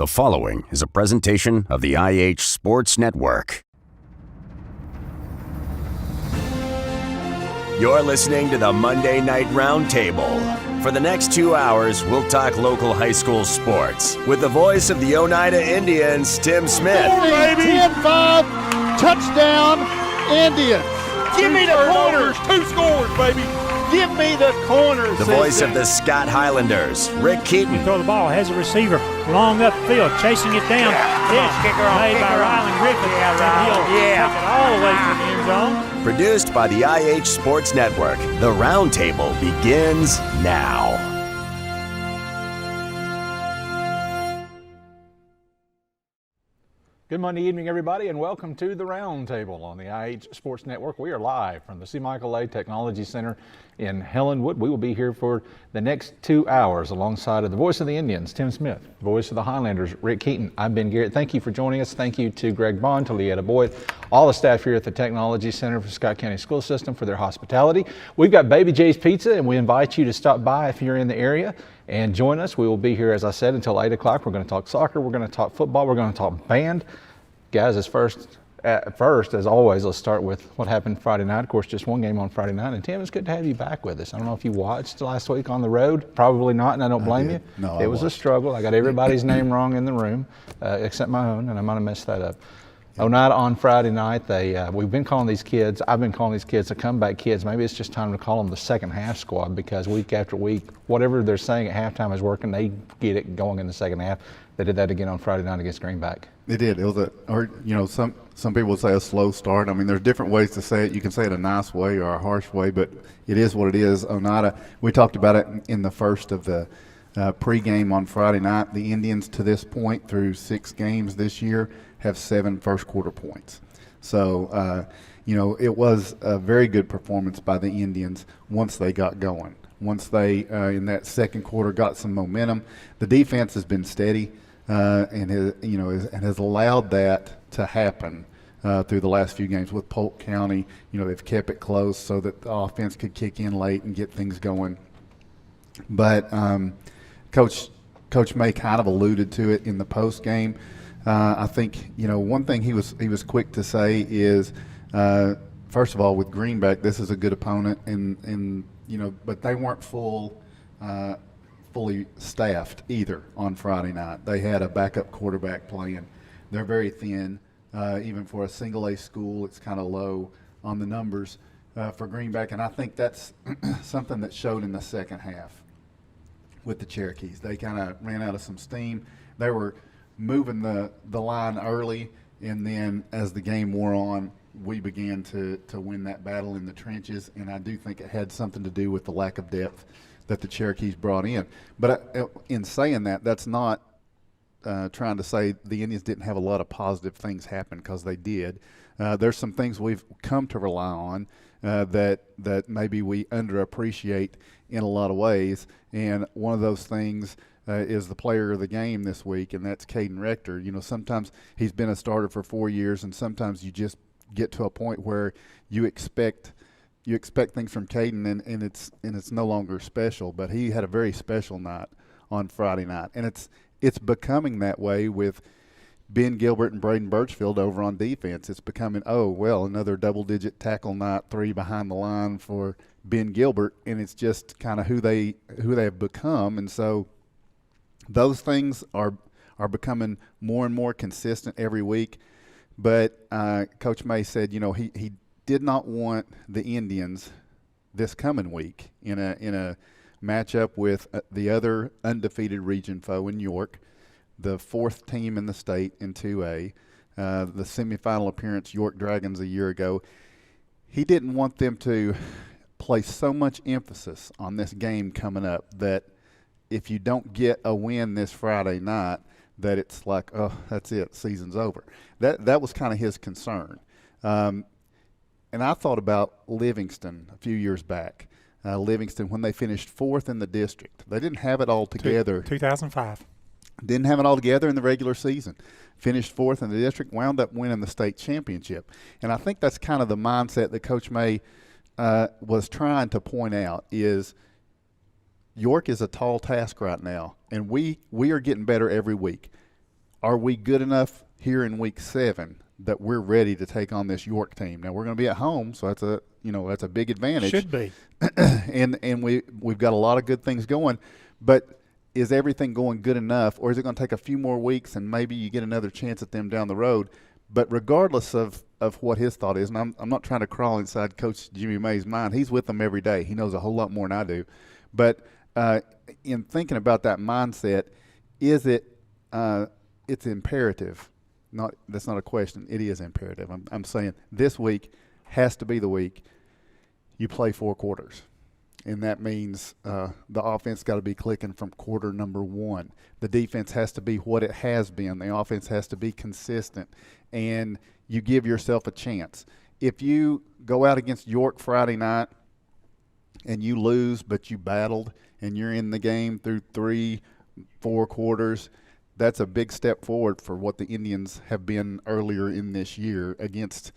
The following is a presentation of the IH Sports Network. You're listening to the Monday Night Roundtable. For the next 2 hours, we'll talk local high school sports with the voice of the Oneida Indians, Tim Smith. 10-5, touchdown, Indians. Give me the corners, 2 scores, baby. Give me the corners. The voice of the Scott Highlanders, Rick Keaton. Throw the ball, has a receiver, long upfield, chasing it down. Pitch made by Rylan Griffith. He'll take it all the way to the end zone. Produced by the IH Sports Network, the Roundtable begins now. Good Monday evening, everybody, and welcome to the Roundtable on the IH Sports Network. We are live from the C. Michael A. Technology Center in Helenwood. We will be here for the next 2 hours alongside of the voice of the Indians, Tim Smith, voice of the Highlanders, Rick Keaton. I'm Ben Garrett. Thank you for joining us. Thank you to Greg Bond, to Leetta Boyd, all the staff here at the Technology Center for Scott County School System for their hospitality. We've got Baby J's Pizza, and we invite you to stop by if you're in the area and join us. We will be here, as I said, until 8 o'clock. We're going to talk soccer. We're going to talk football. We're going to talk band. Guys, as always, let's start with what happened Friday night. Of course, just one game on Friday night. And Tim, it's good to have you back with us. I don't know if you watched last week on the road. Probably not, and I don't blame you. No, it was a struggle. I got everybody's name wrong in the room, except my own, and I might have messed that up. Oneida on Friday night, we've been calling these kids, I've been calling these kids the comeback kids. Maybe it's just time to call them the second half squad, because week after week, whatever they're saying at halftime is working. They get it going in the second half. They did that again on Friday night against Greenback. They did. It was some people would say a slow start. I mean, there's different ways to say it. You can say it a nice way or a harsh way, but it is what it is. Oneida, we talked about it in the first of the pregame on Friday night. The Indians, to this point, through 6 games this year, have 7 first quarter points. So, it was a very good performance by the Indians once they got going. Once they, in that second quarter, got some momentum. The defense has been steady and has allowed that to happen through the last few games with Polk County. They've kept it close so that the offense could kick in late and get things going. But Coach May kind of alluded to it in the post game. I think one thing he was quick to say is, first of all, with Greenback, this is a good opponent, and but they weren't fully staffed either on Friday night. They had a backup quarterback playing. They're very thin, even for a single A school. It's kind of low on the numbers for Greenback, and I think that's something that showed in the second half with the Cherokees. They kind of ran out of some steam. They were moving the line early, and then as the game wore on, we began to win that battle in the trenches, and I do think it had something to do with the lack of depth that the Cherokees brought in. But in saying that, that's not trying to say the Indians didn't have a lot of positive things happen, because they did. There's some things we've come to rely on that maybe we underappreciate in a lot of ways, and one of those things is the player of the game this week, and that's Caden Rector. Sometimes he's been a starter for 4 years, and sometimes you just get to a point where you expect things from Caden, and it's no longer special. But he had a very special night on Friday night, and it's becoming that way with Ben Gilbert and Braden Birchfield over on defense. It's becoming, another double-digit tackle night, 3 behind the line for Ben Gilbert, and it's just kind of who they have become. And so those things are becoming more and more consistent every week. But Coach May said, he did not want the Indians this coming week in a matchup with the other undefeated region foe in York, the 4th team in the state in 2A, the semifinal appearance, York Dragons, a year ago. He didn't want them to place so much emphasis on this game coming up that if you don't get a win this Friday night, that it's like, oh, that's it, season's over. That was kind of his concern. And I thought about Livingston a few years back. Livingston, when they finished 4th in the district, they didn't have it all together. 2005. Didn't have it all together in the regular season. Finished 4th in the district, wound up winning the state championship. And I think that's kind of the mindset that Coach May was trying to point out is York is a tall task right now, and we are getting better every week. are we good enough here in week 7 that we're ready to take on this York team? Now we're going to be at home, so that's a big advantage. Should be. and we've got a lot of good things going, but is everything going good enough, or is it going to take a few more weeks and maybe you get another chance at them down the road? But regardless of what his thought is, and I'm not trying to crawl inside Coach Jimmy May's mind. He's with them every day. He knows a whole lot more than I do. But in thinking about that mindset, is it it's imperative. That's not a question. It is imperative. I'm saying this week has to be the week you play 4 quarters. And that means the offense got to be clicking from quarter number 1. The defense has to be what it has been. The offense has to be consistent. And you give yourself a chance. If you go out against York Friday night and you lose, but you battled and you're in the game through 3-4 quarters, that's a big step forward for what the Indians have been earlier in this year against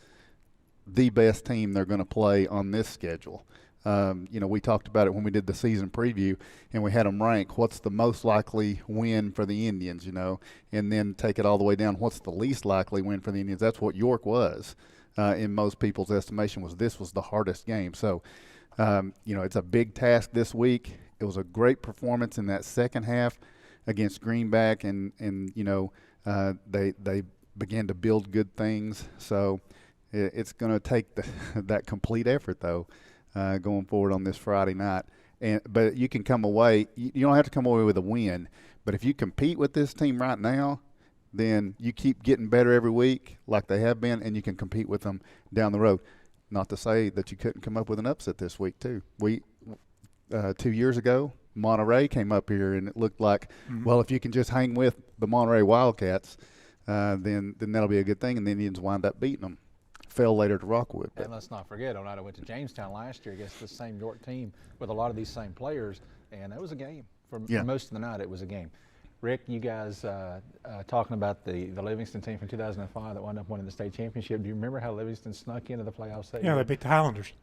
the best team they're going to play on this schedule. We talked about it when we did the season preview, and we had them rank what's the most likely win for the Indians, and then take it all the way down. What's the least likely win for the Indians? That's what York was in most people's estimation. This was the hardest game. So, it's a big task this week. It was a great performance in that second half against Greenback, and they began to build good things. So it's going to take that complete effort, though. Going forward on this Friday night. But you can come away – you don't have to come away with a win. But if you compete with this team right now, then you keep getting better every week like they have been, and you can compete with them down the road. Not to say that you couldn't come up with an upset this week too. 2 years ago, Monterey came up here, and it looked like, well, if you can just hang with the Monterey Wildcats, then that'll be a good thing, and the Indians wind up beating them. Fell later to Rockwood. And let's not forget, Oneida went to Jamestown last year against the same York team with a lot of these same players, and it was a game. For most of the night, it was a game. Rick, you guys talking about the Livingston team from 2005 that wound up winning the state championship. Do you remember how Livingston snuck into the playoffs that year? Yeah, they beat the Highlanders.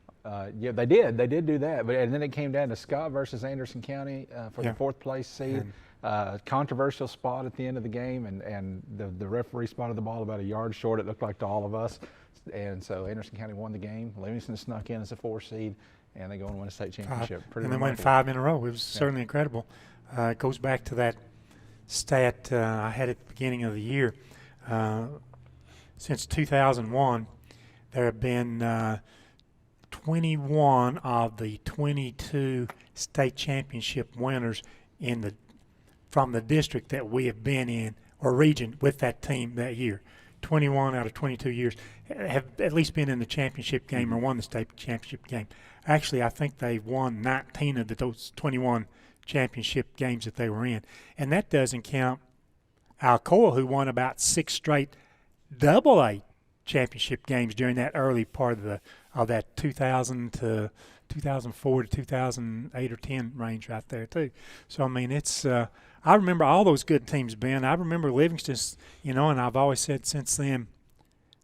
Yeah, they did. They did do that. And then it came down to Scott versus Anderson County for the 4th place seed. Controversial spot at the end of the game, and the referee spotted the ball about a yard short, it looked like, to all of us. And so Anderson County won the game. Livingston snuck in as a 4 seed, and they go and win a state championship. And they won 5 in a row. It was certainly incredible. It goes back to that stat I had at the beginning of the year. Since 2001, there have been 21 of the 22 state championship winners from the district that we have been in, or region, with that team that year. 21 out of 22 years have at least been in the championship game or won the state championship game. Actually, I think they won 19 of those 21 championship games that they were in. And that doesn't count Alcoa, who won about 6 straight AA championship games during that early part of that 2000 to 2004 to 2008 or 10 range right there too. So I mean, it's I remember all those good teams, Ben. I remember Livingston's, and I've always said since then,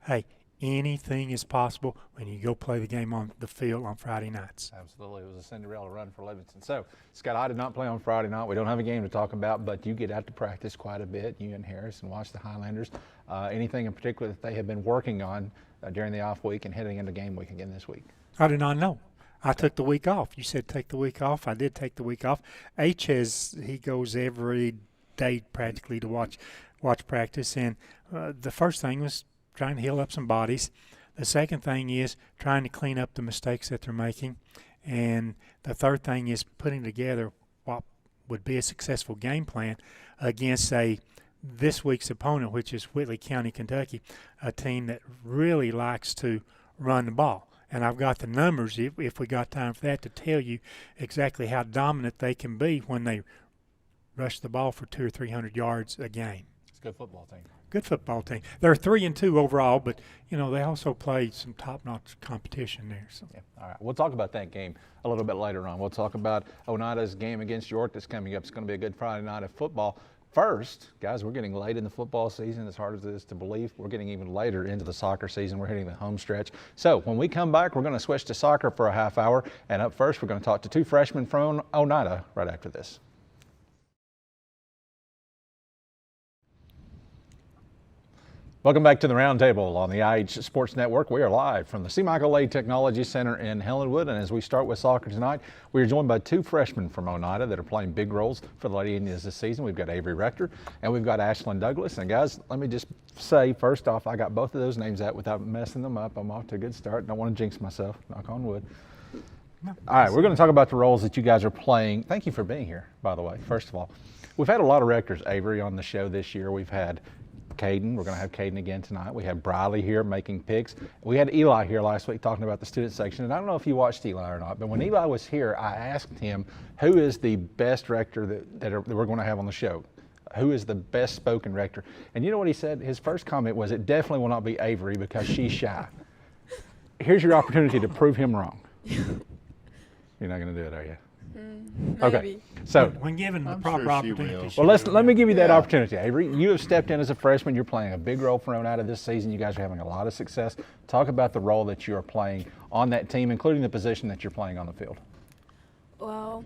hey, anything is possible when you go play the game on the field on Friday nights. Absolutely. It was a Cinderella run for Livingston. So, Scott, I did not play on Friday night. We don't have a game to talk about, but you get out to practice quite a bit, you and Harris, and watch the Highlanders. Anything in particular that they have been working on during the off week and heading into game week again this week? I do not know. I took the week off. You said take the week off. I did take the week off. He goes every day practically to watch practice, and the first thing was trying to heal up some bodies. The second thing is trying to clean up the mistakes that they're making, and the third thing is putting together what would be a successful game plan against this week's opponent, which is Whitley County, Kentucky, a team that really likes to run the ball. And I've got the numbers, if we got time for that, to tell you exactly how dominant they can be when they rush the ball for 200 or 300 yards a game. It's a good football team. Good football team. They're 3-2 overall, but they also play some top-notch competition there. So. Yeah. All right, we'll talk about that game a little bit later on. We'll talk about Oneida's game against York that's coming up. It's going to be a good Friday night of football. First, guys, we're getting late in the football season. As hard as it is to believe, we're getting even later into the soccer season. We're hitting the home stretch. So when we come back, we're going to switch to soccer for a half hour. And up first, we're going to talk to 2 freshmen from Oneida right after this. Welcome back to the Roundtable on the IH Sports Network. We are live from the C. Michael Lay Technology Center in Helenwood, and as we start with soccer tonight, we are joined by two freshmen from Oneida that are playing big roles for the Lady Indians this season. We've got Avery Rector and we've got Ashlyn Douglas. And guys, let me just say, first off, I got both of those names out without messing them up. I'm off to a good start. Don't want to jinx myself, knock on wood. All right, we're going to talk about the roles that you guys are playing. Thank you for being here, by the way, first of all. We've had a lot of Rectors, Avery, on the show this year. We've had Caden. We're going to have Caden again tonight. We had Briley here making picks. We had Eli here last week talking about the student section. And I don't know if you watched Eli or not, but when Eli was here, I asked him, who is the best rector that we're going to have on the show? Who is the best spoken rector? And you know what he said? His first comment was, it definitely will not be Avery because she's shy. Here's your opportunity to prove him wrong. You're not going to do it, are you? Maybe. Okay. So When given the I'm proper sure she opportunity. will. she well, let me give you that Yeah. opportunity, Avery. You have stepped in as a freshman. You're playing a big role for Oneida this season. You guys are having a lot of success. Talk about the role that you are playing on that team, including the position that you're playing on the field. Well,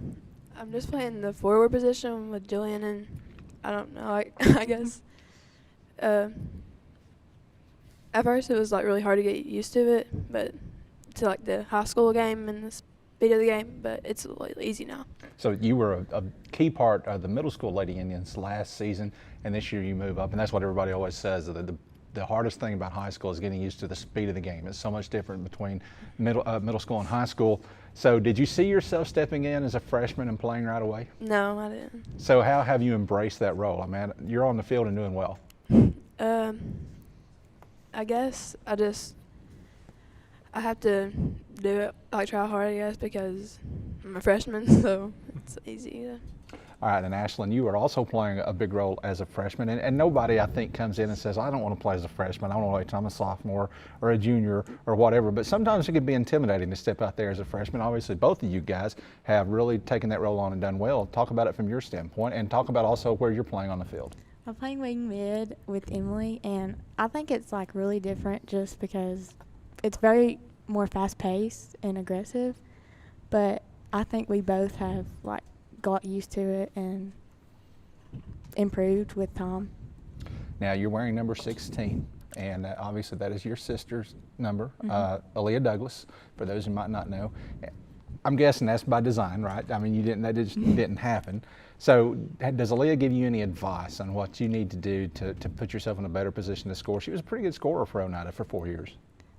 I'm just playing the forward position with Julian, and I don't know. I guess at first it was like really hard to get used to it, but to like the high school game and the speed of the game. But it's a little easy now. So you were a key part of the middle school Lady Indians last season, and this year you move up, and that's what everybody always says. The hardest thing about high school is getting used to the speed of the game. It's so much different between middle school and high school. So did you see yourself stepping in as a freshman and playing right away? No, I didn't. So how have you embraced that role? I mean, you're on the field and doing well. I guess I have to do it, like try hard, I guess, because I'm a freshman, so it's easy. All right, and Ashlyn, you are also playing a big role as a freshman, and nobody, I think, comes in and says, I don't want to play as a freshman, I want to wait till I'm a sophomore or a junior or whatever, but sometimes it can be intimidating to step out there as a freshman. Obviously, both of you guys have really taken that role on and done well. Talk about it from your standpoint, and talk about also where you're playing on the field. I'm playing wing mid with Emily, and I think it's like really different just because it's very more fast-paced and aggressive, but I think we both have like got used to it and improved with time. Now, you're wearing number 16, and obviously that is your sister's number, Aaliyah Douglas, for those who might not know. I'm guessing that's by design, right? I mean, that just didn't happen. So does Aaliyah give you any advice on what you need to do to put yourself in a better position to score? She was a pretty good scorer for Oneida for 4 years.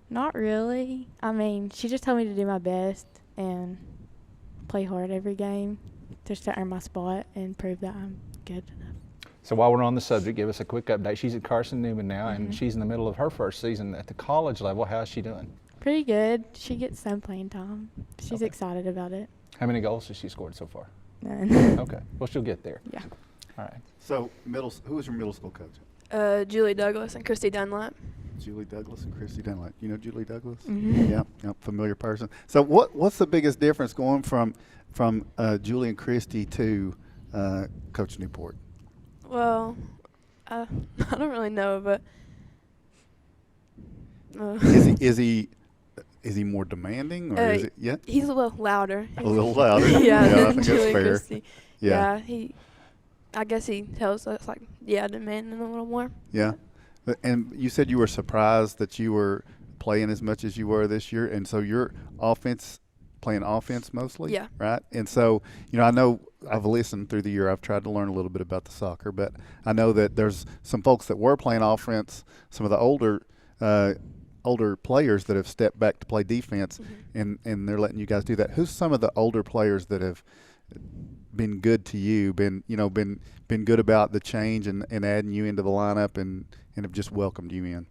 Not really. I mean, she just told me to do my best and play hard every game just to earn my spot and prove that I'm good enough. So while we're on the subject, give us a quick update. She's at Carson Newman now, and she's in the middle of her first season at the college level. How's she doing? Pretty good. She gets some playing time. She's excited about it. How many goals has she scored so far? None. Okay, well, she'll get there. Yeah. All right. So who was your middle school coach? Julie Douglas and Christy Dunlap. Julie Douglas and Christy Dunlap. You know Julie Douglas? Mm-hmm. Yeah, familiar person. So what's the biggest difference going from Julie and Christy to Coach Newport? Well, I don't really know, but Is he more demanding, or is it? Yeah, he's a little louder. a little louder. Yeah, I than think that's Julie and fair. Christy. Yeah. I guess he tells us like, demanding a little more. Yeah. And you said you were surprised that you were playing as much as you were this year, and so your playing offense mostly? Yeah. Right? And so, I know I've listened through the year. I've tried to learn a little bit about the soccer, but I know that there's some folks that were playing offense, some of the older players that have stepped back to play defense, and they're letting you guys do that. Who's some of the older players that have been good to you, been good about the change and adding you into the lineup and have just welcomed you in?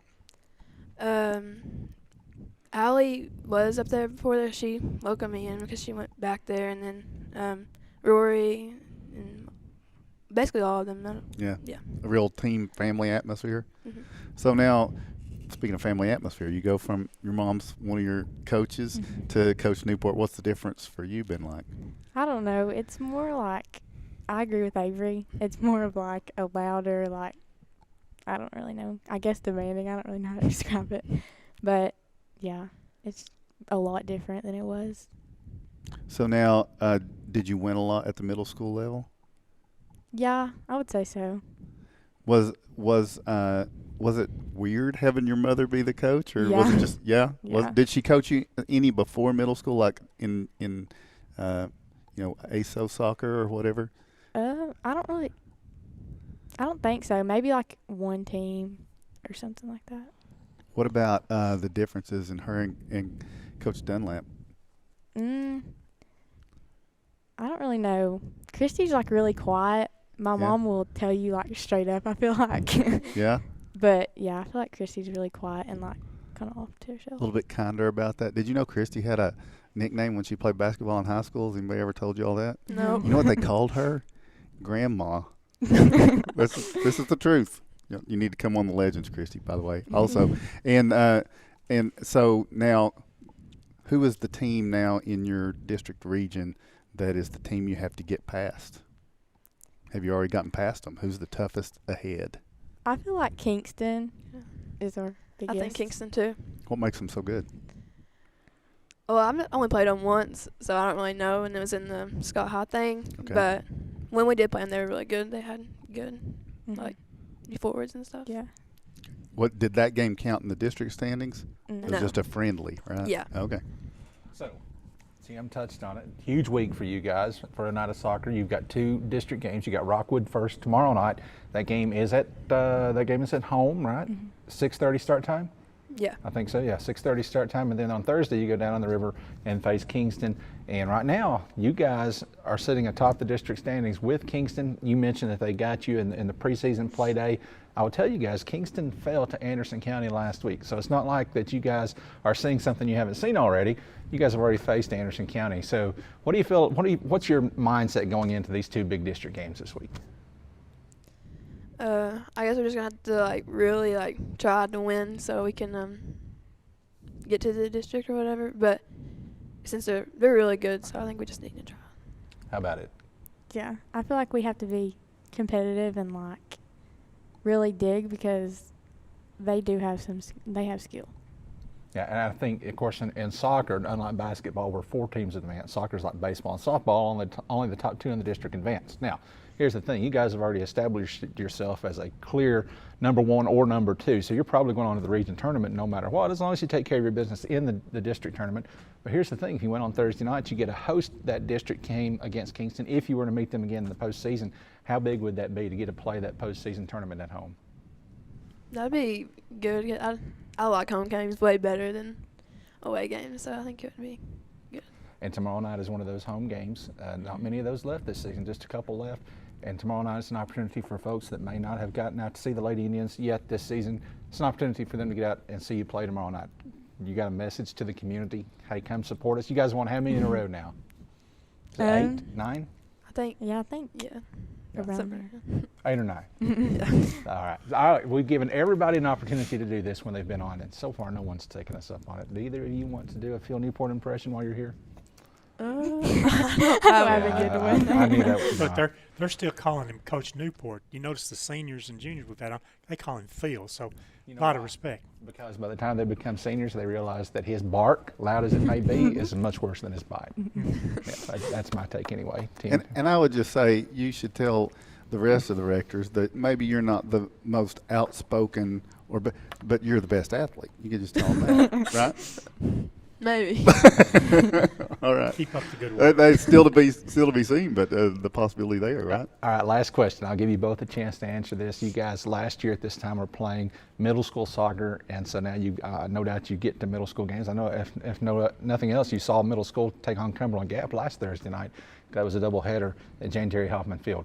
Allie was up there before that. She welcomed me in because she went back there, and then Rory and basically all of them. Yeah. Yeah. A real team family atmosphere. Mhm. So now, speaking of family atmosphere, you go from your mom's one of your coaches to Coach Newport. What's the difference for you been like? I don't know. It's more like, I agree with Avery. It's more of like a louder, like, I don't really know. I guess demanding. I don't really know how to describe it. But, yeah, it's a lot different than it was. So now, did you win a lot at the middle school level? Yeah, I would say so. Was was it weird having your mother be the coach, or was Yeah. it just Yeah. Did she coach you any before middle school, like in ASO soccer or whatever? I don't think so. Maybe like one team or something like that. What about the differences in her and Coach Dunlap? I don't really know. Christy's like really quiet. My mom will tell you like straight up, I feel like. Yeah, But yeah, I feel like Christy's really quiet and like kind of off to a herself. little bit kinder about that. Did you know Christy had a nickname when she played basketball in high school? Has anybody ever told you all that? No. You know what they called her? Grandma. This is the truth. You need to come on the Legends, Christy, by the way. Also, and so now, who is the team now in your district region that is the team you have to get past? Have you already gotten past them? Who's the toughest ahead? I feel like Kingston is our I biggest. think Kingston too. What makes them so good? Well, I've only played them once, so I don't really know, and it was in the Scott High thing. Okay. But when we did play them, they were really good. They had good Mhm. forwards and stuff. Yeah. What did that game count in the district standings? It was No. just a friendly, right? Yeah. Okay. So, Tim touched on it. Huge week for you guys for a night of soccer. You've got 2 district games. You got Rockwood first tomorrow night. That game is at home, right? 6:30 start time. Yeah. I think so. Yeah, 6:30 start time, and then on Thursday you go down on the river and face Kingston. And right now, you guys are sitting atop the district standings with Kingston. You mentioned that they got you in the preseason play day. I will tell you guys, Kingston fell to Anderson County last week, so it's not like that you guys are seeing something you haven't seen already. You guys have already faced Anderson County. So, what do you feel? What's your mindset going into these 2 big district games this week? I guess we're just gonna have to really try to win so we can get to the district or whatever. But since they're really good, so I think we just need to try. How about it? Yeah. I feel like we have to be competitive and like really dig because they do have they have skill. Yeah, and I think, of course, in soccer, unlike basketball, we're 4 teams advance. Soccer's like baseball and softball, only the top 2 in the district advance. Now, here's the thing. You guys have already established yourself as a clear number 1 or number 2, so you're probably going on to the region tournament no matter what, as long as you take care of your business in the district tournament. But here's the thing. If you went on Thursday night, you get to host that district game against Kingston. If you were to meet them again in the postseason, how big would that be to get to play that postseason tournament at home? That'd be good. I like home games way better than away games, so I think it would be good. And tomorrow night is one of those home games. Not many of those left this season, just a couple left. And tomorrow night is an opportunity for folks that may not have gotten out to see the Lady Indians yet this season. It's an opportunity for them to get out and see you play tomorrow night. You got a message to the community? Hey, come support us. You guys want how many in a row now? Is it 8, 9? I think. Yeah, I think Yeah. around Somewhere. there. 8 or 9. Yeah. All right. We've given everybody an opportunity to do this when they've been on, and so far no one's taken us up on it. Do either of you want to do a Phil Newport impression while you're here? I haven't Yeah, good one. I knew that was But not. they're still calling him Coach Newport. You notice the seniors and juniors with that, they call him Phil, so You a know lot of why? respect. Because by the time they become seniors, they realize that his bark, loud as it may be, is much worse than his bite. Yeah, that's my take anyway. Tim? And I would just say you should tell the rest of the rectors that maybe you're not the most outspoken, but you're the best athlete. You can just tell them that, right? Maybe. All right. Keep up the good work. That's still to be seen, but the possibility there, right? All right, last question. I'll give you both a chance to answer this. You guys last year at this time were playing middle school soccer, and so now you, no doubt, you get to middle school games. I know if nothing else, you saw middle school take on Cumberland Gap last Thursday night. That was a doubleheader at Jane Terry Hoffman Field.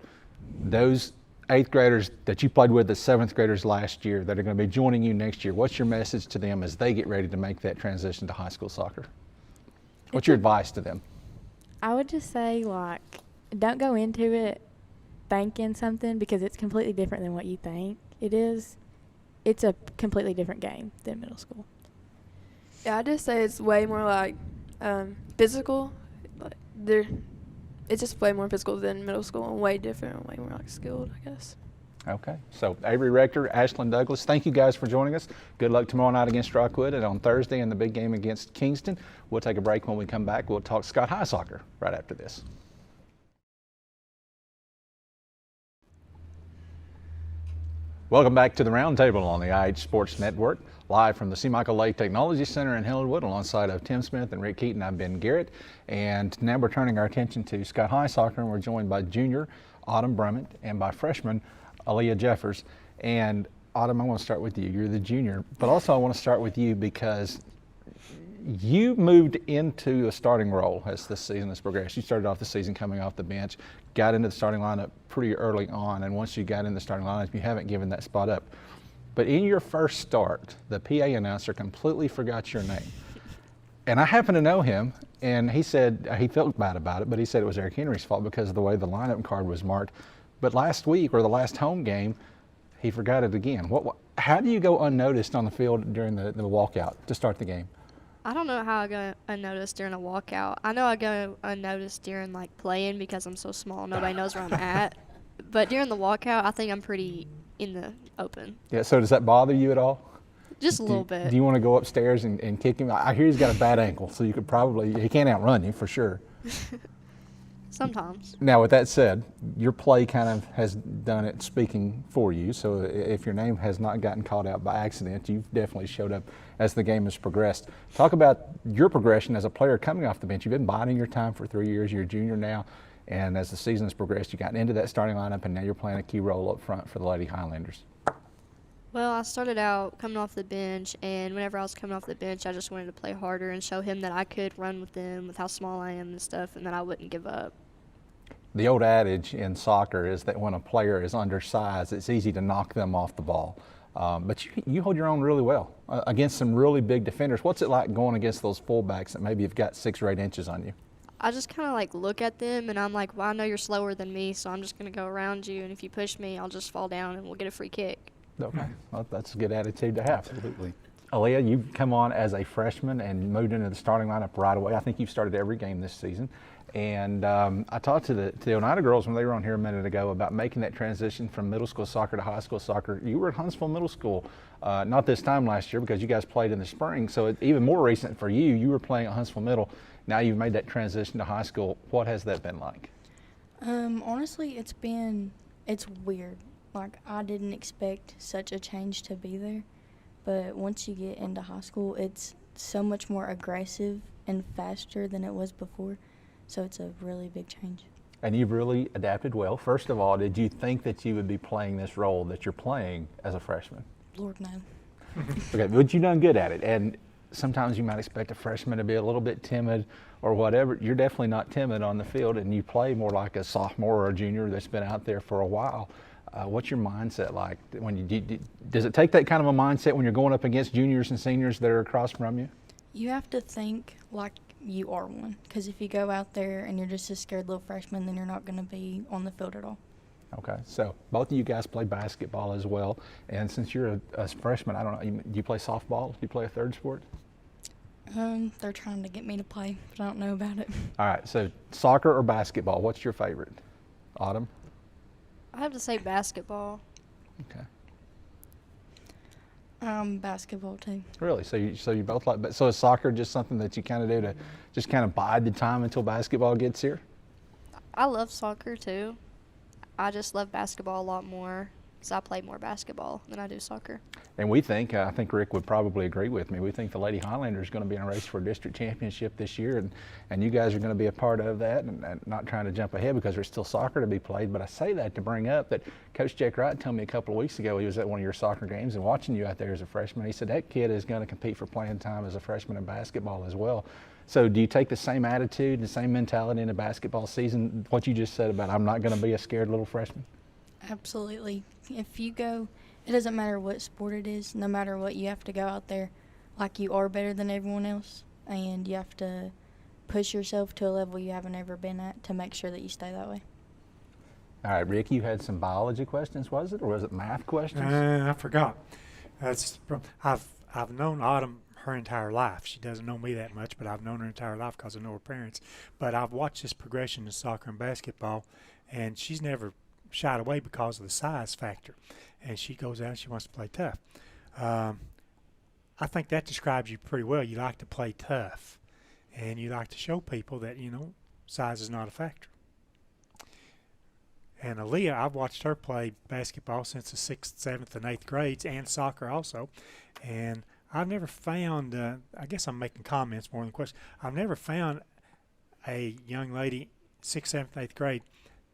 Those 8th graders that you played with, the 7th graders last year that are going to be joining you next year, what's your message to them as they get ready to make that transition to high school soccer? What's your advice to them? I would just say, like, don't go into it thinking something because it's completely different than what you think it is. It's a completely different game than middle school. Yeah, I just say it's way more physical. It's just way more physical than middle school and way different and way more skilled, I guess. Okay, so Avery Rector, Ashlyn Douglas, thank you guys for joining us. Good luck tomorrow night against Rockwood and on Thursday in the big game against Kingston. We'll take a break. When we come back, we'll talk Scott High soccer right after this. Welcome back to the Roundtable on the IH Sports Network, live from the C. Michael Lay Technology Center in Hellenwood, alongside of Tim Smith and Rick Keaton. I'm Ben Garrett, and now we're turning our attention to Scott High Soccer, and we're joined by junior Autumn Brummett and by freshman Aaliyah Jeffers. And Autumn, I want to start with you. You're the junior, but also I want to start with you because you moved into a starting role as this season has progressed. You started off the season coming off the bench, got into the starting lineup pretty early on, and once you got in the starting lineup, you haven't given that spot up. But in your first start, the PA announcer completely forgot your name. And I happen to know him, and he said he felt bad about it, but he said it was Eric Henry's fault because of the way the lineup card was marked. But last week, or the last home game, he forgot it again. How do you go unnoticed on the field during the walkout to start the game? I don't know how I go unnoticed during a walkout. I know I go unnoticed during like playing because I'm so small, nobody knows where I'm at. But during the walkout, I think I'm pretty in the open. Yeah, so does that bother you at all? Just a little bit. Do you want to go upstairs and kick him? I hear he's got a bad ankle, so you could he can't outrun you for sure. Sometimes. Now, with that said, your play kind of has done it speaking for you. So if your name has not gotten called out by accident, you've definitely showed up as the game has progressed. Talk about your progression as a player coming off the bench. You've been biding your time for 3 years. You're a junior now. And as the season has progressed, you got into that starting lineup, and now you're playing a key role up front for the Lady Highlanders. Well, I started out coming off the bench, and whenever I was coming off the bench, I just wanted to play harder and show him that I could run with them, with how small I am and stuff, and that I wouldn't give up. The old adage in soccer is that when a player is undersized, it's easy to knock them off the ball. But you hold your own really well against some really big defenders. What's it like going against those fullbacks that maybe have got 6 or 8 inches on you? I just kind of like look at them, and I'm like, well, I know you're slower than me, so I'm just going to go around you, and if you push me, I'll just fall down and we'll get a free kick. Okay, well, that's a good attitude to have. Absolutely. Aaliyah, you come on as a freshman and moved into the starting lineup right away. I think you've started every game this season. And I talked to the Oneida girls when they were on here a minute ago about making that transition from middle school soccer to high school soccer. You were at Huntsville Middle School, not this time last year because you guys played in the spring. So even more recent for you, you were playing at Huntsville Middle. Now you've made that transition to high school. What has that been like? Honestly, it's weird. Like, I didn't expect such a change to be there. But once you get into high school, it's so much more aggressive and faster than it was before. So it's a really big change. And you've really adapted well. First of all, did you think that you would be playing this role that you're playing as a freshman? Lord, no. Okay, but you've done good at it. And sometimes you might expect a freshman to be a little bit timid or whatever. You're definitely not timid on the field, and you play more like a sophomore or a junior that's been out there for a while. What's your mindset like when does it take that kind of a mindset when you're going up against juniors and seniors that are across from you? You have to think like you are one, because if you go out there and you're just a scared little freshman, then you're not going to be on the field at all. Okay, so both of you guys play basketball as well, and since you're a freshman, I don't know, do you play softball? Do you play a third sport? They're trying to get me to play, but I don't know about it. All right, so soccer or basketball, what's your favorite? Autumn? I have to say basketball. Okay. Basketball too. Really? So you both like, so is soccer just something that you kind of do to just kind of bide the time until basketball gets here? I love soccer too. I just love basketball a lot more because I play more basketball than I do soccer. And we think, I think Rick would probably agree with me, we think the Lady Highlanders are going to be in a race for a district championship this year, and you guys are going to be a part of that, and not trying to jump ahead because there's still soccer to be played, but I say that to bring up that Coach Jack Wright told me a couple of weeks ago he was at one of your soccer games and watching you out there as a freshman. He said that kid is going to compete for playing time as a freshman in basketball as well. So do you take the same attitude, the same mentality in a basketball season, what you just said about I'm not going to be a scared little freshman? Absolutely. If you go, it doesn't matter what sport it is, no matter what, you have to go out there like you are better than everyone else, and you have to push yourself to a level you haven't ever been at to make sure that you stay that way. All right, Rick, you had some biology questions, was it, or was it math questions? I forgot. I've known Autumn her entire life. She doesn't know me that much, but I've known her entire life because I know her parents. But I've watched this progression in soccer and basketball, and she's never shied away because of the size factor. And she goes out and she wants to play tough. I think that describes you pretty well. You like to play tough, and you like to show people that, size is not a factor. And Aaliyah, I've watched her play basketball since the 6th, 7th, and 8th grades, and soccer also. And I've never found, I guess I'm making comments more than questions, I've never found a young lady, 6th, 7th, 8th grade,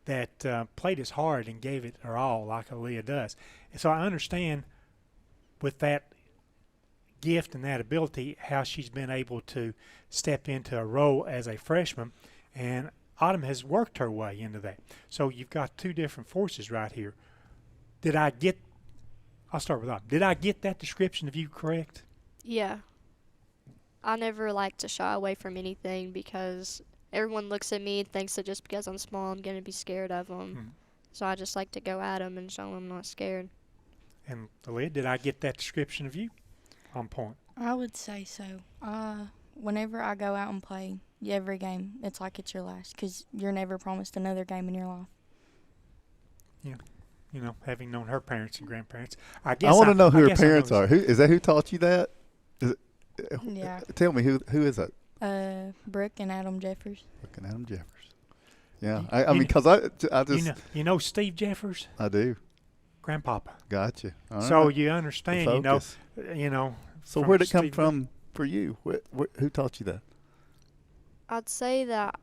that played as hard and gave it her all like Aaliyah does. And so I understand with that gift and that ability how she's been able to step into a role as a freshman, and Autumn has worked her way into that. So you've got two different forces right here. I'll start with Autumn. Did I get that description of you correct? Yeah. I never like to shy away from anything because everyone looks at me and thinks that just because I'm small, I'm going to be scared of them. So I just like to go at them and show them I'm not scared. And Aaliyah, did I get that description of you on point? I would say so. Whenever I go out and play every game, it's like it's your last because you're never promised another game in your life. Yeah. You know, having known her parents and grandparents, I want to know who her parents are. Is that who taught you that? Yeah. Tell me, who is that? Brooke and Adam Jeffers. Brooke and Adam Jeffers. Yeah. I mean, because I just. You know Steve Jeffers? I do. Grandpapa. Gotcha. All so right. you understand, you know. So where'd it come from for you? Who taught you that? I'd say that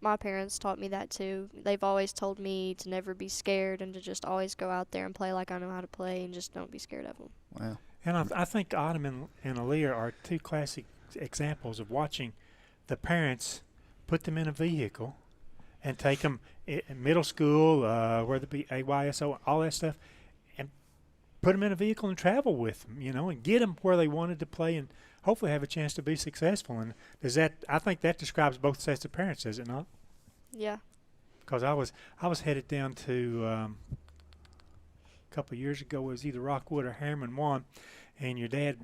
my parents taught me that too. They've always told me to never be scared and to just always go out there and play like I know how to play and just don't be scared of them. Wow. And I think Autumn and Aaliyah are two classic examples of watching the parents put them in a vehicle and take them in middle school, whether it be AYSO, all that stuff, and put them in a vehicle and travel with them, you know, and get them where they wanted to play and hopefully have a chance to be successful. And I think that describes both sets of parents, does it not? Yeah. Because I was headed down to a couple of years ago. It was either Rockwood or Harriman 1, and your dad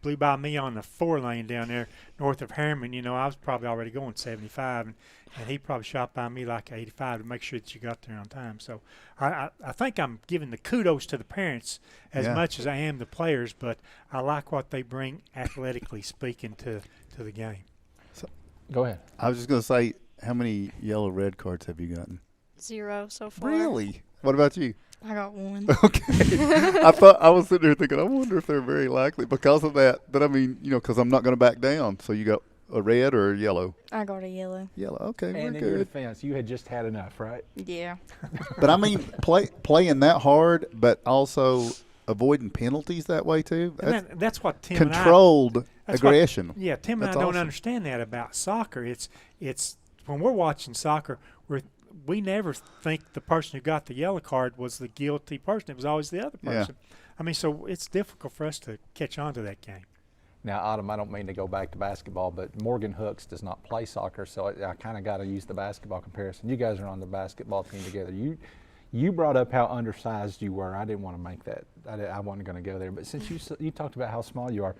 blew by me on the 4-lane down there north of Harriman. You know, I was probably already going 75, and he probably shot by me like 85 to make sure that you got there on time. So I think I'm giving the kudos to the parents as much as I am the players, but I like what they bring athletically speaking to the game. So, go ahead. I was just going to say, how many yellow red cards have you gotten? 0 so far. Really? What about you? I got 1. Okay. I was sitting there thinking, I wonder if they're very likely because of that. But I mean, you know, because I'm not going to back down. So you got a red or a yellow? I got a yellow. Yellow. Okay, and we're in good. your defense, you had just had enough, right? Yeah. But I mean, playing that hard, but also avoiding penalties that way too. That's what Tim controlled aggression. Tim and I don't understand that about soccer. It's when we're watching soccer, we never think the person who got the yellow card was the guilty person. It was always the other person. Yeah. I mean, so it's difficult for us to catch on to that game. Now, Autumn, I don't mean to go back to basketball, but Morgan Hooks does not play soccer, so I kind of got to use the basketball comparison. You guys are on the basketball team together. You brought up how undersized you were. I didn't want to make that. I wasn't going to go there. But since you talked about how small you are,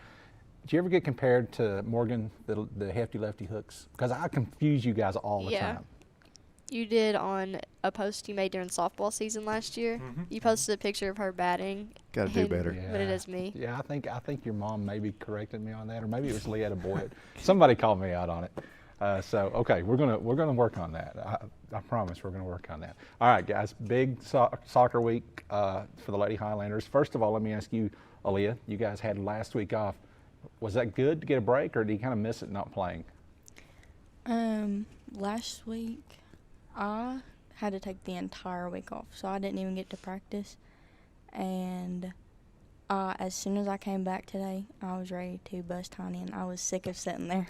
did you ever get compared to Morgan, the hefty lefty Hooks? Because I confuse you guys all the time. You did on a post you made during softball season last year. Mm-hmm. You posted a picture of her batting. Got to do better. But it is me. Yeah, I think your mom maybe corrected me on that, or maybe it was Leetta Boyd. Somebody called me out on it. So okay, we're gonna work on that. I promise we're gonna work on that. All right, guys, big soccer week for the Lady Highlanders. First of all, let me ask you, Aaliyah. You guys had last week off. Was that good to get a break, or do you kind of miss it not playing? Last week, I had to take the entire week off, so I didn't even get to practice. And as soon as I came back today, I was ready to bust Tiny, and I was sick of sitting there.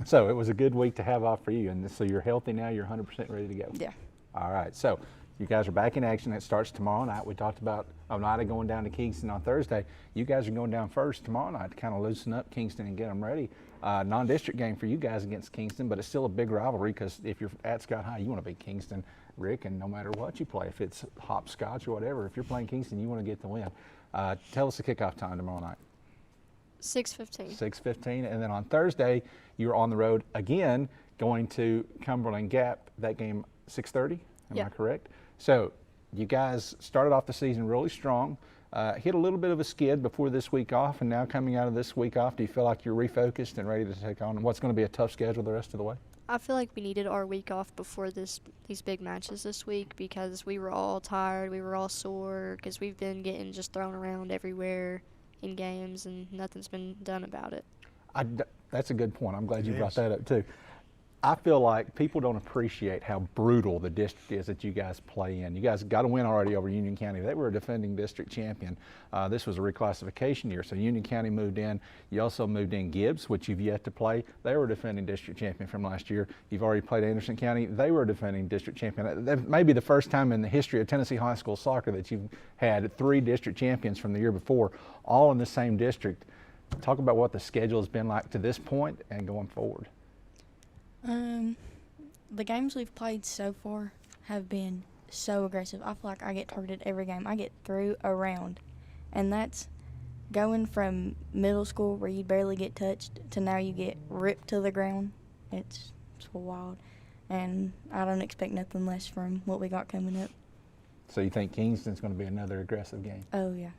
So it was a good week to have off for you, and so you're healthy now. You're 100% ready to go. Yeah. All right. So you guys are back in action. It starts tomorrow night. We talked about Oneida going down to Kingston on Thursday. You guys are going down first tomorrow night to kind of loosen up Kingston and get them ready. Non-district game for you guys against Kingston, but it's still a big rivalry because if you're at Scott High, you want to beat Kingston, Rick, and no matter what you play, if it's hopscotch or whatever, if you're playing Kingston, you want to get the win. Tell us the kickoff time tomorrow night. 6:15. 6:15, and then on Thursday, you're on the road again, going to Cumberland Gap. That game 6:30. Am I correct? So you guys started off the season really strong. Hit a little bit of a skid before this week off, and now coming out of this week off, do you feel like you're refocused and ready to take on what's going to be a tough schedule the rest of the way? I feel like we needed our week off before these big matches this week because we were all tired, we were all sore because we've been getting just thrown around everywhere in games and nothing's been done about it. That's a good point. I'm glad you It brought is. that up too. I feel like people don't appreciate how brutal the district is that you guys play in. You guys got a win already over Union County. They were a defending district champion. This was a reclassification year, so Union County moved in. You also moved in Gibbs, which you've yet to play. They were a defending district champion from last year. You've already played Anderson County. They were a defending district champion. That may be the first time in the history of Tennessee high school soccer that you've had 3 district champions from the year before, all in the same district. Talk about what the schedule has been like to this point and going forward. The games we've played so far have been so aggressive. I feel like I get targeted every game. I get through a round, and that's going from middle school where you barely get touched to now you get ripped to the ground. It's wild, and I don't expect nothing less from what we got coming up. So you think Kingston's going to be another aggressive game? Oh, yeah.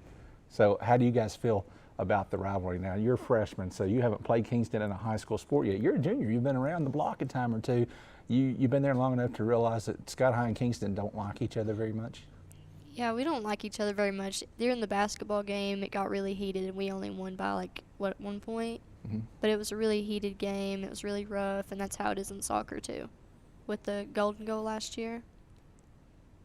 So how do you guys feel about the rivalry now? You're freshmen, so you haven't played Kingston in a high school sport yet. You're a junior. You've been around the block a time or two. You've been there long enough to realize that Scott High and Kingston don't like each other very much. Yeah, we don't like each other very much. During the basketball game, it got really heated, and we only won by, 1 point? Mm-hmm. But it was a really heated game. It was really rough, and that's how it is in soccer, too. With the golden goal last year,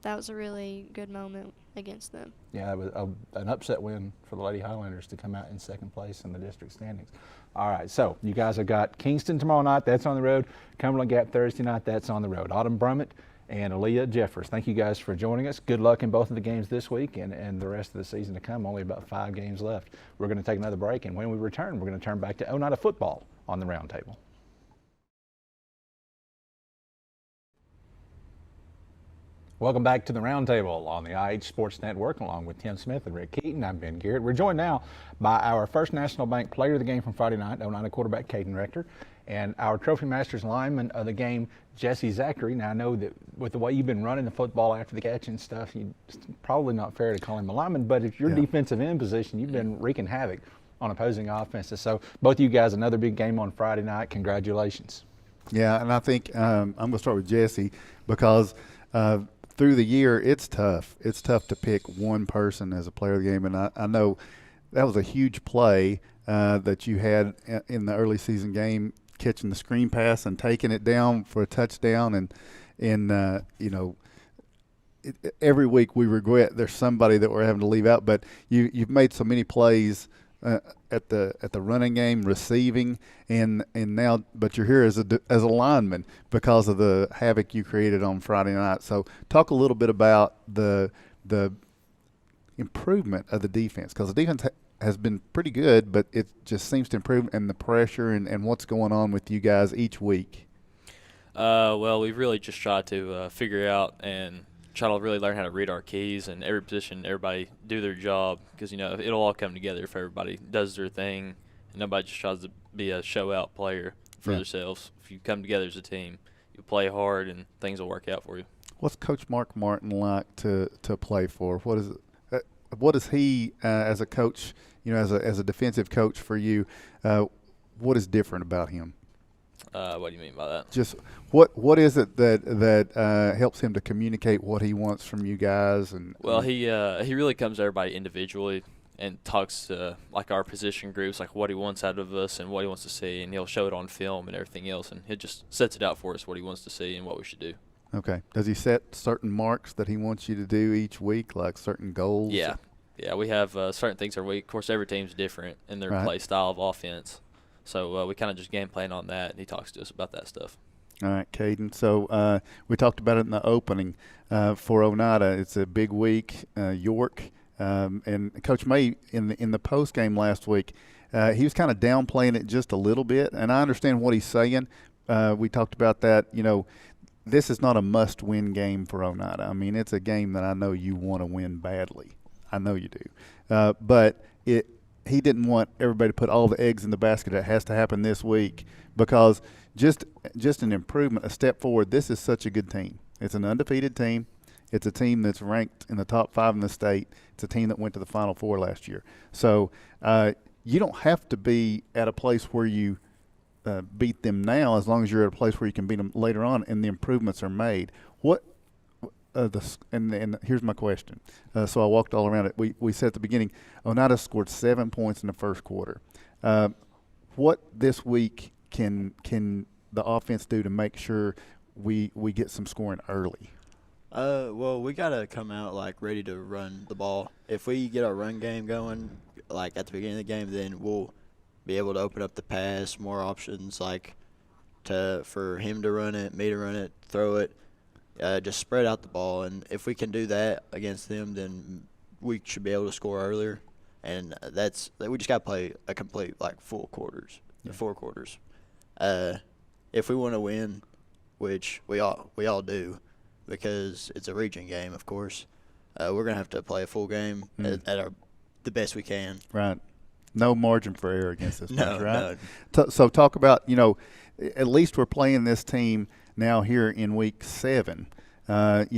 that was a really good moment against them. Yeah, it was an upset win for the Lady Highlanders to come out in second place in the district standings. All right, so you guys have got Kingston tomorrow night. That's on the road. Cumberland Gap Thursday night. That's on the road. Autumn Brummett and Aaliyah Jeffers, thank you guys for joining us. Good luck in both of the games this week and the rest of the season to come. Only about 5 games left. We're going to take another break, and when we return, we're going to turn back to Oneida football on the roundtable. Welcome back to the Roundtable on the IH Sports Network, along with Tim Smith and Rick Keaton. I'm Ben Garrett. We're joined now by our First National Bank Player of the Game from Friday night, Oneida quarterback Caden Rector, and our Trophy Masters lineman of the game, Jesse Zachary. Now, I know that with the way you've been running the football after the catch and stuff, it's probably not fair to call him a lineman, but if your defensive end position, you've been wreaking havoc on opposing offenses. So both of you guys, another big game on Friday night. Congratulations. Yeah, and I think I'm going to start with Jesse because through the year, it's tough. It's tough to pick one person as a player of the game, and I know that was a huge play that you had in the early season game, catching the screen pass and taking it down for a touchdown. And every week we regret there's somebody that we're having to leave out, but you've made so many plays at the running game, receiving, and now, but you're here as a lineman because of the havoc you created on Friday night. So talk a little bit about the improvement of the defense, because the defense has been pretty good, but it just seems to improve, and the pressure and what's going on with you guys each week. Well, we've really just tried to figure out and try to really learn how to read our keys, and every position, everybody do their job, because it'll all come together if everybody does their thing and nobody just tries to be a show out player for themselves. If you come together as a team, you play hard and things will work out for you. What's Coach Mark Martin like to play for? What is he as a coach, as a defensive coach for you? What is different about him? What do you mean by that? Just what is it that helps him to communicate what he wants from you guys? Well, he really comes to everybody individually and talks to our position groups, like what he wants out of us and what he wants to see, and he'll show it on film and everything else, and he just sets it out for us what he wants to see and what we should do. Okay. Does he set certain marks that he wants you to do each week, like certain goals? Yeah. Yeah, we have certain things every week. Of course, every team's different in their play style of offense. So we kind of just game plan on that, and he talks to us about that stuff. All right, Caden. So we talked about it in the opening for Oneida. It's a big week, York. And Coach May, in the post game last week, he was kind of downplaying it just a little bit, and I understand what he's saying. We talked about that. This is not a must-win game for Oneida. I mean, it's a game that I know you want to win badly. I know you do. But he didn't want everybody to put all the eggs in the basket. It has to happen this week, because just an improvement, a step forward. This is such a good team. It's an undefeated team. It's a team that's ranked in the top 5 in the state. It's a team that went to the Final Four last year. So you don't have to be at a place where you beat them now, as long as you're at a place where you can beat them later on, and the improvements are made. What? And here's my question. So I walked all around it. We said at the beginning, Oneida scored 7 points in the first quarter. What this week can the offense do to make sure we get some scoring early? Well, we gotta come out ready to run the ball. If we get our run game going, at the beginning of the game, then we'll be able to open up the pass, more options for him to run it, me to run it, throw it, just spread out the ball. And if we can do that against them, then we should be able to score earlier. And we just gotta play a complete full quarters, 4 quarters. If we want to win, which we all do, because it's a region game, of course, we're gonna have to play a full game at the best we can. Right. No margin for error against this bunch, right? No. So talk about, at least we're playing this team now here in week 7, and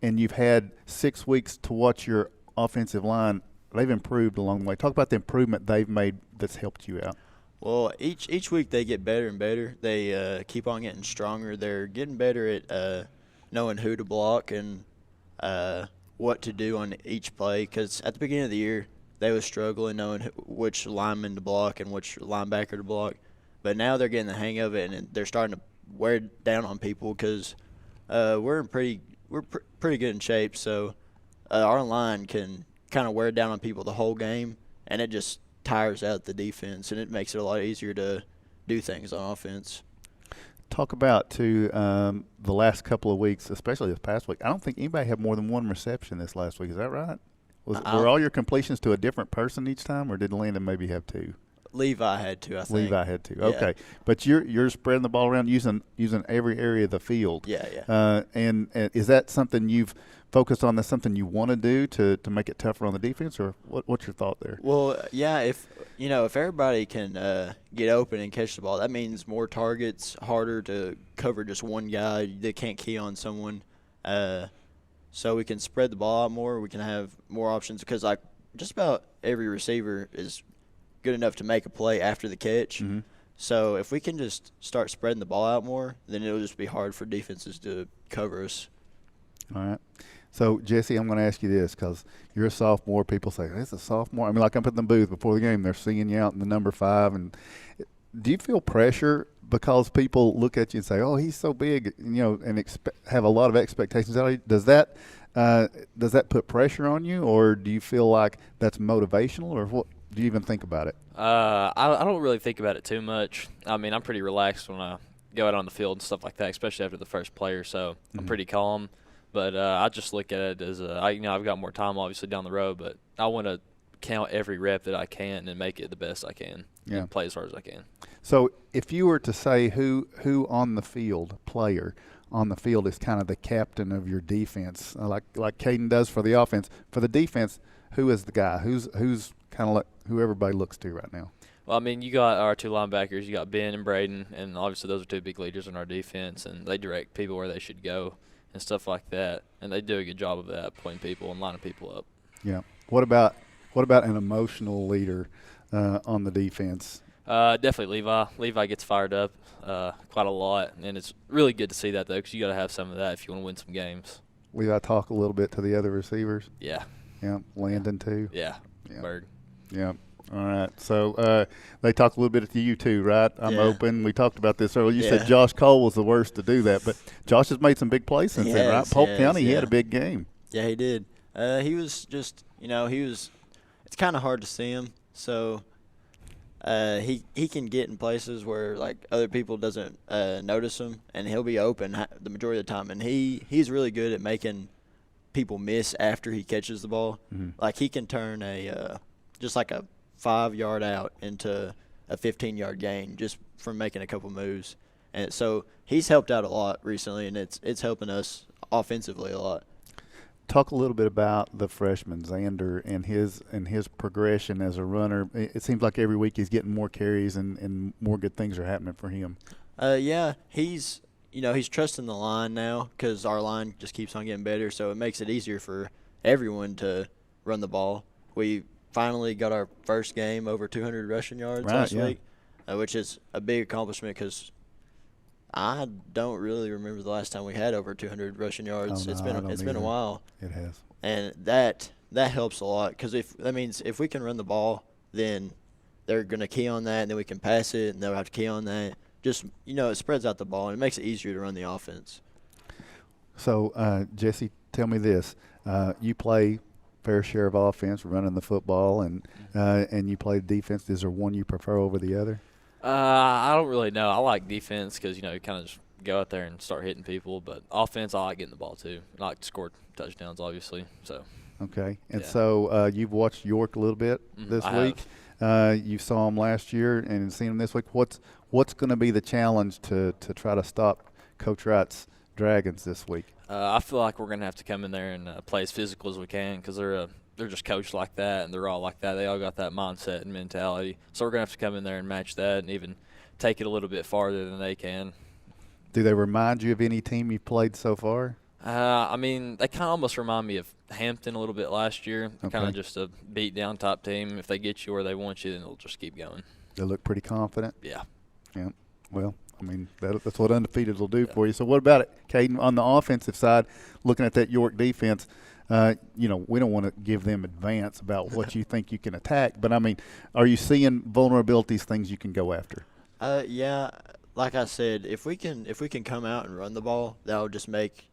you've had 6 weeks to watch your offensive line. They've improved along the way. Talk about the improvement they've made that's helped you out. Well, each week they get better and better. They keep on getting stronger. They're getting better at knowing who to block and what to do on each play. Because at the beginning of the year, they were struggling knowing which lineman to block and which linebacker to block. But now they're getting the hang of it, and they're starting to wear down on people because we're pretty good in shape. So our line can kind of wear down on people the whole game, and it just tires out the defense, and it makes it a lot easier to do things on offense. Talk about, too, the last couple of weeks, especially this past week. I don't think anybody had more than 1 reception this last week. Is that right? Were all your completions to a different person each time, or did Landon maybe have 2? Levi had 2, I think. Levi had 2. Yeah. Okay, but you're spreading the ball around using every area of the field. Yeah. And is that something you've focused on? That's something you want to do to make it tougher on the defense, or what's your thought there? Well, yeah. If everybody can get open and catch the ball, that means more targets, harder to cover just one guy. They can't key on someone. So we can spread the ball out more. We can have more options because just about every receiver is good enough to make a play after the catch. Mm-hmm. So if we can just start spreading the ball out more, then it'll just be hard for defenses to cover us. All right. So, Jesse, I'm going to ask you this because you're a sophomore. People say, "It's a sophomore." I mean, I'm in the booth before the game. They're singing you out in the number 5. And do you feel pressure because people look at you and say, "Oh, he's so big," and have a lot of expectations out of you? Does that put pressure on you, or do you feel like that's motivational, or what do you even think about it? I don't really think about it too much. I mean, I'm pretty relaxed when I go out on the field and stuff like that, especially after the first player. So I'm pretty calm. But I just look at it as I've got more time obviously down the road, but I want to count every rep that I can and make it the best I can. Yeah. And play as hard as I can. So if you were to say who on the field, player on the field, is kind of the captain of your defense, like Caden does for the offense, for the defense, who is the guy? Who's kind of like who everybody looks to right now? Well, I mean, you got our 2 linebackers. You got Ben and Braden, and obviously those are 2 big leaders in our defense, and they direct people where they should go and stuff like that. And they do a good job of that, pointing people and lining people up. Yeah. What about an emotional leader on the defense? Definitely Levi. Levi gets fired up quite a lot, and it's really good to see that, though, because you got to have some of that if you want to win some games. Levi talk a little bit to the other receivers? Yeah. Yeah. Landon, too? Yeah. Yeah. Berg. Yeah. All right. So they talk a little bit to you too, right? I'm open. We talked about this earlier. You said Josh Cole was the worst to do that, but Josh has made some big plays since then, right? Polk County, he had a big game. Yeah, he did. He was just, it's kind of hard to see him. So he can get in places where other people doesn't notice him, and he'll be open the majority of the time. And he's really good at making people miss after he catches the ball. Mm-hmm. He can turn just a 5-yard out into a 15-yard gain just from making a couple moves. And so he's helped out a lot recently, and it's helping us offensively a lot. Talk a little bit about the freshman Xander and his progression as a runner. It seems like every week he's getting more carries and more good things are happening for him. Yeah, he's trusting the line now because our line just keeps on getting better, so it makes it easier for everyone to run the ball. We finally got our first game over 200 rushing yards last week. which is a big accomplishment because I don't really remember the last time we had over 200 rushing yards. Oh, no, It's been a while, It has. and that helps a lot because that means if we can run the ball, then they're going to key on that, and then we can pass it, and they'll have to key on that. Just, it spreads out the ball, and it makes it easier to run the offense. So, Jesse, tell me this. You play fair share of offense, running the football, and you play defense. Is there one you prefer over the other? I don't really know. I like defense because, you kind of just go out there and start hitting people. But offense, I like getting the ball too. I like to score touchdowns, obviously. So. Okay. And Yeah. so you've watched York a little bit this I week. You saw him last year and seen him this week. What's going to be the challenge to try to stop Coach Wright's Dragons this week? I feel like we're going to have to come in there and play as physical as we can because they're just coached like that, and they're all like that. They all got that mindset and mentality. So we're going to have to come in there and match that and even take it a little bit farther than they can. Do they remind you of any team you've played so far? I mean, they kind of almost remind me of Hampton a little bit last year. Okay. Kind of just a beat-down top team. If they get you where they want you, then they'll just keep going. They look pretty confident. Yeah. Yeah. Well, I mean, that's what undefeated will do for you. So what about it, Caden, on the offensive side, looking at that York defense, we don't want to give them advance about what you think you can attack. But, I mean, are you seeing vulnerabilities, things you can go after? Yeah, like I said, if we can come out and run the ball, that'll just make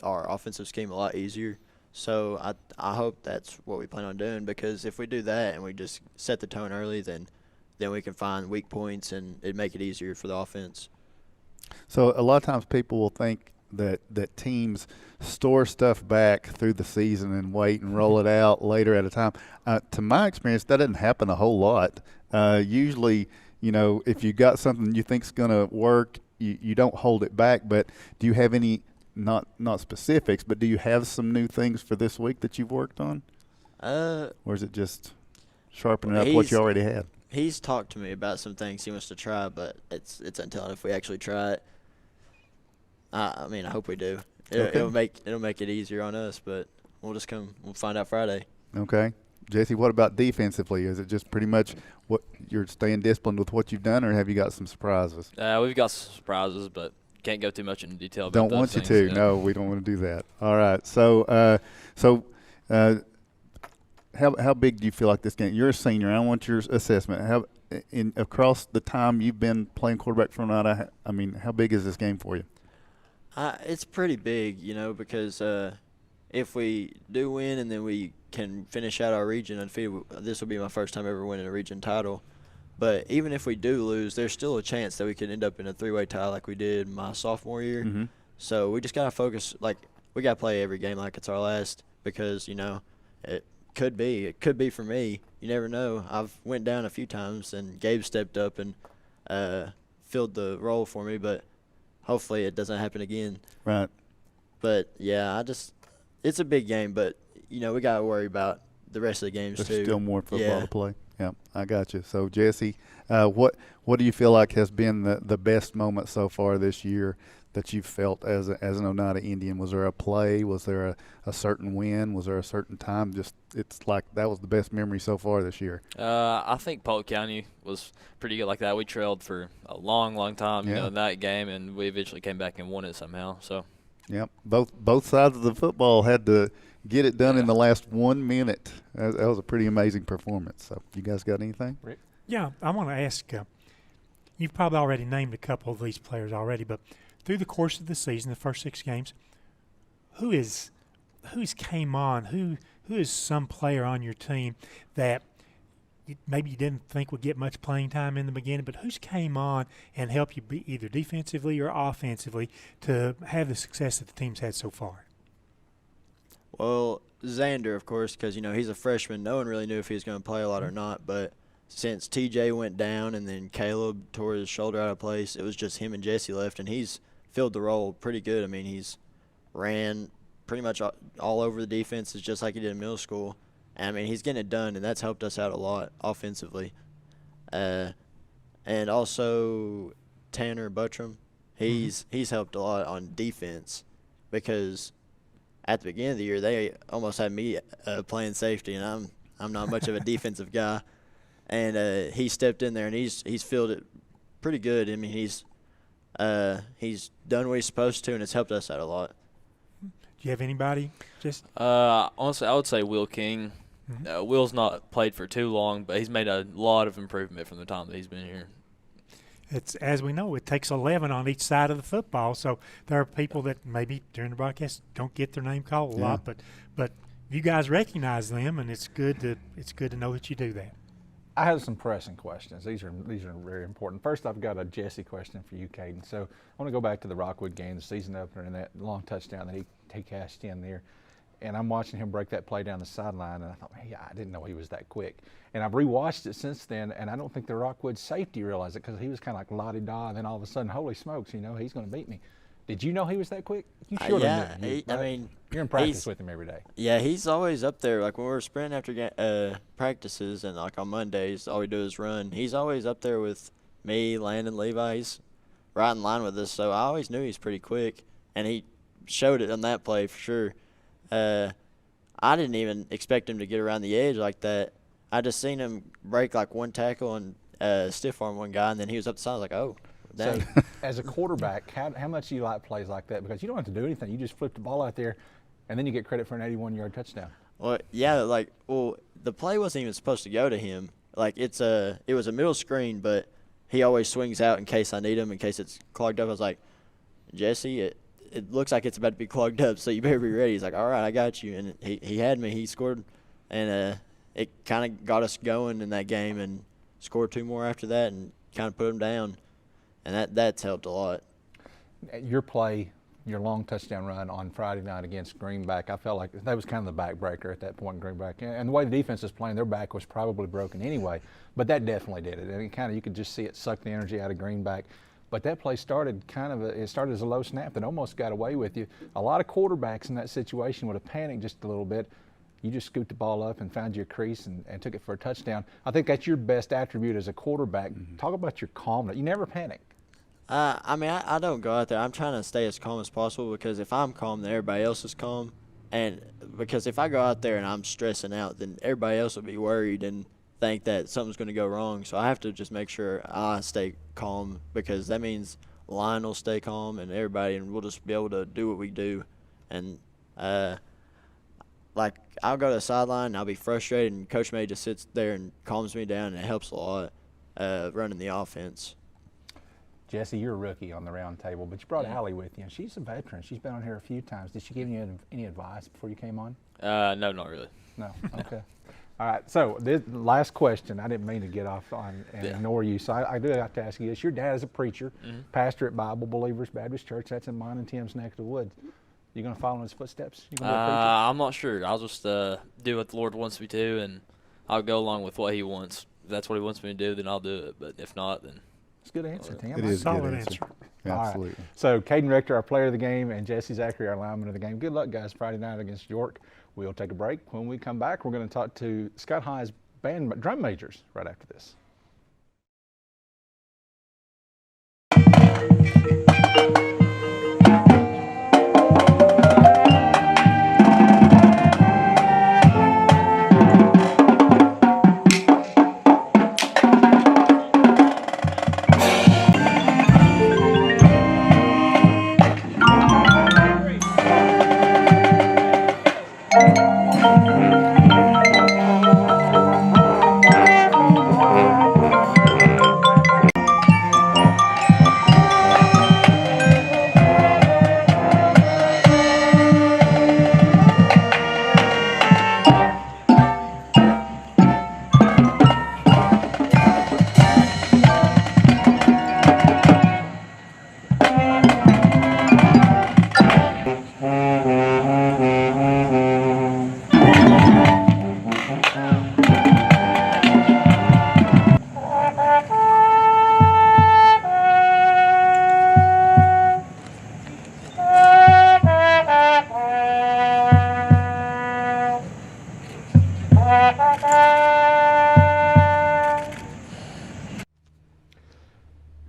our offensive scheme a lot easier. So I hope that's what we plan on doing because if we do that and we just set the tone early, then we can find weak points and it'd make it easier for the offense. So a lot of times people will think that teams store stuff back through the season and wait and roll it out later at a time. To my experience, that doesn't happen a whole lot. Usually, if you got something you think's going to work, you don't hold it back. But do you have any, not specifics, but do you have some new things for this week that you've worked on? Or is it just sharpening up what you already had? He's talked to me about some things he wants to try, but it's until if we actually try it. I mean, I hope we do. It'll make it easier on us, but we'll find out Friday. Okay. Jesse, what about defensively? Is it just pretty much what you're staying disciplined with what you've done, or have you got some surprises? We've got some surprises, but can't go too much into detail about Don't those want you things. to. No, we don't want to do that. All right. So, how big do you feel like this game? You're a senior. I want your assessment. Across the time you've been playing quarterback for Oneida, I mean, how big is this game for you? It's pretty big, because if we do win and then we can finish out our region undefeated, this will be my first time ever winning a region title. But even if we do lose, there's still a chance that we could end up in a three-way tie like we did my sophomore year. Mm-hmm. So we just got to focus. We got to play every game like it's our last because, it could be for me. You never know. I've went down a few times, and Gabe stepped up and filled the role for me, but hopefully it doesn't happen again. Right. But, yeah, it's a big game, but, we got to worry about the rest of the games There's too. still more football to play. Yeah, I got you. So, Jesse, what do you feel like has been the best moment so far this year that you've felt as an Oneida Indian? Was there a play? Was there a certain win? Was there a certain time? Just it's like that was the best memory so far this year. I think Polk County was pretty good like that. We trailed for a long, long time, in that game, and we eventually came back and won it somehow. So. Yep, both sides of the football had to get it done in the last 1 minute. That was a pretty amazing performance. So, you guys got anything? Rick? Yeah, I want to ask. You've probably already named a couple of these players already, but through the course of the season, the first 6 games, who's came on? Who is some player on your team that maybe you didn't think would get much playing time in the beginning, but who's came on and helped you be either defensively or offensively to have the success that the team's had so far? Well, Xander, of course, because, he's a freshman. No one really knew if he was going to play a lot or not, but since TJ went down and then Caleb tore his shoulder out of place, it was just him and Jesse left, and he's filled the role pretty good. I mean, he's ran pretty much all over the defenses just like he did in middle school. And, I mean, he's getting it done, and that's helped us out a lot offensively. And also Tanner Buttram, he's helped a lot on defense because at the beginning of the year they almost had me playing safety, and I'm not much of a defensive guy. And he stepped in there, and he's filled it pretty good. I mean, he's done what he's supposed to, and it's helped us out a lot. Do you have anybody? Honestly, I would say Will King. Will's not played for too long, but he's made a lot of improvement from the time that he's been here. It's, as we know, it takes 11 on each side of the football. So there are people that maybe during the broadcast don't get their name called a lot, but you guys recognize them, and it's good to know that you do that. I have some pressing questions. These are very important. First, I've got a Jesse question for you, Caden. So I want to go back to the Rockwood game, the season opener, and that long touchdown that he cashed in there. And I'm watching him break that play down the sideline, and I thought, hey, I didn't know he was that quick. And I've rewatched it since then, and I don't think the Rockwood safety realized it because he was kind of like la-di-da, and then all of a sudden, holy smokes, he's going to beat me. Did you know he was that quick? You should have known. I mean, you're in practice with him every day. Yeah, he's always up there. Like when we're sprinting after practices and like on Mondays, all we do is run. He's always up there with me, Landon, Levi. He's right in line with us, so I always knew he's pretty quick, and he showed it on that play for sure. I didn't even expect him to get around the edge like that. I just seen him break like one tackle and stiff arm one guy, and then he was up the side. I was like, oh, dang. So, as a quarterback, how much do you like plays like that? Because you don't have to do anything. You just flip the ball out there, and then you get credit for an 81-yard touchdown. Well, yeah, the play wasn't even supposed to go to him. Like it was a middle screen, but he always swings out in case I need him, in case it's clogged up. I was like, Jesse, it looks like it's about to be clogged up, so you better be ready. He's like, all right, I got you. And he had me. He scored, and it kind of got us going in that game, and scored 2 more after that and kind of put them down. And that's helped a lot. Your play, your long touchdown run on Friday night against Greenback, I felt like that was kind of the backbreaker at that point in Greenback. And the way the defense was playing, their back was probably broken anyway, but that definitely did it. And you could just see it suck the energy out of Greenback. But that play started it started as a low snap that almost got away with you. A lot of quarterbacks in that situation would have panicked just a little bit. You just scooped the ball up and found your crease and took it for a touchdown. I think that's your best attribute as a quarterback. Talk about your calmness. You never panic. I mean, I don't go out there. I'm trying to stay as calm as possible, because if I'm calm, then everybody else is calm. And because if I go out there and I'm stressing out, then everybody else will be worried and think that something's going to go wrong. So I have to just make sure I stay calm, because that means line will stay calm and everybody, and we'll just be able to do what we do. And like I'll go to the sideline and I'll be frustrated, and Coach May just sits there and calms me down, and it helps a lot running the offense. Jesse, you're a rookie on the round table, but you brought Allie with you, and she's a veteran. She's been on here a few times. Did she give you any advice before you came on? No, not really. No? Okay. All right, so this last question. I didn't mean to get off on and ignore you, so I do have to ask you this. Your dad is a preacher, pastor at Bible Believers Baptist Church. That's in mine and Tim's neck of the woods. You going to follow in his footsteps? You gonna be a preacher? I'm not sure. I'll just do what the Lord wants me to, and I'll go along with what he wants. If that's what he wants me to do, then I'll do it. But if not, then it's a good answer, Tim. It is a Solid good answer. Absolutely. Right. So Caden Rector, our player of the game, and Jesse Zachary, our lineman of the game. Good luck, guys, Friday night against York. We'll take a break. When we come back, we're going to talk to Scott High's drum majors right after this.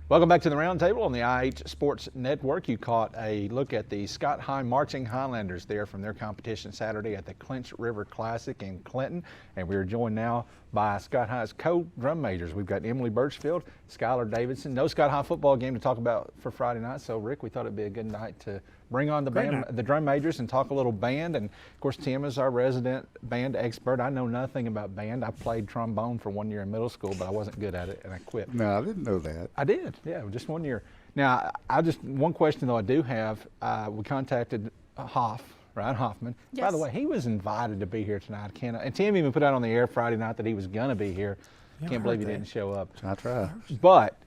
Welcome back to the Roundtable on the IH Sports Network. You caught a look at the Scott High Marching Highlanders there from their competition Saturday at the Clinch River Classic in Clinton. And we are joined now by Scott High's co-drum majors. We've got Emily Birchfield, Skylar Davidson. No Scott High football game to talk about for Friday night. So, Rick, we thought it'd be a good night to bring on the drum majors and talk a little band. And, of course, Tim is our resident band expert. I know nothing about band. I played trombone for 1 year in middle school, but I wasn't good at it, and I quit. No, I didn't know that. I did, yeah, just 1 year. Now, one question, though, I do have. We contacted Ryan Hoffman. Yes. By the way, he was invited to be here tonight. And Tim even put out on the air Friday night that he was going to be here. Yeah, Can't believe he didn't show up. I try. But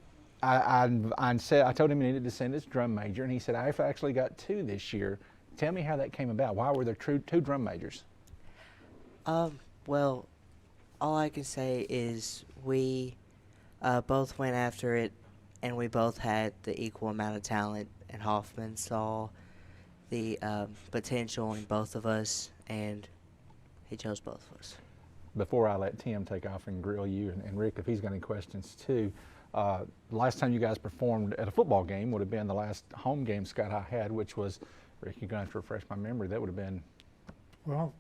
I told him he needed to send his drum major, and he said, I've actually got 2 this year. Tell me how that came about. Why were there 2 drum majors? Well, all I can say is we both went after it, and we both had the equal amount of talent, and Hoffman saw the potential in both of us, and he chose both of us. Before I let Tim take off and grill you, and Rick, if he's got any questions too, the last time you guys performed at a football game would have been the last home game Scott High had, which was, Rick, you're going to have to refresh my memory, that would have been... Well,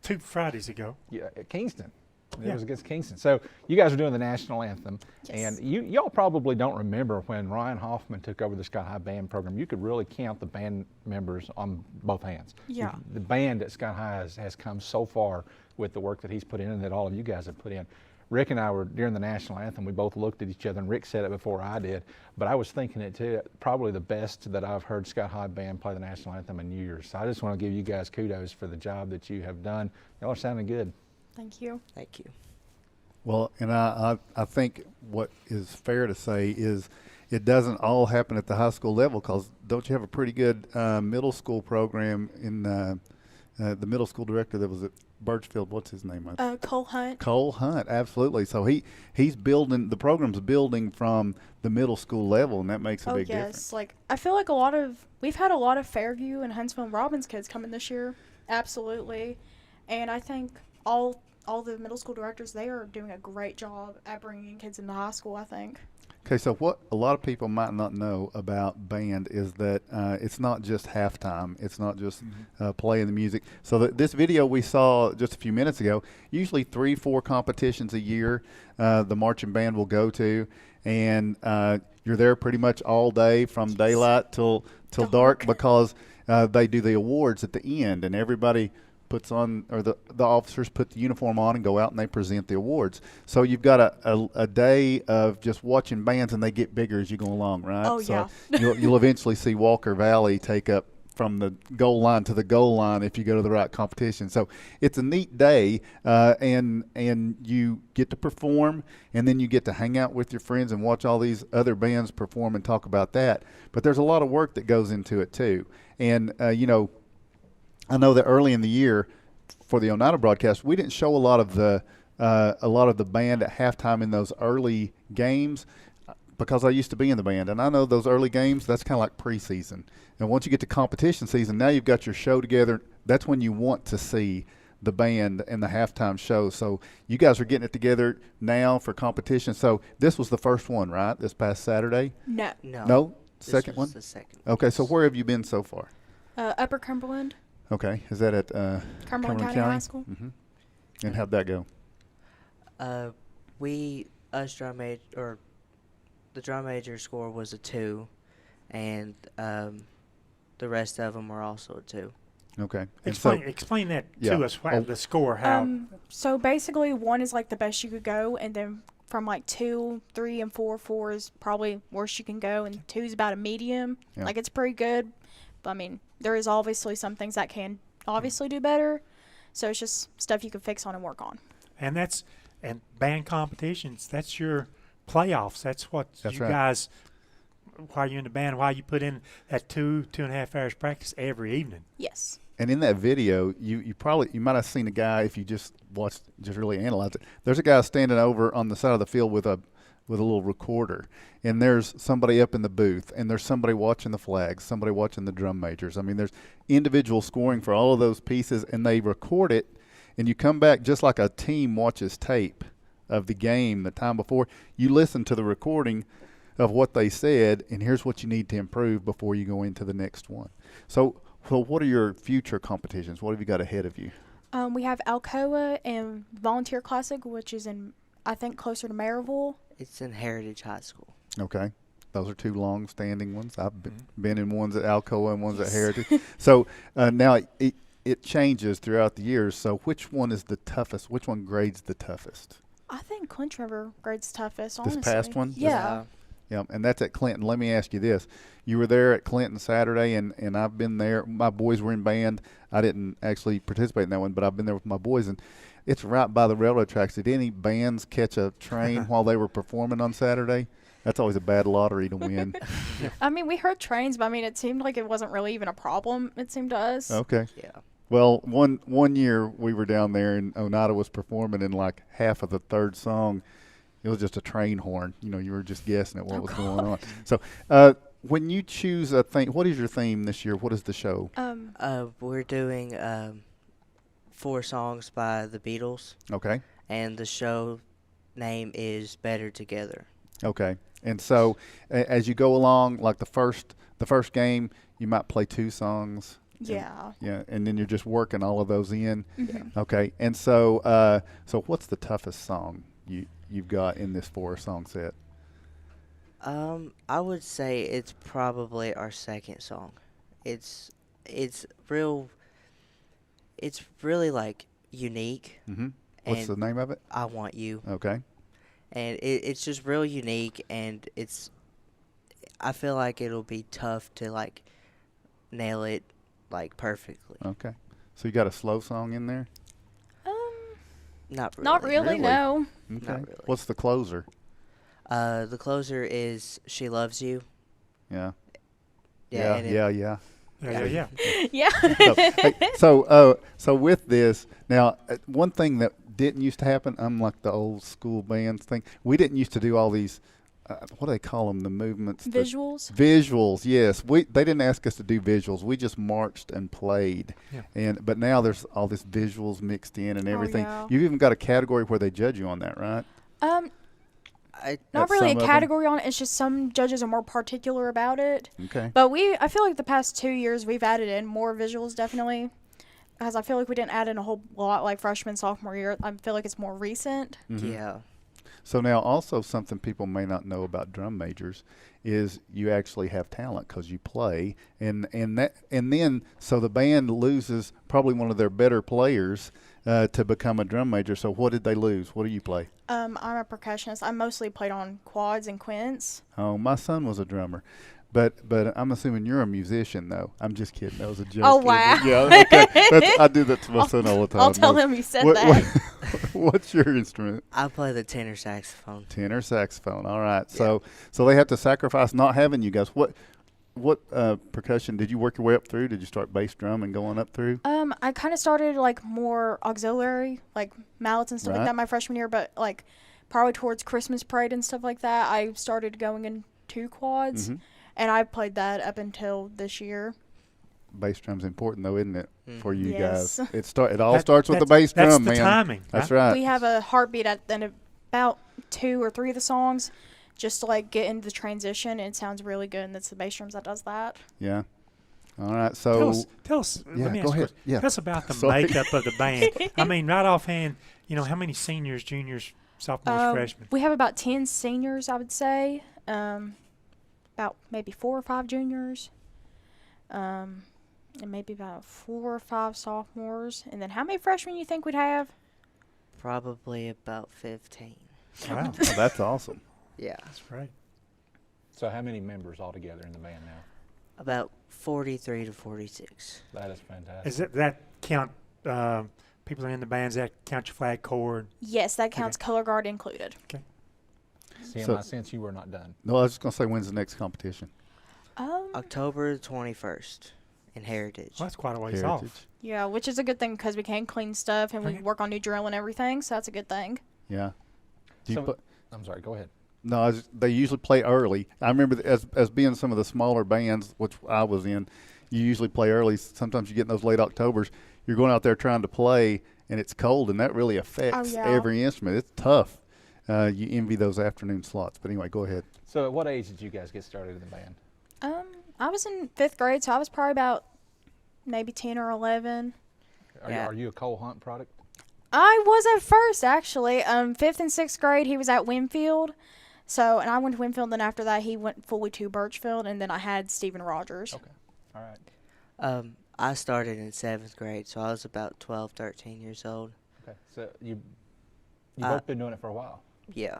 2 Fridays ago. Yeah, at Kingston. It Yeah. was against Kingston. So you guys are doing the national anthem, Yes. and y'all probably don't remember when Ryan Hoffman took over the Scott High band program. You could really count the band members on both hands. Yeah. The band at Scott High has come so far with the work that he's put in and that all of you guys have put in. Rick and I were, during the national anthem, we both looked at each other, and Rick said it before I did, but I was thinking it too, probably the best that I've heard Scott High band play the national anthem in years. So I just want to give you guys kudos for the job that you have done. Y'all are sounding good. Thank you. Thank you. Well, and I think what is fair to say is it doesn't all happen at the high school level, because don't you have a pretty good middle school program in the middle school director that was at Birchfield, what's his name? Cole Hunt. Cole Hunt, absolutely. So he's building, the program's building from the middle school level, and that makes a big difference. Like I feel like we've had a lot of Fairview and Huntsville and Robbins kids coming this year, absolutely, and I think all the middle school directors there are doing a great job at bringing kids into high school, I think. Okay, so what a lot of people might not know about band is that it's not just halftime. It's not just playing the music. So this video we saw just a few minutes ago, usually 3-4 competitions a year the marching band will go to, and you're there pretty much all day from daylight till dark, because they do the awards at the end, and everybody puts on, or the officers put the uniform on and go out and they present the awards. So you've got a day of just watching bands, and they get bigger as you go along, right? Oh, so yeah. you'll eventually see Walker Valley take up from the goal line to the goal line if you go to the right competition. So it's a neat day, and you get to perform, and then you get to hang out with your friends and watch all these other bands perform and talk about that. But there's a lot of work that goes into it too. And I know that early in the year for the Oneida broadcast, we didn't show a lot of the band at halftime in those early games, because I used to be in the band, and I know those early games, that's kind of like preseason. And once you get to competition season, now you've got your show together. That's when you want to see the band and the halftime show. So you guys are getting it together now for competition. So this was the first one, right? This past Saturday? No. Second one? The second. Okay, so where have you been so far? Upper Cumberland. Okay, is that at Cumberland County High School. Mm-hmm. And how'd that go? The drum major score was a 2, and the rest of them were also a 2. Okay. Explain that to us, the score, how. So basically 1 is like the best you could go, and then from like 2, 3, and 4 is probably worst you can go, and 2 is about a medium. Yeah. Like it's pretty good. But I mean, there is obviously some things that can obviously do better. So it's just stuff you can fix on and work on. And band competitions, that's your playoffs. That's what you guys, while you're in the band, while you put in that 2.5 hours practice every evening. Yes. And in that video, you might have seen a guy, if you just really analyzed it. There's a guy standing over on the side of the field with a little recorder, and there's somebody up in the booth, and there's somebody watching the flags, somebody watching the drum majors. I mean, there's individual scoring for all of those pieces, and they record it, and you come back just like a team watches tape of the game the time before. You listen to the recording of what they said, and here's what you need to improve before you go into the next one. So what are your future competitions? What have you got ahead of you? We have Alcoa and Volunteer Classic, which is in, I think, closer to Maryville. It's in Heritage High School. Okay. Those are two long-standing ones. I've been in ones at Alcoa and ones at Heritage. So now it changes throughout the years. So which one is the toughest? Which one grades the toughest? I think Clinch River grades toughest, honestly. This past one? Yeah. Yeah, and that's at Clinton. Let me ask you this. You were there at Clinton Saturday, and I've been there. My boys were in band. I didn't actually participate in that one, but I've been there with my boys, and it's right by the railroad tracks. Did any bands catch a train while they were performing on Saturday? That's always a bad lottery to win. I mean, we heard trains, but I mean, it seemed like it wasn't really even a problem, it seemed to us. Okay. Yeah. Well, one year we were down there, and Oneida was performing, and like half of the third song, it was just a train horn. You know, you were just guessing at what was going on. So when you choose a theme, what is your theme this year? What is the show? We're doing 4 songs by the Beatles. Okay. And the show name is Better Together. Okay. And so as you go along, like the first game, you might play 2 songs. Yeah. Yeah, and then you're just working all of those in. Mm-hmm. Okay. And so so what's the toughest song you've got in this 4-song set? I would say it's probably our second song. It's really like unique. Mm-hmm. What's the name of it? I Want You. Okay. And it's just real unique, and I feel like it'll be tough to like nail it like perfectly. Okay. So you got a slow song in there? Not really. Not really, no. Okay. Not really. What's the closer? The closer is She Loves You. Yeah. Yeah. Yeah. So with this, now one thing that didn't used to happen, unlike the old school bands thing, we didn't used to do all these, what do they call them, the movements? Visuals? Visuals, yes. They didn't ask us to do visuals. We just marched and played. Yeah. But now there's all this visuals mixed in and everything. yeah. You've even got a category where they judge you on that, right? Not really a some of them. category on it. It's just some judges are more particular about it. Okay. But I feel like the past 2 years we've added in more visuals, definitely. Because I feel like we didn't add in a whole lot like freshman, sophomore year. I feel like it's more recent. Mm-hmm. Yeah. So now also something people may not know about drum majors is you actually have talent because you play, and then so the band loses probably one of their better players to become a drum major. So what did they lose? What do you play? I'm a percussionist. I mostly played on quads and quints. Oh, my son was a drummer. But I'm assuming you're a musician, though. I'm just kidding. That was a joke. Oh, wow. Yeah, okay. I do that to my son all the time. I'll tell him you said that. What's your instrument? I play the tenor saxophone. Tenor saxophone. All right. Yeah. So they have to sacrifice not having you guys. What percussion did you work your way up through? Did you start bass drum and going up through? I kind of started like more auxiliary, like mallets and stuff like that my freshman year, but like probably towards Christmas parade and stuff like that, I started going into quads. Mm-hmm. And I played that up until this year. Bass drum's important, though, isn't it, for you yes. guys? It all starts with the bass drum, man. That's the timing. That's right. We have a heartbeat at about 2 or 3 of the songs, just to like get into the transition, and it sounds really good. And it's the bass drums that does that. Yeah. All right. So tell us. Yeah, let me go ask ahead. You tell us about the makeup of the band. I mean, right offhand, how many seniors, juniors, sophomores, freshmen? We have about 10 seniors, I would say. About maybe 4 or 5 juniors, and maybe about 4 or 5 sophomores. And then how many freshmen you think we'd have? Probably about 15. Wow. Oh, that's awesome. Yeah. That's great. So how many members altogether in the band now? About 43 to 46. That is fantastic. Is that count people in the bands, that count your flag corps? Yes, that counts color guard included. Okay. I sense you were not done. No, I was just going to say, when's the next competition? October 21st in Heritage. Well, that's quite a ways off. Yeah, which is a good thing because we can clean stuff and we work on new drill and everything, so that's a good thing. Yeah. I'm sorry, go ahead. No, they usually play early. I remember as being some of the smaller bands, which I was in, you usually play early. Sometimes you get in those late Octobers. You're going out there trying to play, and it's cold, and that really affects every instrument. It's tough. you envy those afternoon slots. But anyway, go ahead. So at what age did you guys get started in the band? I was in 5th grade, so I was probably about maybe 10 or 11. Yeah. Are you a Cole Hunt product? I was at first, actually. 5th and 6th grade, he was at Winfield. So, and I went to Winfield, and after that, he went fully to Birchfield, and then I had Stephen Rogers. Okay. All right. I started in 7th grade, so I was about 12, 13 years old. Okay. So you've both been doing it for a while. Yeah.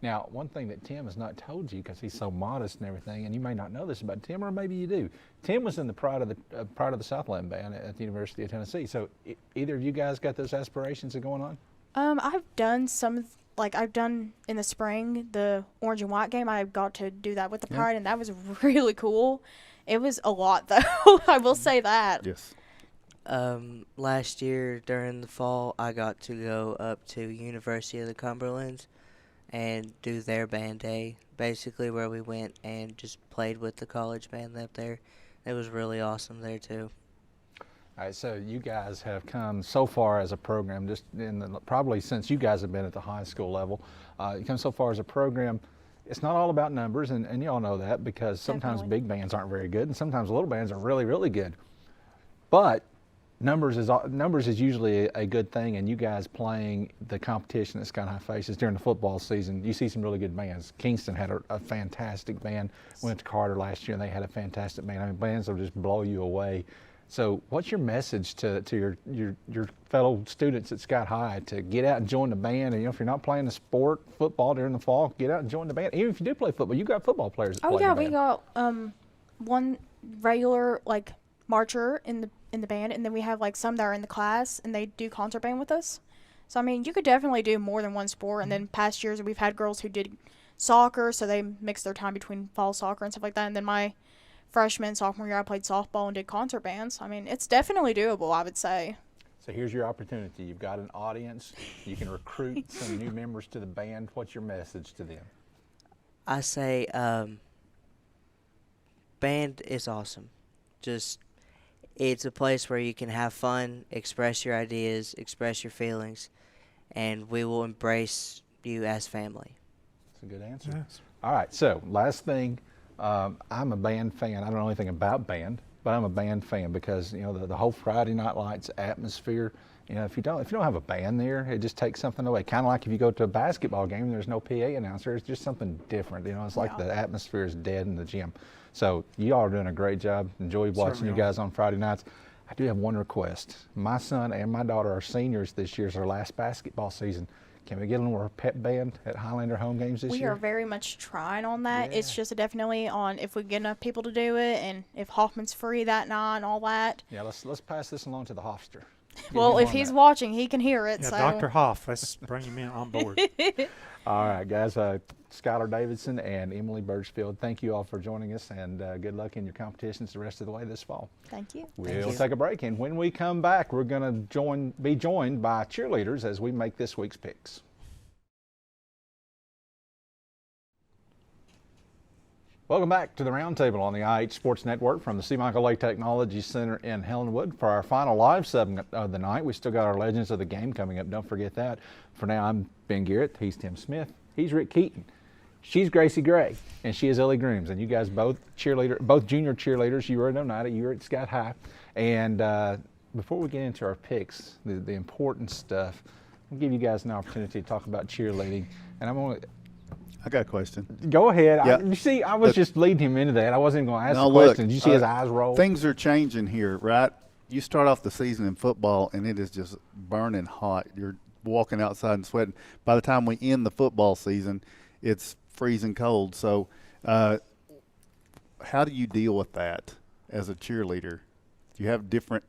Now, one thing that Tim has not told you, because he's so modest and everything, and you may not know this about Tim, or maybe you do. Tim was in the Pride of the Southland band at the University of Tennessee. So either of you guys got those aspirations of going on? I've done I've done in the spring the orange and white game. I got to do that with the Pride, and that was really cool. It was a lot, though. I will say that. Yes. Last year during the fall, I got to go up to University of the Cumberlands and do their band day, basically where we went and just played with the college band up there. It was really awesome there too. All right, so you guys have come so far as a program, just probably since you guys have been at the high school level, you come so far as a program. It's not all about numbers, and you all know that, because sometimes big bands aren't very good, and sometimes little bands are really, really good. But numbers is usually a good thing, and you guys playing the competition that Sky High faces during the football season, you see some really good bands. Kingston had a fantastic band. Went to Carter last year, and they had a fantastic band. I mean, bands will just blow you away. So what's your message to your fellow students at Scott High to get out and join the band? And if you're not playing the sport, football during the fall, get out and join the band. Even if you do play football, you got football players that play in the band. We got one regular marcher in the band, and then we have some that are in the class, and they do concert band with us. So I mean, you could definitely do more than one sport. And then past years we've had girls who did soccer, so they mix their time between fall soccer and stuff like that. And then my freshman, sophomore year, I played softball and did concert bands. I mean, it's definitely doable, I would say. So here's your opportunity. You've got an audience. You can recruit some new members to the band. What's your message to them? I say band is awesome. It's a place where you can have fun, express your ideas, express your feelings, and we will embrace you as family. That's a good answer. Yes. All right, so last thing. I'm a band fan. I don't know anything about band, but I'm a band fan because the whole Friday Night Lights atmosphere. If you don't have a band there, it just takes something away. Kind of like if you go to a basketball game and there's no PA announcer, it's just something different. It's like the atmosphere is dead in the gym. So you all are doing a great job. Enjoy watching you guys on Friday nights. I do have one request. My son and my daughter are seniors this year. It's our last basketball season. Can we get them a pep band at Highlander home games this year? We are very much trying on that. Yeah. It's just definitely on if we get enough people to do it, and if Hoffman's free that night and all that. Yeah, let's pass this along to the Hofster. Well, if he's watching, he can hear it. Yeah, so. Dr. Hoff, let's bring him in on board. All right, guys. Skylar Davidson and Emily Birchfield, thank you all for joining us, and good luck in your competitions the rest of the way this fall. Thank you. We'll take a break, and when we come back, we're going to be joined by cheerleaders as we make this week's picks. Welcome back to the Roundtable on the IH Sports Network from the C. Michael Lay Technology Center in Helenwood. For our final live segment of the night, we still got our Legends of the Game coming up. Don't forget that. For now, I'm Ben Garrett. He's Tim Smith. He's Rick Keaton. She's Gracie Gray, and she is Ellie Grooms. And you guys both junior cheerleaders. You were at Oneida. You were at Scott High. And before we get into our picks, the important stuff, I'll give you guys an opportunity to talk about cheerleading. And I'm going to... I got a question. Go ahead. Yep. You see, I was just leading him into that. I wasn't even going to ask the question. Did you see his eyes roll? Things are changing here, right? You start off the season in football, and it is just burning hot. You're walking outside and sweating. By the time we end the football season, it's freezing cold. So how do you deal with that as a cheerleader? Do you have different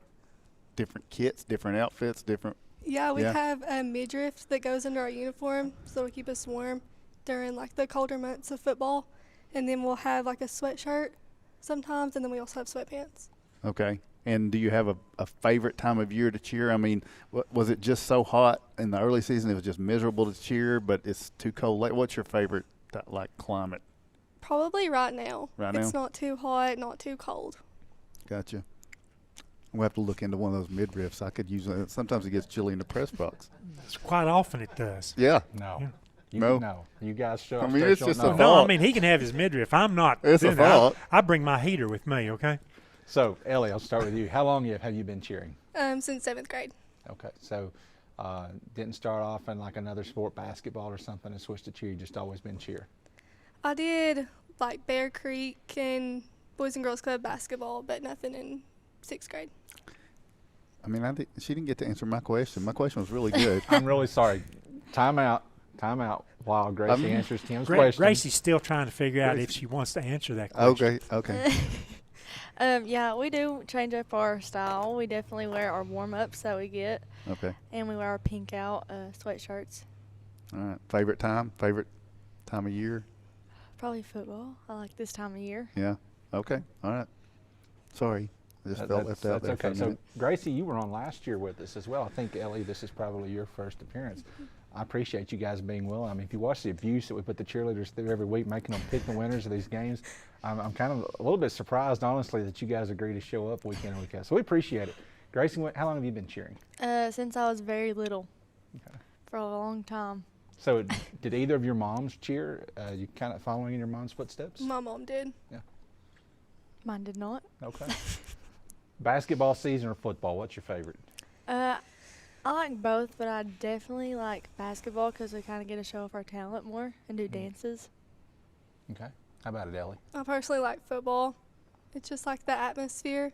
kits, different outfits, different? Yeah, we have a midriff that goes under our uniform, so it'll keep us warm during the colder months of football. And then we'll have a sweatshirt sometimes, and then we also have sweatpants. Okay. And do you have a favorite time of year to cheer? I mean, was it just so hot in the early season it was just miserable to cheer, but it's too cold late? What's your favorite climate? Probably right now. Right now? It's not too hot, not too cold. Gotcha. We'll have to look into one of those midriffs. I could use it. Sometimes it gets chilly in the press box. Quite often it does. Yeah. No. Yeah. No. You guys show up. I mean, it's just a No, I thought. mean, he can have his midriff. I'm not It's a doing that. thought. I bring my heater with me, okay? So, Ellie, I'll start with you. How long have you been cheering? Since 7th grade. Okay, so didn't start off in like another sport, basketball or something, and switched to cheer. You just always been cheer. I did like Bear Creek and Boys and Girls Club basketball, but nothing in 6th grade. I mean, I think she didn't get to answer my question. My question was really good. I'm really sorry. Time out while Gracie answers Tim's question. Gracie's still trying to figure out if she wants to answer that question. Okay. Yeah, we do change up our style. We definitely wear our warm-ups that we get. Okay. And we wear our pink out sweatshirts. All right. Favorite time of year? Probably football. I like this time of year. Yeah. Okay. All right. Sorry. I just felt left out there for a okay. So, minute. Gracie, you were on last year with us as well. I think, Ellie, this is probably your first appearance. I appreciate you guys being willing. I mean, if you watch the abuse that we put the cheerleaders through every week, making them pick the winners of these games, I'm kind of a little bit surprised, honestly, that you guys agree to show up week in and week out. So we appreciate it. Gracie, how long have you been cheering? Since I was very little. Okay. For a long time. So did either of your moms cheer? You kind of following in your mom's footsteps? My mom did. Yeah. Mine did not. Okay. Basketball season or football? What's your favorite? I like both, but I definitely like basketball because we kind of get to show off our talent more and do dances. Okay. How about it, Ellie? I personally like football. It's just like the atmosphere.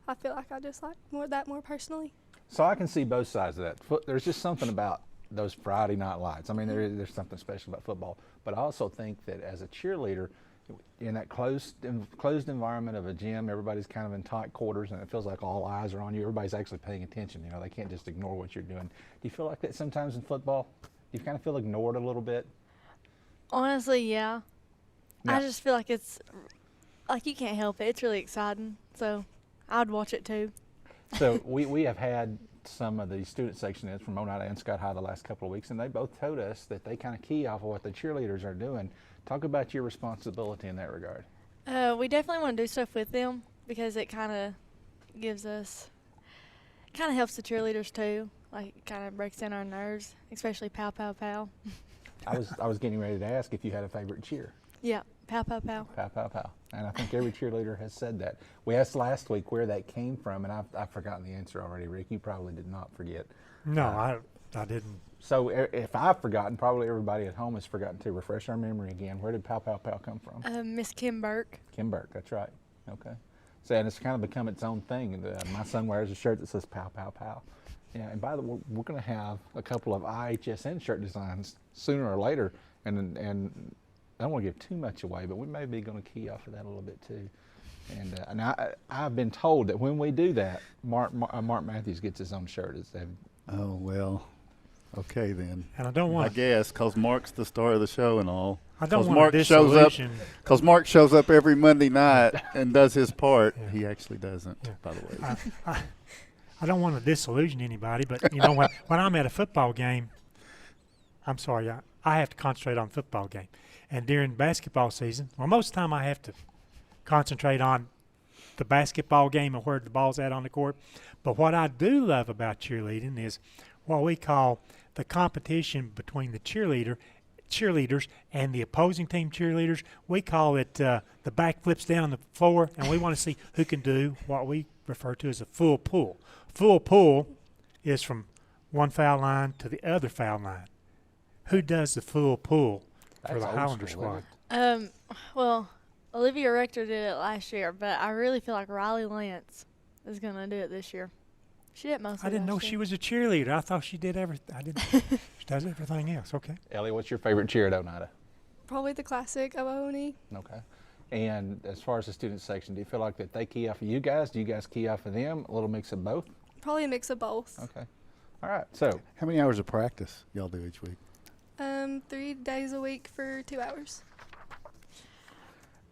I feel like I just like more personally. So I can see both sides of that. There's just something about those Friday night lights. I mean, there's something special about football. But I also think that as a cheerleader, in that closed environment of a gym, everybody's kind of in tight quarters, and it feels like all eyes are on you. Everybody's actually paying attention. You know, they can't just ignore what you're doing. Do you feel like that sometimes in football? Do you kind of feel ignored a little bit? Honestly, yeah. No. I just feel like it's like you can't help it. It's really exciting, so I'd watch it too. So we have had some of the student section heads from Oneida and Scott High the last couple of weeks, and they both told us that they kind of key off of what the cheerleaders are doing. Talk about your responsibility in that regard. We definitely want to do stuff with them because it kind of gives us, kind of helps the cheerleaders too. Like, kind of breaks down our nerves, especially pow, pow, pow. I was getting ready to ask if you had a favorite cheer. Yeah, pow, pow, pow. Pow, pow, pow. And I think every cheerleader has said that. We asked last week where that came from, and I've forgotten the answer already, Rick. You probably did not forget. No, I didn't. So if I've forgotten, probably everybody at home has forgotten to refresh our memory again. Where did pow, pow, pow come from? Miss Kim Burke. Kim Burke, that's right. Okay. So, and it's kind of become its own thing. My son wears a shirt that says pow, pow, pow. Yeah, and by the way, we're going to have a couple of IHSN shirt designs sooner or later, and I don't want to give too much away, but we may be going to key off of that a little bit too. And I've been told that when we do that, Mark Matthews gets his own shirt. Oh, well, okay then. And I don't want. I guess because Mark's the star of the show and all. I don't want Mark disillusion. Because Mark shows up every Monday night and does his part. Yeah. He actually doesn't, by the way. I don't want to disillusion anybody, but you know when I'm at a football game, I'm sorry, I have to concentrate on the football game. And during basketball season, well, most of the time I have to concentrate on the basketball game and where the ball's at on the court. But what I do love about cheerleading is what we call the competition between the cheerleaders and the opposing team cheerleaders. We call it the backflips down the floor, and we want to see who can do what we refer to as a full pull. Full pull is from one foul line to the other foul line. Who does the full pull for the Highlander squad? Well, Olivia Rector did it last year, but I really feel like Riley Lance is going to do it this year. She did most of it. I didn't know she was a cheerleader. I thought she did everything. I didn't. She does everything else. Okay. Ellie, what's your favorite cheer at Oneida? Probably the classic of Oni. Okay. And as far as the student section, do you feel like that they key off of you guys? Do you guys key off of them? A little mix of both? Probably a mix of both. Okay. All right. So, how many hours of practice y'all do each week? 3 days a week for 2 hours.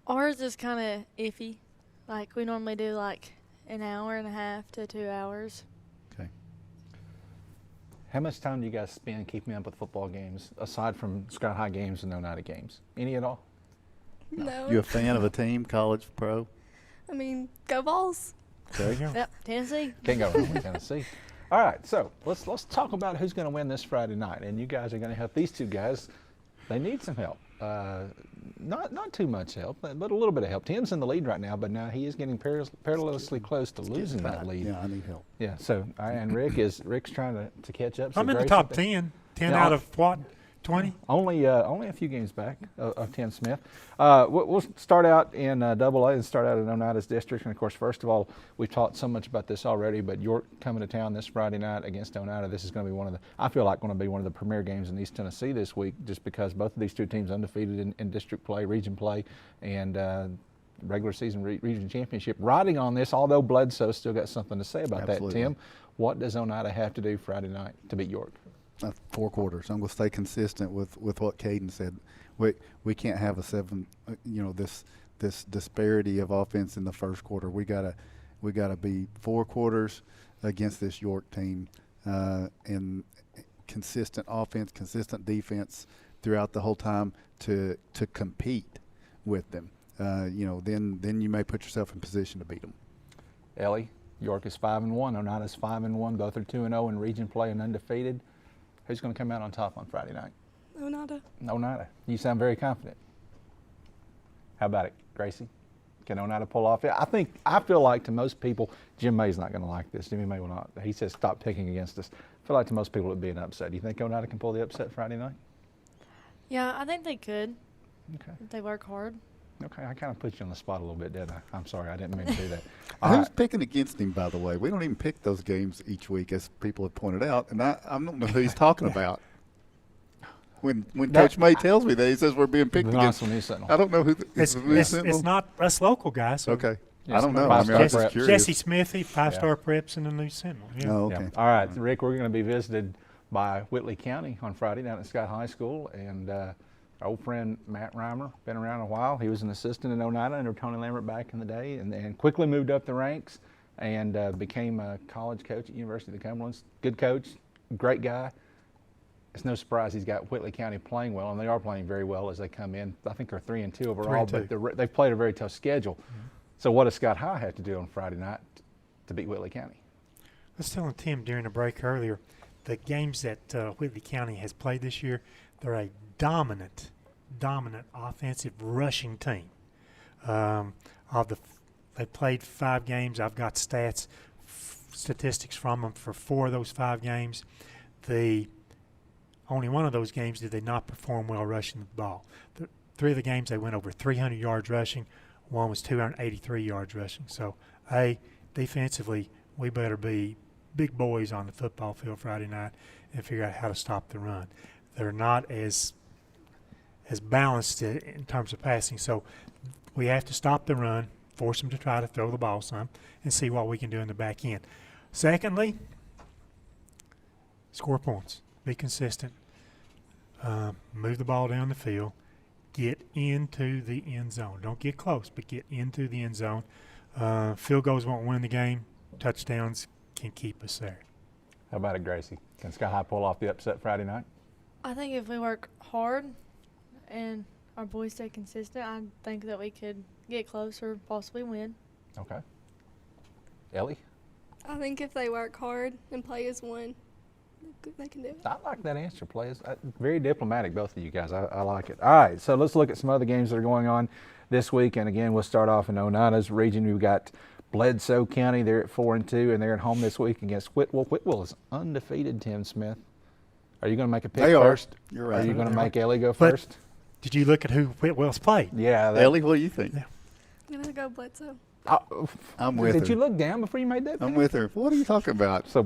Ours is kind of iffy. Like, we normally do like an hour and a half to 2 hours. Okay. How much time do you guys spend keeping up with football games, aside from Scott High games and Oneida games? Any at all? No. You a fan of a team, college, pro? I mean, go Vols. Okay. Yep, Tennessee. Can't go wrong with Tennessee. All right, so let's talk about who's going to win this Friday night, and you guys are going to help these two guys They need some help. Not too much help, but a little bit of help. Tim's in the lead right now, but now he is getting perilously close to losing that lead. Yeah, I need help. Yeah. So and Rick's trying to catch up. So I'm in the Gracie, top 10. 10 out of what? 20? Only a few games back of Tim Smith. We'll start out in AA and start out in Oneida's district. And of course, first of all, we've talked so much about this already, but York coming to town this Friday night against Oneida. This is going to be I feel like going to be one of the premier games in East Tennessee this week, just because both of these two teams undefeated in district play, region play, and regular season region championship. Riding on this, although Bledsoe still got something to say about Absolutely. that. Tim, what does Oneida have to do Friday night to beat York? 4 quarters. I'm going to stay consistent with what Caden said. We can't have this disparity of offense in the first quarter. We gotta be 4 quarters against this York team, and consistent offense, consistent defense throughout the whole time to compete with them. Then you may put yourself in position to beat them. Ellie, York is 5-1. Oneida's 5-1. Both are 2-0 in region play and undefeated. Who's going to come out on top on Friday night? Oneida. Oneida. You sound very confident. How about it, Gracie? Can Oneida pull off? I feel like to most people, Jim May's not going to like this. Jimmy May will not. He says stop picking against us. I feel like to most people it would be an upset. Do you think Oneida can pull the upset Friday night? Yeah, I think they could. Okay. If they work hard. Okay, I kind of put you on the spot a little bit, didn't I? I'm sorry, I didn't mean to do that. Who's picking against him, by the way? We don't even pick those games each week, as people have pointed out, and I don't know who he's talking about. When Coach May tells me that, he says we're being picked against. I don't know who. It's not us local guys. So okay. I don't know. I mean, I'm just curious. Jesse Smithy, 5-star preps in the New Sentinel. Yeah. Oh, okay. Yeah. All right, Rick, we're going to be visited by Whitley County on Friday down at Scott High School, and our old friend Matt Reimer, been around a while. He was an assistant in Oneida under Tony Lambert back in the day, and quickly moved up the ranks and became a college coach at University of the Cumberlands. Good coach, great guy. It's no surprise he's got Whitley County playing well, and they are playing very well as they come in. I think they're 3-2 overall, 3-2. but they've played a very tough schedule. Mm-hmm. So what does Scott High have to do on Friday night to beat Whitley County? I was telling Tim during the break earlier, the games that Whitley County has played this year, they're a dominant offensive rushing team. They played 5 games. I've got statistics from them for 4 of those 5 games. Only one of those games did they not perform well rushing the ball. 3 of the games they went over 300 yards rushing. One was 283 yards rushing. So, defensively, we better be big boys on the football field Friday night and figure out how to stop the run. They're not as balanced in terms of passing. So we have to stop the run, force them to try to throw the ball some, and see what we can do in the back end. Secondly, score points. Be consistent. Move the ball down the field. Get into the end zone. Don't get close, but get into the end zone. Field goals won't win the game. Touchdowns can keep us there. How about it, Gracie? Can Sky High pull off the upset Friday night? I think if we work hard and our boys stay consistent, I think that we could get close or possibly win. Okay. Ellie? I think if they work hard and play as one, they can do it. I like that answer, players. Very diplomatic, both of you guys. I like it. All right, so let's look at some other games that are going on this week. And again, we'll start off in Oneida's region. We've got Bledsoe County. They're at 4-2, and they're at home this week against Whitwell. Whitwell is undefeated, Tim Smith. Are you going to make a pick first? You're right. Are you going to make Ellie go first? Did you look at who Whitwell's played? Yeah. Ellie, what do you think? I'm going to go Bledsoe. I'm with her. Did you look down before you made that pick? I'm with her. What are you talking about? So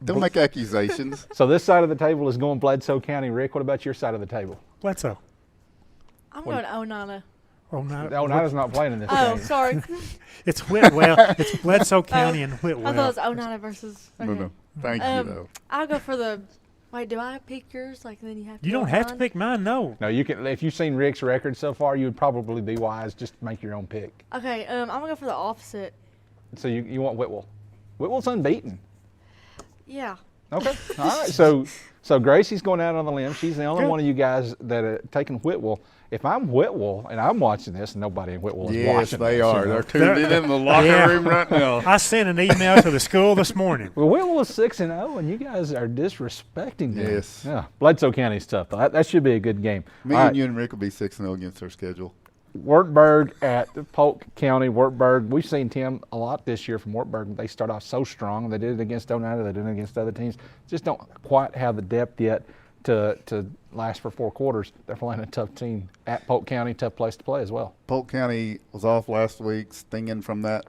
don't make accusations. So this side of the table is going Bledsoe County. Rick, what about your side of the table? Bledsoe. I'm going Oneida. Oneida's not playing in this game. Oh, sorry. It's Whitwell. It's Bledsoe County and Whitwell. I thought it was Oneida versus. Okay. No. Thank you, though. I'll go for the. Wait, do I pick yours? Like then you have to. You don't have to pick mine. No. No, you can. If you've seen Rick's record so far, you would probably be wise just to make your own pick. Okay, I'm gonna go for the opposite. So you want Whitwell? Whitwell's unbeaten. Yeah. Okay. All right. So So Gracie's going out on the limb. She's the only Good. one of you guys that are taking Whitwell. If I'm Whitwell and I'm watching this, and nobody in Whitwell is Yes, watching they this, are. you know. They're tuned in the locker room right now. I sent an email to the school this morning. Well, Whitwell is 6-0, and you guys are disrespecting them. Yes. Yeah. Bledsoe County's tough, though. That should be a good game. Me All and right. you and Rick will be 6-0 against our schedule. Wartburg at Polk County. Wartburg, we've seen Tim a lot this year from Wartburg. They start off so strong. They did it against Oneida. They did it against other teams. Just don't quite have the depth yet to last for 4 quarters. They're playing a tough team at Polk County. Tough place to play as well. Polk County was off last week, stinging from that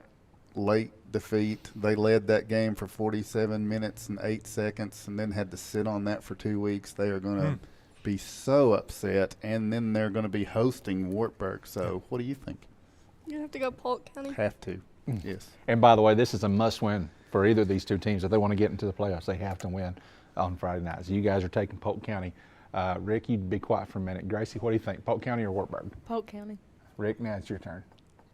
late defeat. They led that game for 47 minutes and 8 seconds and then had to sit on that for 2 weeks. They are going to be so upset, and then they're going to be hosting Wartburg. So what do you think? You have to go Polk County. Have to, yes. And by the way, this is a must-win for either of these two teams. If they want to get into the playoffs, they have to win on Friday night. So you guys are taking Polk County. Rick, you'd be quiet for a minute. Gracie, what do you think? Polk County or Wartburg? Polk County. Rick, now it's your turn.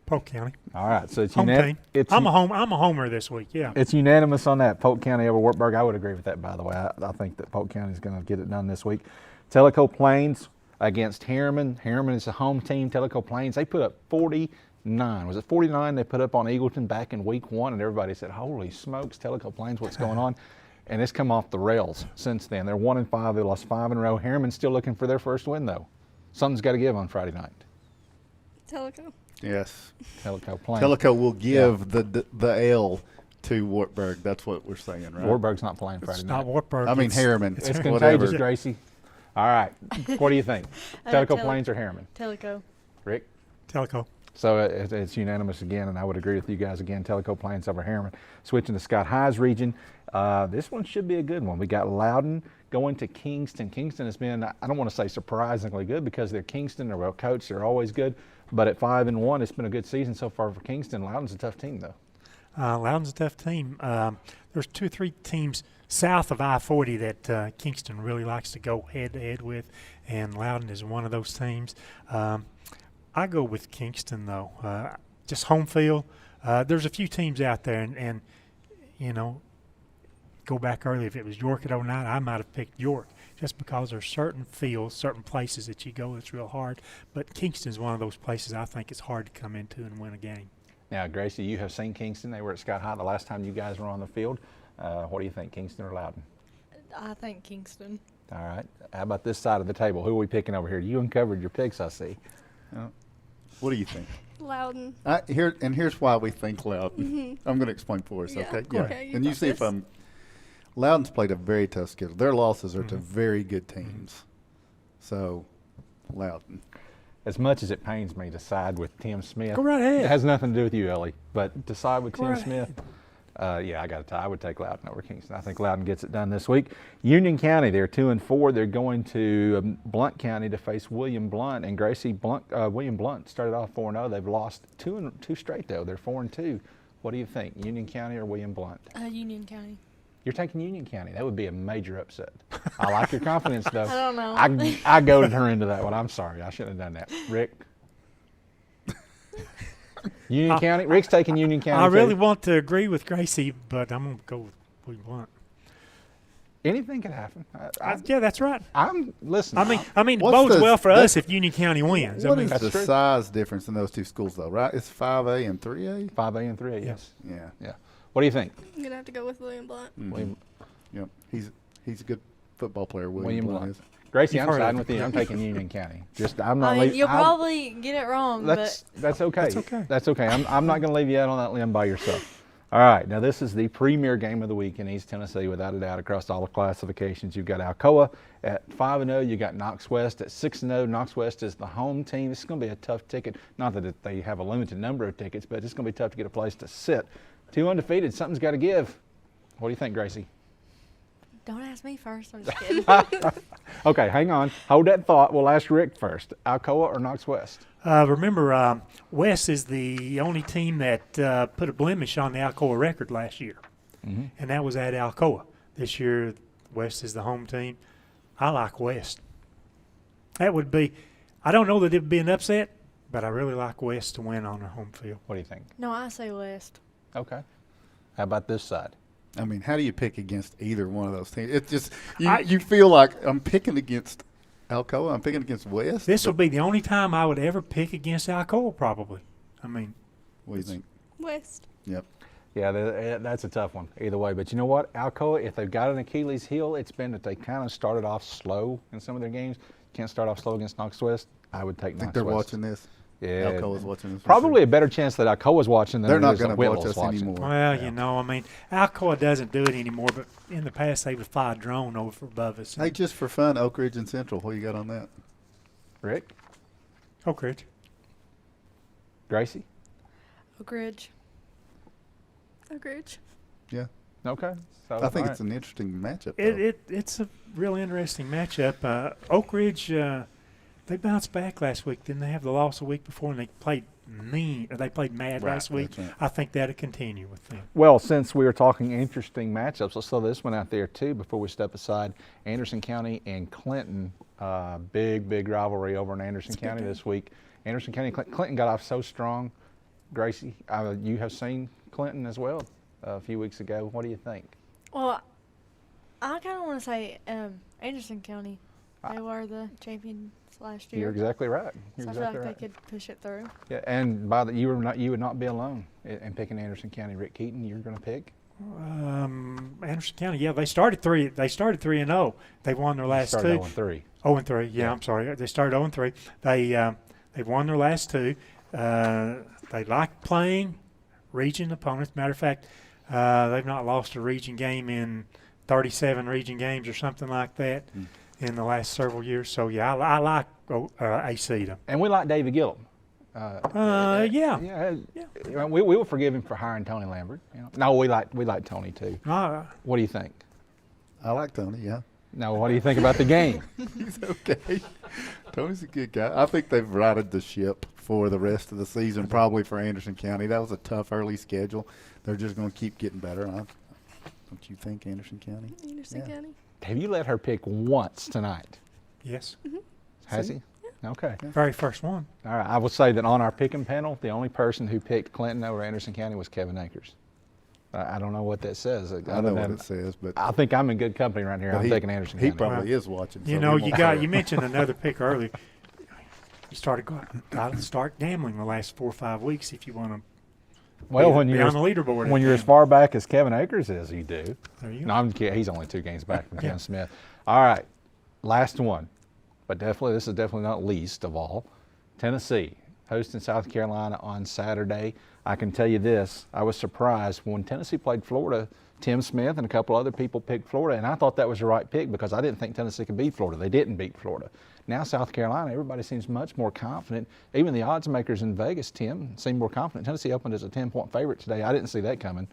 Polk County. All right, so it's Home team. I'm a homer this week. Yeah. It's unanimous on that. Polk County over Wartburg. I would agree with that, by the way. I think that Polk County is going to get it done this week. Tellico Plains against Harriman. Harriman is a home team. Tellico Plains, they put up 49. Was it 49 they put up on Eagleton back in week 1? And everybody said, holy smokes, Tellico Plains, what's going on? And it's come off the rails since then. They're 1-5. They lost 5 in a row. Harriman's still looking for their first win, though. Something's got to give on Friday night. Tellico. Yes. Tellico Plains. Tellico will give the L to Wartburg. That's what we're saying, right? Wartburg's not playing Friday It's night. not Wartburg. I mean Harriman. It's whatever. contagious, Gracie. All right. What do you think? Tellico Tellico. Plains or Harriman? Tellico. Rick? Tellico. So it's unanimous again, and I would agree with you guys again. Tellico Plains over Harriman. Switching to Scott High's region. This one should be a good one. We got Loudon going to Kingston. Kingston has been, I don't want to say surprisingly good because they're Kingston. They're well coached. They're always good. But at 5-1, it's been a good season so far for Kingston. Loudon's a tough team, though. Loudon's a tough team. There's 2 or 3 teams south of I-40 that Kingston really likes to go head-to-head with, and Loudon is one of those teams. I go with Kingston, though. Just home field. There's a few teams out there, and you know, go back early. If it was York at 09, I might have picked York just because there's certain fields, certain places that you go that's real hard. But Kingston's one of those places I think it's hard to come into and win a game. Now, Gracie, you have seen Kingston. They were at Scott High the last time you guys were on the field. What do you think, Kingston or Loudon? I think Kingston. All right. How about this side of the table? Who are we picking over here? You uncovered your picks, I see. What do you think? Loudon. Here's why we think Loudon. Mm-hmm. I'm going to explain for us, Yeah, okay? okay, you And you got see if this. I'm. Loudon's played a very tough schedule. Their losses are to very good teams. So, Loudon. As much as it pains me to side with Tim Smith, Go right ahead. it has nothing to do with you, Ellie, but to side with Go Tim right Smith, yeah, I got to tie. I would take Loudon over Kingston. I think Loudon gets it done this week. Union County, they're 2-4. They're going to Blount County to face William Blount. And Gracie, William Blount started off 4-0. They've lost 2 straight, though. They're 4-2. What do you think, Union County or William Blount? Union County. You're taking Union County. That would be a major upset. I like your confidence, though. I don't know. I goaded her into that one. I'm sorry. I shouldn't have done that. Rick? Union County? Rick's taking Union County. I really too. want to agree with Gracie, but I'm going to go with William Blount. Anything could happen. Yeah, that's right. Listen. I mean, it What's bodes the- well for that- us if Union County wins. What I mean, is That's the true. size difference in those two schools, though, right? It's 5A and 3A? 5A and 3A, yes. Yeah. Yeah. What do you think? I'm going to have to go with William Blount. William, Yep. He's a good football player, William Blount Blount. is. Gracie, You've I'm heard siding of with you. I'm taking Union County. I'm not I mean, leaving. you'll probably get it wrong, That's okay. That's okay. That's okay. I'm not going to leave you out on that limb by yourself. All right. Now, this is the premier game of the week in East Tennessee, without a doubt, across all the classifications. You've got Alcoa at 5-0. You got Knox West at 6-0. Knox West is the home team. This is going to be a tough ticket. Not that they have a limited number of tickets, but it's going to be tough to get a place to sit. 2 undefeated. Something's got to give. What do you think, Gracie? Don't ask me first. I'm just kidding. Okay, hang on. Hold that thought. We'll ask Rick first. Alcoa or Knox West? remember, West is the only team that put a blemish on the Alcoa record last year, and that was at Alcoa. This year, West is the home team. I like West. That would be – I don't know that it would be an upset, but I really like West to win on their home field. What do you think? No, I say West. Okay. How about this side? I mean, how do you pick against either one of those teams? It's just you feel like I'm picking against Alcoa. I'm picking against West. This will be the only time I would ever pick against Alcoa, probably. I mean, what do you think? West. Yep. Yeah, that's a tough one either way. But you know what? Alcoa, if they've got an Achilles heel, it's been that they kind of started off slow in some of their games. Can't start off slow against Knox West. I would take Knox West. Think they're watching this? Yeah. Alcoa's watching this. Probably a better chance that Alcoa's watching than they're not going to watch us anymore. Well, you know, I mean, Alcoa doesn't do it anymore, but in the past they would fly a drone over above us. Hey, just for fun, Oak Ridge and Central, what you got on that? Rick? Oak Ridge. Gracie? Oak Ridge. Oak Ridge. Yeah. Okay. So, I think it's an interesting matchup. It's a real interesting matchup. Oak Ridge, they bounced back last week. Didn't they have the loss a week before, and they played mean? Or they played mad last week. Right. I think that'll continue with them. Well, since we were talking interesting matchups, let's throw this one out there too before we step aside. Anderson County and Clinton, big rivalry over in Anderson County this week. Anderson County, Clinton got off so strong. Gracie, you have seen Clinton as well a few weeks ago. What do you think? Well, I kind of want to say Anderson County. They were the champions last year. You're exactly right. So I feel like they could push it through. Yeah, and you would not be alone in picking Anderson County. Rick Keaton, you're going to pick. Anderson County, yeah, they started 3-0. They won their last two. 0-3. 0-3. Yeah, I'm sorry. They started 0-3. They won their last two. They like playing region opponents. Matter of fact, they've not lost a region game in 37 region games or something like that in the last several years. So yeah, I like AC them. And we like David Gillum. Yeah. We will forgive him for hiring Tony Lambert. You know? No, we like Tony too. What do you think? I like Tony. Yeah. No, what do you think about the game? He's okay. Tony's a good guy. I think they've righted the ship for the rest of the season, probably for Anderson County. That was a tough early schedule. They're just going to keep getting better. Don't you think, Anderson County? Anderson County. Have you let her pick once tonight? Yes. Mm-hmm. Has he? Yeah. Okay. Very first one. All right. I will say that on our picking panel, the only person who picked Clinton over Anderson County was Kevin Akers. I don't know what that says. I know what it says, but I think I'm in good company right here. I'm taking Anderson County. He probably is watching. You know, you mentioned another pick earlier. You got to start gambling the last 4 or 5 weeks if you want to. Well, when you're on the leaderboard, when you're as far back as Kevin Akers is, you do. There you go. No, I'm kidding. He's only 2 games back from Ken Smith. All right, last one, but this is definitely not least of all. Tennessee hosting South Carolina on Saturday. I can tell you this: I was surprised when Tennessee played Florida. Tim Smith and a couple other people picked Florida, and I thought that was the right pick because I didn't think Tennessee could beat Florida. They didn't beat Florida. Now South Carolina, everybody seems much more confident. Even the odds makers in Vegas, Tim, seem more confident. Tennessee opened as a 10-point favorite today. I didn't see that coming.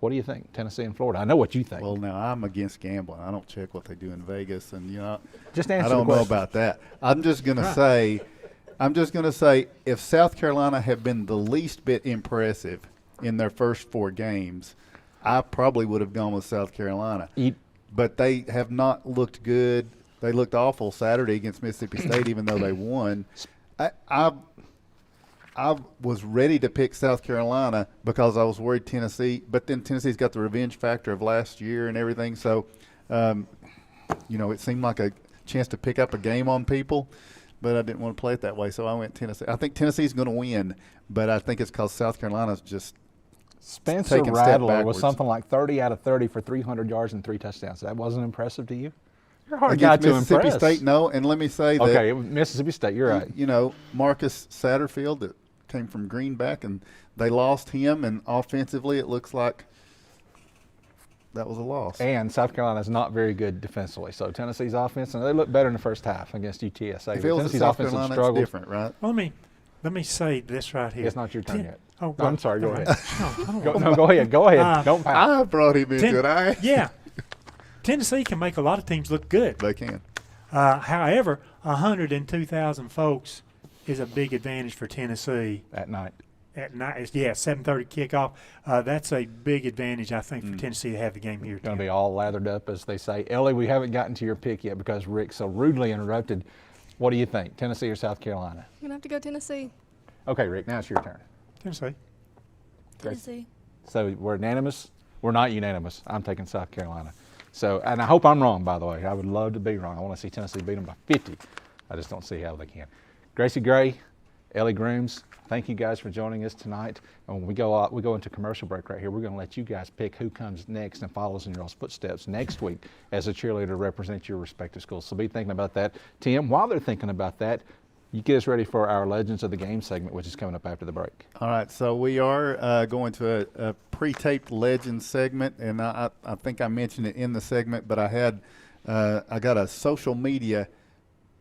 What do you think, Tennessee and Florida? I know what you think. Well, now I'm against gambling. I don't check what they do in Vegas, and just answer I don't know about that. I'm just going to say, if South Carolina have been the least bit impressive in their first 4 games, I probably would have gone with South Carolina. But they have not looked good. They looked awful Saturday against Mississippi State, even though they won. I was ready to pick South Carolina because I was worried Tennessee, but then Tennessee's got the revenge factor of last year and everything. So, it seemed like a chance to pick up a game on people, but I didn't want to play it that way. So I went Tennessee. I think Tennessee's going to win, but I think it's because South Carolina's just Spencer Rattler was something like 30 out of 30 for 300 yards and 3 touchdowns. That wasn't impressive to you? You're a hard guy to impress. Mississippi State, no. And let me say that. Okay, Mississippi State, you're right. Marcus Satterfield that came from Greenback, and they lost him, and offensively it looks like that was a loss. And South Carolina's not very good defensively. So Tennessee's offense, and they look better in the first half against UTSA. If it was South Carolina, it's different, right? Let me say this right here. It's not your turn yet. Oh, I'm sorry. Go ahead. Go ahead. Go ahead. Don't pout. I brought him into it. Yeah. Tennessee can make a lot of teams look good. They can. However, 102,000 folks is a big advantage for Tennessee. At night. At night, 7:30 kickoff. That's a big advantage, I think, for Tennessee to have the game here. It's going to be all lathered up, as they say. Ellie, we haven't gotten to your pick yet because Rick so rudely interrupted. What do you think, Tennessee or South Carolina? I'm going to have to go Tennessee. Okay, Rick, now it's your turn. Tennessee. Tennessee. So we're unanimous We're not unanimous. I'm taking South Carolina. So, and I hope I'm wrong, by the way. I would love to be wrong. I want to see Tennessee beat them by 50. I just don't see how they can. Gracie Gray, Ellie Grooms, thank you guys for joining us tonight. And when we go into commercial break right here, we're going to let you guys pick who comes next and follows in your all's footsteps next week as a cheerleader to represent your respective schools. So be thinking about that. Tim, while they're thinking about that, you get us ready for our Legends of the Game segment, which is coming up after the break. All right, so we are going to a pre-taped Legends segment, and I think I mentioned it in the segment, but I got a social media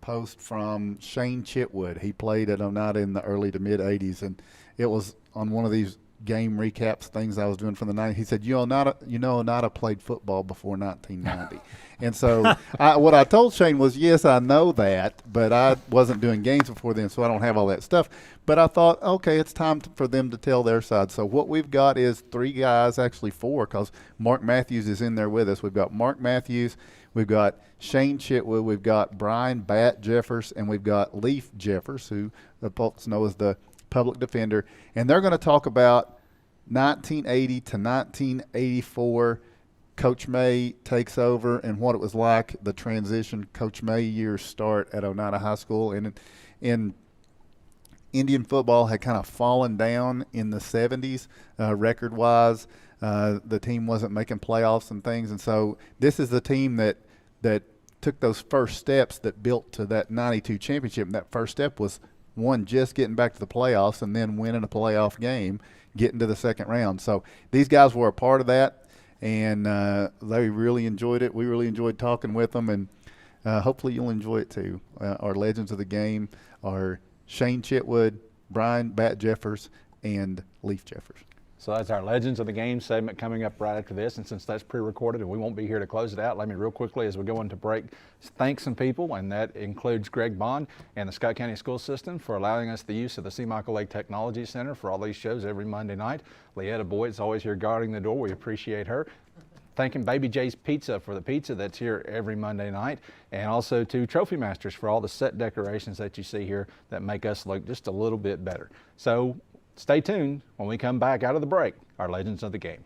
post from Shane Chitwood. He played at Oneida in the early to mid 80s, and it was on one of these game recaps things I was doing from the 90s. He said, Oneida played football before 1990. And so what I told Shane was, yes, I know that, but I wasn't doing games before then, so I don't have all that stuff. But I thought, okay, it's time for them to tell their side. So what we've got is 3 guys, actually 4, because Mark Matthews is in there with us. We've got Mark Matthews, we've got Shane Chitwood, we've got Brian Bat Jeffers, and we've got Leaf Jeffers, who the folks know as the public defender. And they're going to talk about 1980 to 1984. Coach May takes over and what it was like, the transition. Coach May years start at Oneida High School. And in Indian football had kind of fallen down in the 70s record-wise. The team wasn't making playoffs and things. And so this is the team that took those first steps that built to that 92 championship. And that first step was, one, just getting back to the playoffs and then winning a playoff game, getting to the second round. So these guys were a part of that. And they really enjoyed it. We really enjoyed talking with them, and hopefully you'll enjoy it too. Our Legends of the Game are Shane Chitwood, Brian Bat Jeffers, and Leaf Jeffers. So that's our Legends of the Game segment coming up right after this. And since that's pre-recorded and we won't be here to close it out, let me real quickly as we go into break thank some people, and that includes Greg Bond and the Scott County School System for allowing us the use of the C. Michael Lake Technology Center for all these shows every Monday night. Leetta Boyd's always here guarding the door. We appreciate her. Thanking Baby J's Pizza for the pizza that's here every Monday night, and also to Trophy Masters for all the set decorations that you see here that make us look just a little bit better. So stay tuned when we come back out of the break, our Legends of the Game.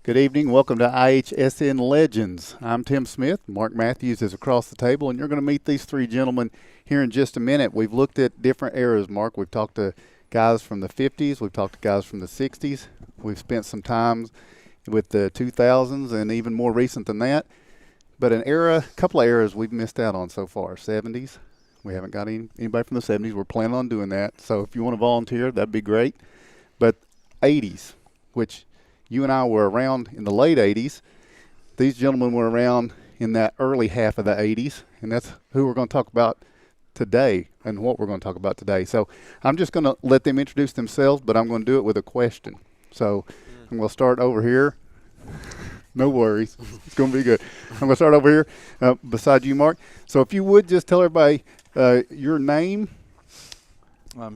Good evening. Welcome to IHSN Legends. I'm Tim Smith. Mark Matthews is across the table, and you're going to meet these 3 gentlemen here in just a minute. We've looked at different eras, Mark. We've talked to guys from the 50s. We've talked to guys from the 60s. We've spent some time with the 2000s and even more recent than that. But a couple of eras we've missed out on so far. 70s. We haven't got anybody from the 70s. We're planning on doing that. So if you want to volunteer, that'd be great. But 80s, which you and I were around in the late 80s. These gentlemen were around in that early half of the 80s. And that's who we're going to talk about today and what we're going to talk about today. So I'm just going to let them introduce themselves, but I'm going to do it with a question. So I'm going to start over here. No worries. It's going to be good. I'm going to start over here beside you, Mark. So if you would just tell everybody your name.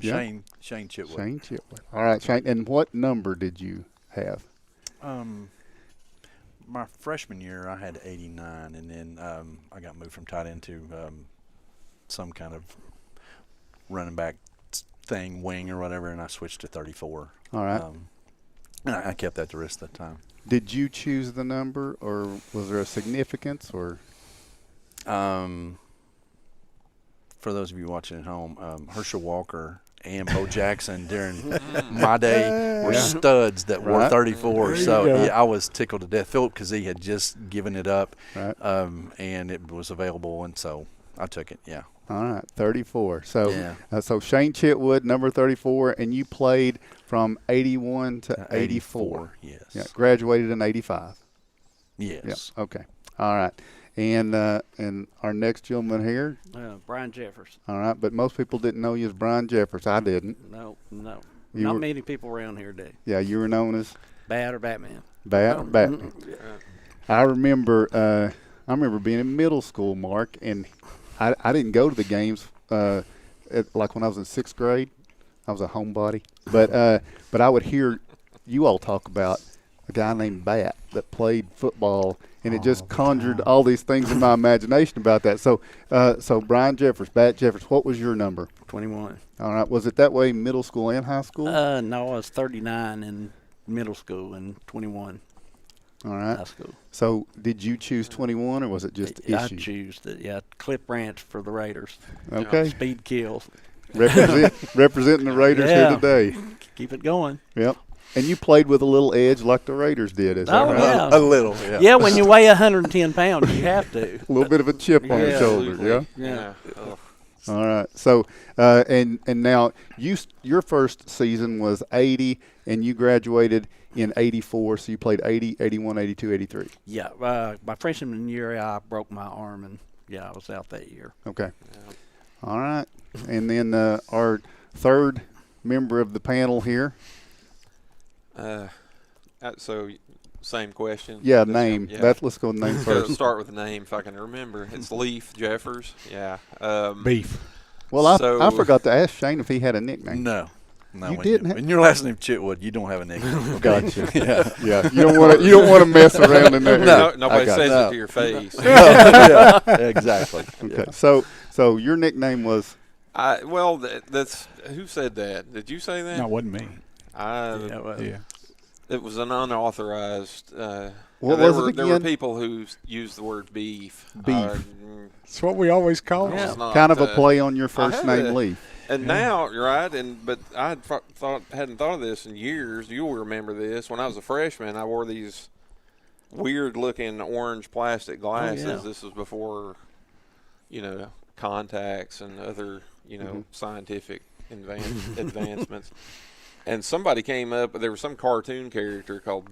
Shane Chitwood. Shane Chitwood. All right, Shane. And what number did you have? My freshman year, I had 89, and then I got moved from tight end to some kind of running back thing, wing or whatever, and I switched to 34. All right. And I kept that the rest of the time. Did you choose the number, or was there a significance, or? For those of you watching at home, Herschel Walker and Bo Jackson during my day were studs that wore 34. So I was tickled to death. Philip Kazee had just given it up, and it was available, and so I took it. Yeah. All right, 34. So, so Shane Chitwood, number 34, and you played from 81 to 84. Yes. Yeah, graduated in 85. Yes. Yeah. Okay. All right. And our next gentleman here. Brian Jeffers. All right, but most people didn't know you as Brian Jeffers. I didn't. No. Not many people around here do. Yeah, you were known as? Bat or Batman. Bat or Batman. I remember being in middle school, Mark, and I didn't go to the games like when I was in 6th grade. I was a homebody. But I would hear you all talk about a guy named Bat that played football, and it just conjured all these things in my imagination about that. So, so Brian Jeffers, Bat Jeffers, what was your number? 21. All right. Was it that way middle school and high school? No, I was 39 in middle school and 21 all right. high school. So did you choose 21, or was it just I issue? choose it. Yeah, Clip Ranch for the Raiders. Okay. Speed kills. Representing the Raiders here today. Keep it going. Yep. And you played with a little edge like the Raiders did, is that right? Yeah. A little, yeah. Yeah, when you weigh 110 pounds, you have to. A little bit of a chip on your shoulder, yeah? Yeah. All right. So, and now your first season was 80, and you graduated in 84, so you played 80, 81, 82, 83. Yeah. My freshman year, I broke my arm, and, I was out that year. Okay. Yeah. All right. And then our third member of the panel here. So same question. Yeah, name. Let's go with name first. Start with the name if I can remember. It's Leaf Jeffers. Yeah. Beef. Well, I forgot to ask Shane if he had a nickname. No, you didn't. When your last name Chitwood, you don't have a nickname. Gotcha. Yeah. You don't want to mess around in there. No, nobody says it to your face. Yeah, exactly. Okay. Yeah. So your nickname was. Well, that's who said that? Did you say that? No, it wasn't me. It was an unauthorized. What was it again? There were people who used the word beef. Beef. That's what we always call it. Yeah. Kind of a play on your first name, Leaf. And now, you're right. But I hadn't thought of this in years. You'll remember this. When I was a freshman, I wore these weird-looking orange plastic glasses. Oh, yeah. This was before, contacts and other, scientific advancements. And somebody came up, there was some cartoon character called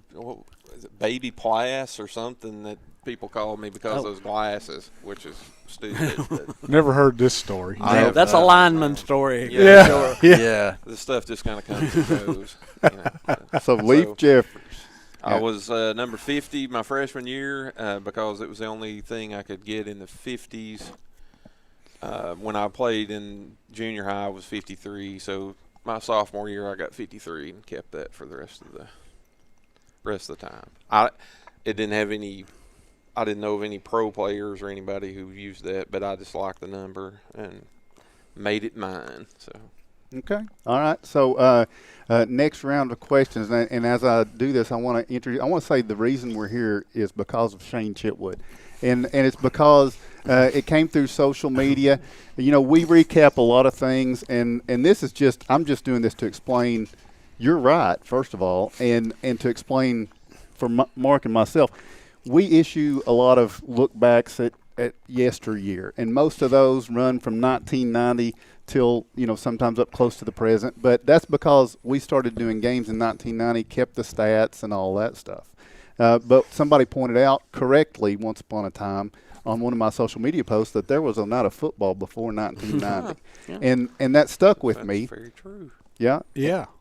Baby Plass or something that people called me because of those glasses, which is stupid. Never heard this story. That's a lineman story. Yeah. This stuff just kind of comes and goes. So Leaf Jeffers. I was number 50 my freshman year because it was the only thing I could get in the 50s. When I played in junior high, I was 53, so my sophomore year I got 53 and kept that for the rest of the time. I didn't know of any pro players or anybody who used that, but I just liked the number and made it mine. So okay. All right. So next round of questions, and as I do this, I want to say the reason we're here is because of Shane Chitwood, and it's because it came through social media. We recap a lot of things, and this is I'm just doing this to explain. You're right, first of all, and to explain for Mark and myself. We issue a lot of look backs at yesteryear, and most of those run from 1990 till sometimes up close to the present. But that's because we started doing games in 1990, kept the stats and all that stuff. But somebody pointed out correctly once upon a time on one of my social media posts that there was a night of football before 1990, and that stuck with me. That's very true. Yeah.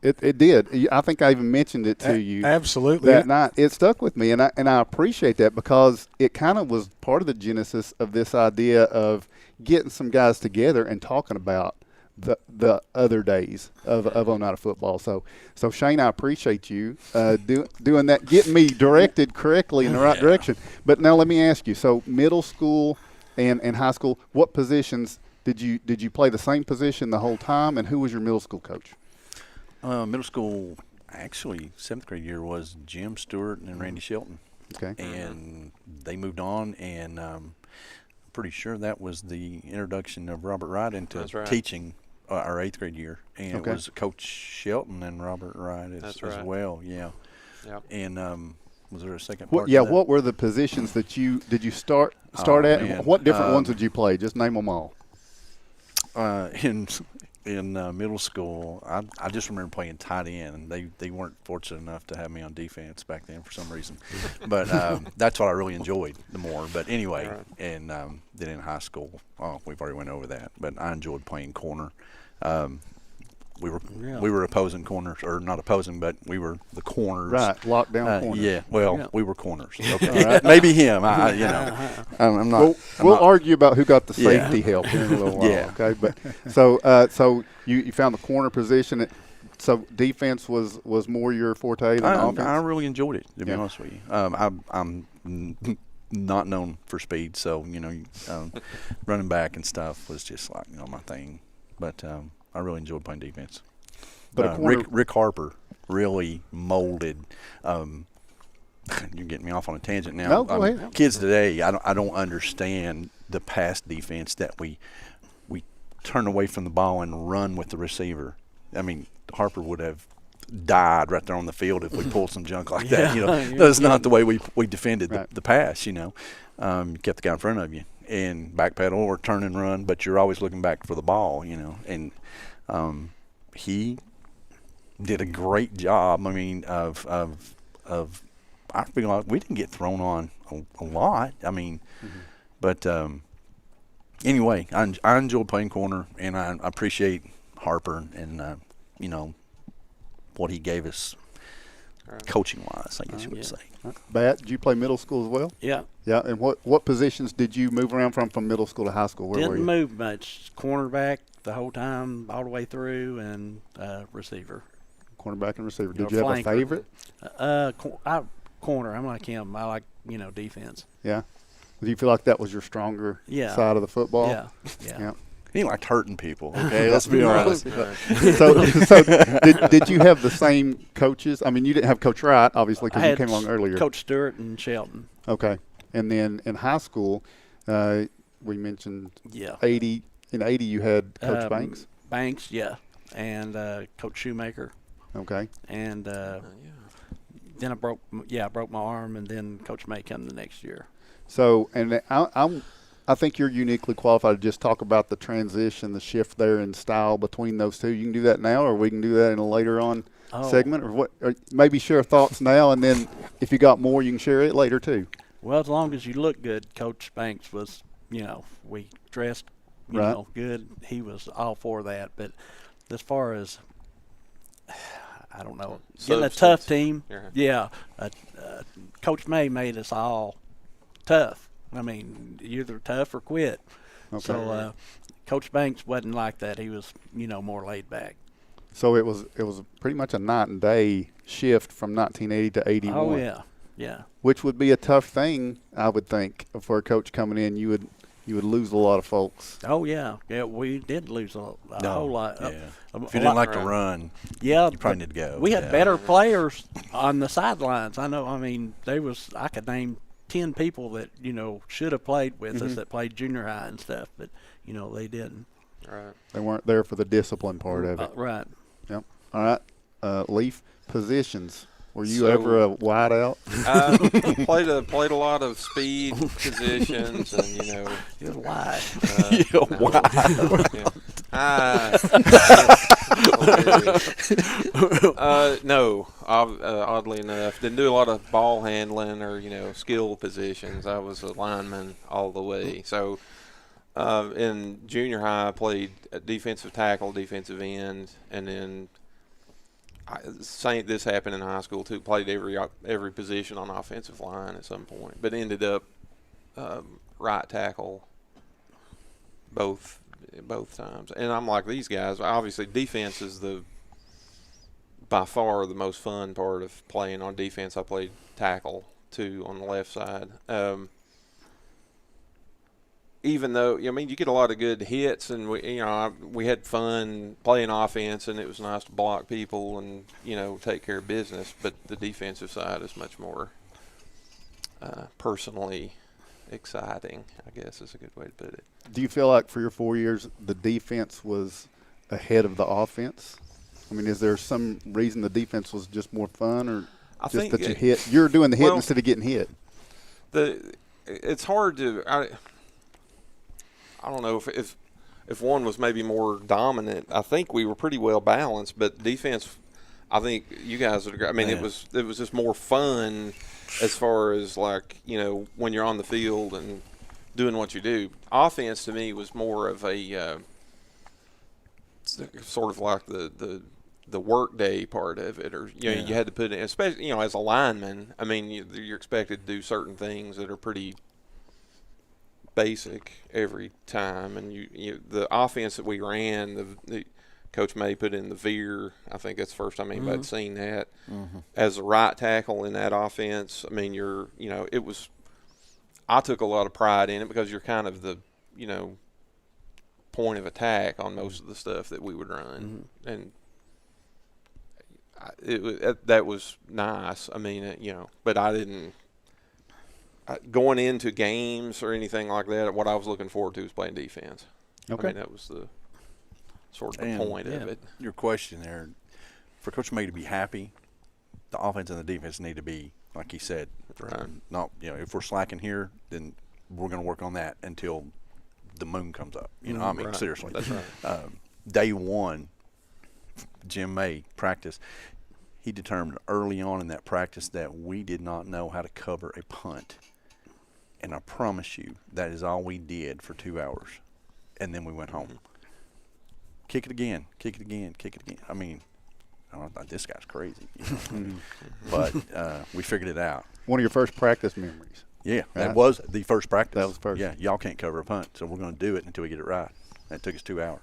It did. I think I even mentioned it to you. Absolutely. That night. It stuck with me, and I appreciate that because it kind of was part of the genesis of this idea of getting some guys together and talking about the other days of Oneida football. So Shane, I appreciate you doing that, getting me directed correctly in the right direction. But now let me ask you. So middle school and high school, what positions did you play the same position the whole time, and who was your middle school coach? Middle school, actually, 7th grade year was Jim Stewart and Randy Shelton. Okay. And they moved on, and I'm pretty sure that was the introduction of Robert Wright into teaching our 8th grade year. And it was Coach Shelton and Robert Wright as well. Yeah. Yep. And was there a second part to that? What were the positions that did you start at? Man. What different ones did you play? Just name them all. In middle school, I just remember playing tight end, and they weren't fortunate enough to have me on defense back then for some reason. But that's what I really enjoyed the more. But anyway, and then in high school, we've already went over that. But I enjoyed playing corner. We were opposing corners, or not opposing, but we were the corners. Right, lockdown corners. Yeah, we were corners. Okay. Right. Maybe him. I'm not. We'll argue about who got the safety help in a little while. Yeah. Okay, but so you found the corner position. So defense was more your forte than offense? I really enjoyed it, to be Yeah. honest with you. I'm not known for speed, so, running back and stuff was just like, my thing. But I really enjoyed playing defense. But Rick Harper really molded. You're getting me off on a tangent now. No, go ahead. Kids today, I don't understand the pass defense that we turn away from the ball and run with the receiver. I mean, Harper would have died right there on the field if we pulled some junk like that. That's not the way we defended the pass. You kept the guy in front of you and backpedal or turn and run, but you're always looking back for the ball. And he did a great job. I mean, of I feel like we didn't get thrown on a lot. I mean, but anyway, I enjoy playing corner, and I appreciate Harper and what he gave us coaching wise, I guess you would say. Bat, did you play middle school as well? Yeah. Yeah, and what positions did you move around from middle school to high school? Where were you? Didn't move much. Cornerback the whole time, all the way through, and receiver. Cornerback and receiver. Did you have a favorite? Corner. I'm like him. I like defense. Yeah. Do you feel like that was your stronger side of the football? Yeah. He liked hurting people. Okay, let's be honest. So did you have the same coaches? I mean, you didn't have Coach Wright, obviously, because you came along earlier. Coach Stewart and Shelton. Okay, and then in high school, we mentioned 80. In 80, you had Coach Banks. Banks, and Coach Shoemaker. Okay. And then I broke my arm, and then Coach May came the next year. So, and I think you're uniquely qualified to just talk about the transition, the shift there in style between those two. You can do that now, or we can do that in a later on segment, or maybe share thoughts now, and then if you got more, you can share it later too. Well, as long as you look good, Coach Banks was, we dressed, good. He was all for that. But as far as, I don't know, getting a tough team, Coach May made us all tough. I mean, either tough or quit. Okay. So Coach Banks wasn't like that. He was, more laid back. So it was pretty much a night and day shift from 1980 to 81. Oh yeah. Which would be a tough thing, I would think, for a coach coming in. You would lose a lot of folks. Oh yeah, we did lose a whole lot. Yeah. If you didn't like to run, you probably need to go. We had better players on the sidelines. I know. I mean, I could name 10 people that should have played with us that played junior high and stuff, but they didn't. Right. They weren't there for the discipline part of it. Right. Yep. All right. Leaf, positions. Were you ever a wide out? Played a lot of speed positions, and you're wide. No, oddly enough, didn't do a lot of ball handling or skill positions. I was a lineman all the way. So in junior high, I played defensive tackle, defensive end, and then this happened in high school too. Played every position on the offensive line at some point, but ended up right tackle both times. And I'm like these guys. Obviously, defense is by far the most fun part of playing on defense. I played tackle too on the left side. Even though you get a lot of good hits, and we had fun playing offense, and it was nice to block people and take care of business. But the defensive side is much more personally exciting, I guess is a good way to put it. Do you feel like for your 4 years the defense was ahead of the offense? I mean, is there some reason the defense was just more fun, or just that you hit? You're doing the hit instead of getting hit. It's hard to. I don't know if one was maybe more dominant. I think we were pretty well balanced, but defense, I think you guys would agree. I mean, it was just more fun as far as when you're on the field and doing what you do. Offense to me was more of a sort of like the work day part of it, or you had to put in, especially as a lineman. I mean, you're expected to do certain things that are pretty basic every time, and the offense that we ran, Coach May put in the veer. I think that's the first time anybody'd seen that. Mm-hmm. As a right tackle in that offense, I mean, I took a lot of pride in it because you're kind of the, point of attack on most of the stuff that we would run. And that was nice. I mean, but I didn't going into games or anything like that. What I was looking forward to was playing defense. Okay. I mean, that was the sort of the point of it. Your question there, for Coach May to be happy, the offense and the defense need to be, like he said, right. Not, if we're slacking here, then we're going to work on that until the moon comes up. I mean, right. seriously. That's right. Day one, Jim May practice, he determined early on in that practice that we did not know how to cover a punt. And I promise you, that is all we did for 2 hours. And then we went home. Kick it again, kick it again, kick it again. I mean, I thought this guy's crazy. But we figured it out. One of your first practice memories. Yeah, right? that was the first practice. That was first. Yeah, y'all can't cover a punt, so we're going to do it until we get it right. That took us 2 hours.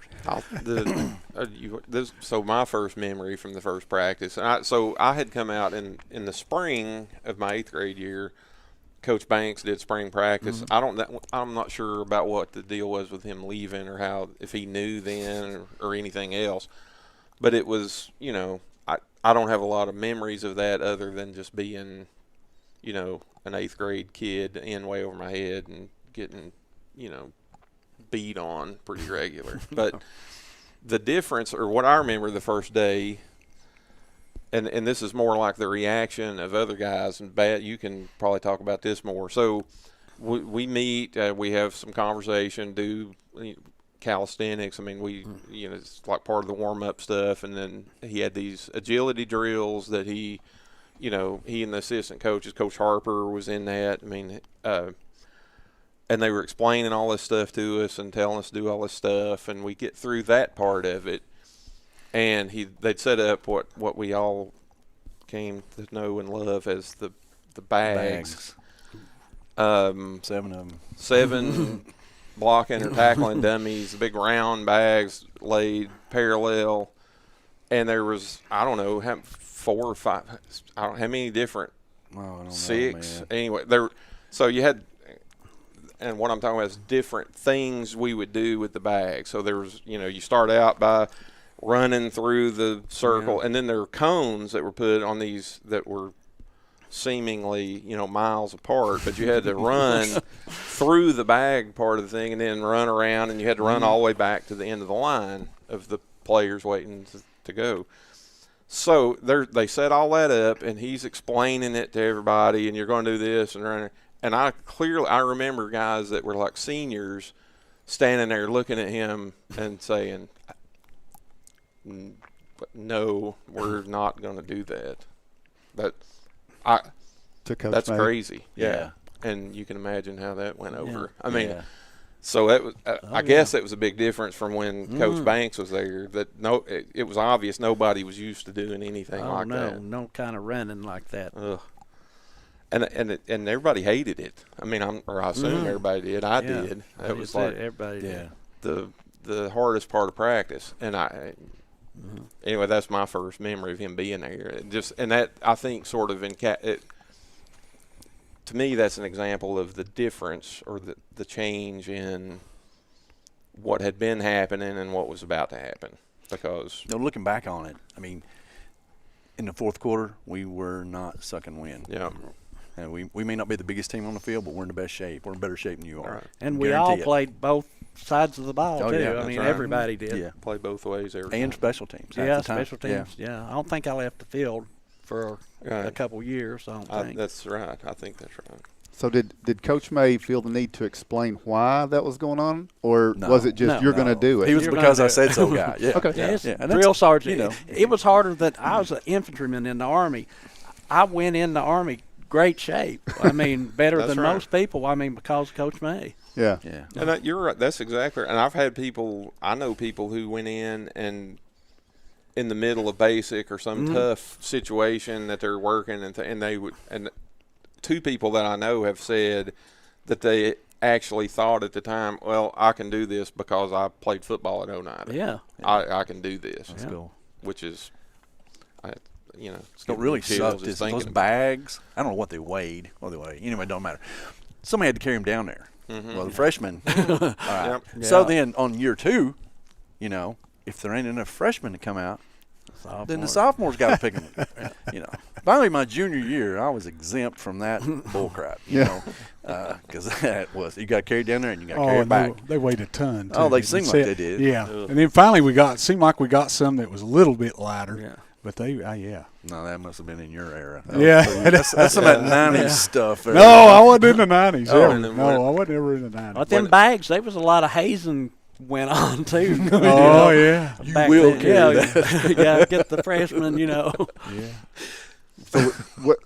So my first memory from the first practice, so I had come out in the spring of my 8th grade year. Coach Banks did spring practice. I'm not sure about what the deal was with him leaving or if he knew then or anything else. But it was, I don't have a lot of memories of that other than just being, an 8th grade kid in way over my head and getting, beat on pretty regular. But the difference, or what I remember the first day, and this is more like the reaction of other guys, and you can probably talk about this more. So we meet, we have some conversation, do calisthenics. I mean, it's like part of the warm-up stuff, and then he had these agility drills that he and the assistant coaches, Coach Harper was in that. I mean, and they were explaining all this stuff to us and telling us to do all this stuff, and we get through that part of it. And they'd set up what we all came to know and love as the bags. 7 of them. 7 blocking or tackling dummies, the big round bags laid parallel. And there was, I don't know, 4 or 5, I don't know how many different, I don't 6. know, Anyway, so you had, and what I'm talking about is different things we would do with the bag. So there was, you start out by running through the circle, and then there were cones that were put on these that were seemingly, miles apart, but you had to run through the bag part of the thing and then run around, and you had to run all the way back to the end of the line of the players waiting to go. So they set all that up, and he's explaining it to everybody, and you're going to do this and running. And I remember guys that were like seniors standing there looking at him and saying, no, we're not going to do that. That's crazy. Yeah. And you can imagine how that went over. I mean, so that was, I guess that was a big difference from when Coach Banks was there. That it was obvious nobody was used to doing anything like that. No kind of running like that. Ugh. And everybody hated it. I mean, I assume everybody did. I did. That was like everybody did. The hardest part of practice. And anyway, that's my first memory of him being there. And that, I think, sort of to me, that's an example of the difference or the change in what had been happening and what was about to happen. Because looking back on it, I mean, in the fourth quarter, we were not sucking wind. Yeah. And we may not be the biggest team on the field, but we're in the best shape. We're in better shape than you are. Right. And we all played both sides of the ball, too. Yeah, I mean, right. everybody did. Yeah. Play both ways every And time. special teams. Yeah, special teams. Yeah. I don't think I left the field for a couple years. I don't think. That's right. I think that's right. So did Coach May feel the need to explain why that was going on, or was it just you're going to do it? He was because I said so guy. Yeah. Okay. Yeah, drill sergeant. It was harder that I was an infantryman in the Army. I went in the Army great shape. I mean, better than most people. I mean, because of Coach May. Yeah. Yeah. And you're right. That's exactly right. And I know people who went in and in the middle of basic or some tough situation that they're working and they would, and 2 people that I know have said that actually thought at the time, well, I can do this because I played football at Oneida. Yeah. I can do this. That's cool. Which is, you know, it's What really chills sucked just is those thinking about it. bags. I don't know what they weighed. Anyway, it don't matter. Somebody had to carry them down there. Mhm. Well, the freshmen. All right. Yep. So Yeah. then on year 2, you know, if there ain't enough freshmen to come out, then the sophomores got to pick them. You know, finally, my junior year, I was exempt from that bull crap. You know, because that was you got carried down there and you got carried back. They weighed a ton. Oh, too. they seemed like they did. Yeah, Ugh. and then finally seemed like we got some that was a little bit lighter. Yeah. But they, yeah. No, that must have been in your era. Yeah. That's some of that 90s stuff. No, I wasn't in the 90s. Oh, No, I wasn't ever in the 90s. But them bags, there was a lot of hazing went on too. Oh, yeah. You Back will then. carry Yeah, that. you gotta get the freshmen, you know. Yeah. So what?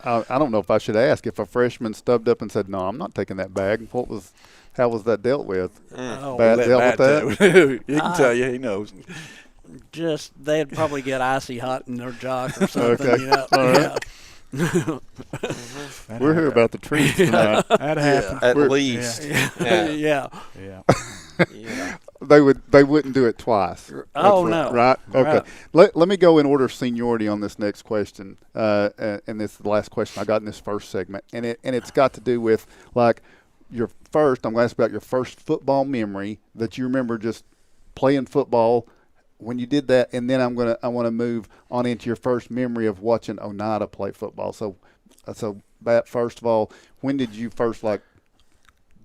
I don't know if I should ask if a freshman stubbed up and said, "No, I'm not taking that bag." How was that dealt with? Oh, Bad dealt with that. He can tell you. He knows. Just they'd probably get icy hot in their jock or something. Okay. You know? All right. Yeah. We're here about the trees tonight. That happened. At least. Yeah. Yeah. They wouldn't do it twice. Oh, no. Right? Okay. Right. Let me go in order of seniority on this next question. And this is the last question I got in this first segment. And it's got to do with like your first, I'm going to ask about your first football memory that you remember just playing football when you did that, and then I want to move on into your first memory of watching Oneida play football. So that first of all, when did you first like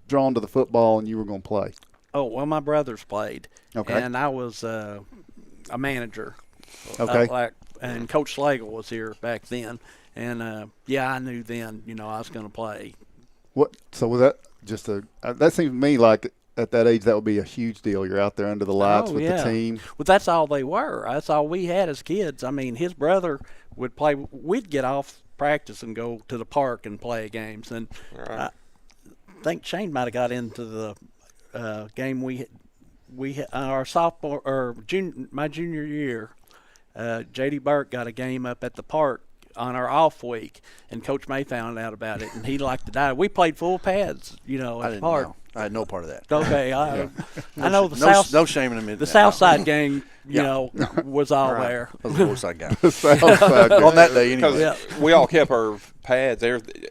drawn to the football and you were going to play? Oh well, my brothers played. Okay. And I was a manager. Okay. And Coach Slagle was here back then, and I knew then, you know, I was going to play. What? So was that just that seems to me like at that age that would be a huge deal. You're out there under the lights with the team. Well, that's all they were. That's all we had as kids. I mean, his brother would play. We'd get off practice and go to the park and play games. And I think Shane might have got into the game we our sophomore or my junior year. J.D. Burke got a game up at the park on our off week, and Coach May found out about it, and he liked to die. We played full pads, you know, at the park. I had no part of that. Okay, I know the no shame in the South Side gang, you know, was all there. I was the North Side guy. The South Side gang. On that day, anyway. We all kept our pads.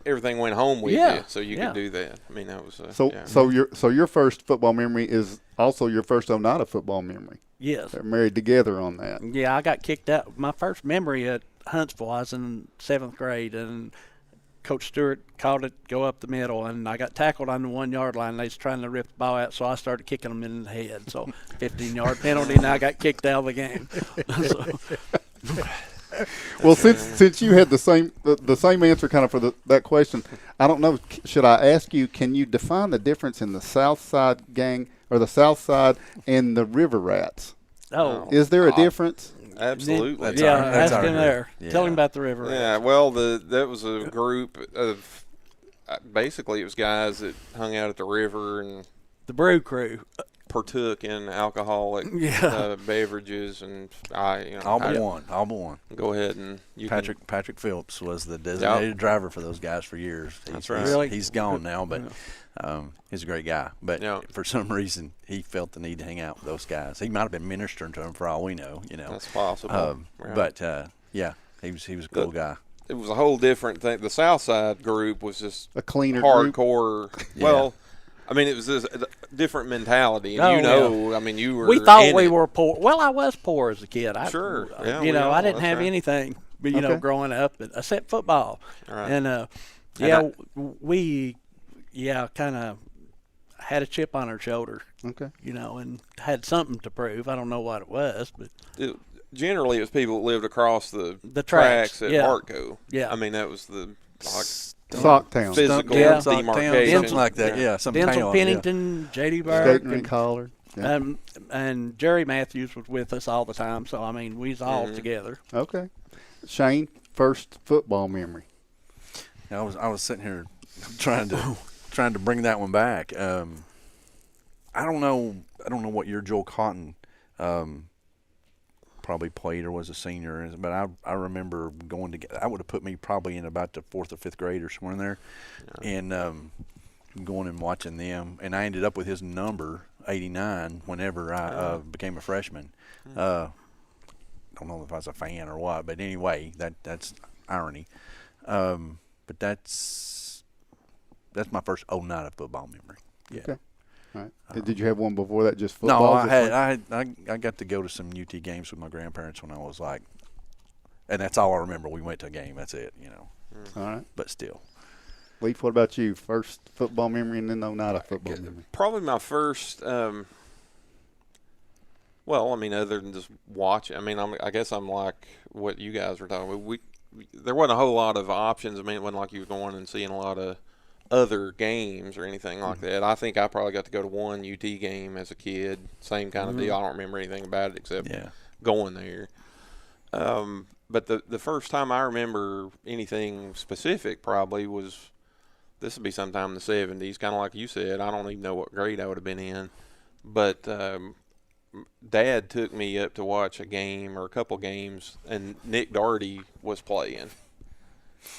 Everything went home with Yeah. you, so you could do that. I mean, that was So your first football memory is also your first Oneida football memory. Yes. They're married together on that. Yeah, I got kicked out. My first memory at Huntsville, I was in 7th grade, and Coach Stewart called it go up the middle, and I got tackled on the 1 yard line. They was trying to rip the ball out, so I started kicking them in the head. So 15-yard penalty, and I got kicked out of the game. Well, since you had the same answer kind of for that question, I don't know. Should I ask you? Can you define the difference in the South Side gang or the South Side and the River Rats? Oh, is there a difference? Absolutely. That's him there. Yeah. Tell him about the River Rats. Yeah, well, that was a group of basically it was guys that hung out at the river and the brew crew partook in alcoholic beverages, and all but one. Go ahead and Patrick Phillips was the designated driver for those guys for years. That's right. He's gone now, but he's a great guy. But for some reason, he felt the need to hang out with those guys. He might have been ministering to them for all we know. You know, that's possible. But he was a cool guy. It was a whole different thing. The South Side group was just a cleaner hardcore. Group. Well, I mean, it was just a different mentality. And I mean, you were. We thought we were poor. Well, I was poor as a kid. Sure. I didn't have anything, you know, growing up except football. Right. And we kind of had a chip on our shoulder. Okay. You know, and had something to prove. I don't know what it was, but generally it was people that lived across the tracks at Artco. Yeah. I mean, that was the Socktown. Physical demarcation. Something like that, Denzel Pennington, J.D. Burke. Skating and collar. Yeah. And Jerry Matthews was with us all the time, so, I mean, we was all together. Okay. Shane, first football memory. I was sitting here trying to bring that one back. I don't know what year Joel Cotton probably played or was a senior, but I remember going to. That would have put me probably in about the 4th or 5th grade or somewhere in there, and going and watching them, and I ended up with his number 89 whenever I became a freshman. Don't know if I was a fan or what, but anyway, that's irony. But that's my first Oneida football memory. Yeah. Okay. All right. Did you have one before that, just football? No, I got to go to some UT games with my grandparents when I was like, and that's all I remember. We went to a game. That's it, All right. But still. Leaf, what about you? First football memory and then Oneida football memory? Probably my first, well, I mean, other than just watching, I mean, I guess I'm like what you guys were talking about. There wasn't a whole lot of options. I mean, it wasn't like you were going and seeing a lot of other games or anything like that. I think I probably got to go to one UT game as a kid, same kind of deal. I don't remember anything about it except going there. But the first time I remember anything specific probably was, this would be sometime in the 70s, kind of like you said. I don't even know what grade I would have been in. But Dad took me up to watch a game or a couple games, and Nick Daugherty was playing.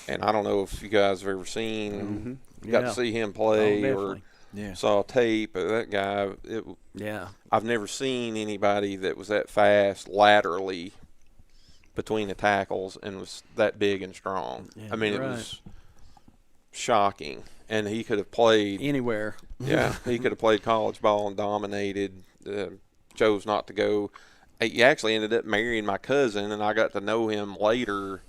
And I don't know if you guys have ever seen, got to see him play or saw tape of that guy. I've never seen anybody that was that fast laterally between the tackles and was that big and strong. I mean, it was shocking. And he could have played anywhere. Yeah, he could have played college ball and dominated. Chose not to go. He actually ended up marrying my cousin, and I got to know him later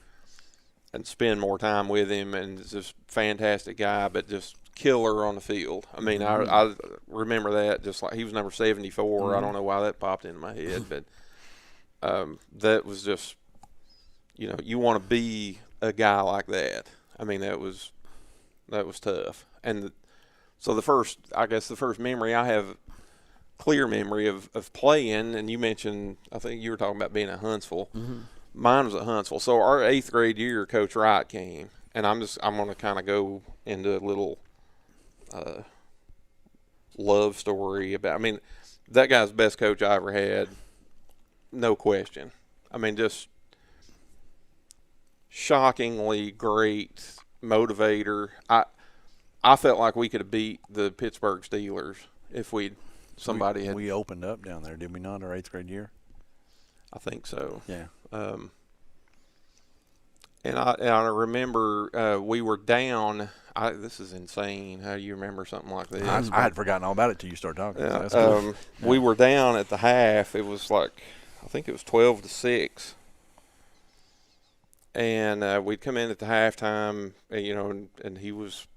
and spend more time with him. And just fantastic guy, but just killer on the field. I mean, I remember that just like he was number 74. I don't know why that popped into my head, but that was just, you want to be a guy like that. I mean, that was tough. And so the first memory I have, clear memory of playing, and you mentioned, I think you were talking about being at Huntsville. Mine was at Huntsville. So our 8th grade year, Coach Wright came, and I'm going to kind of go into a little love story about, I mean, that guy's the best coach I ever had, no question. I mean, just shockingly great motivator. I felt like we could have beat the Pittsburgh Steelers if we opened up down there, did we not, our 8th grade year? I think so. Yeah. And I remember we were down. This is insane. How do you remember something like this? I had forgotten all about it till you started talking. Yeah, So that's cool. We were down at the half. It was like, I think it was 12-6. And we'd come in at the halftime, and he was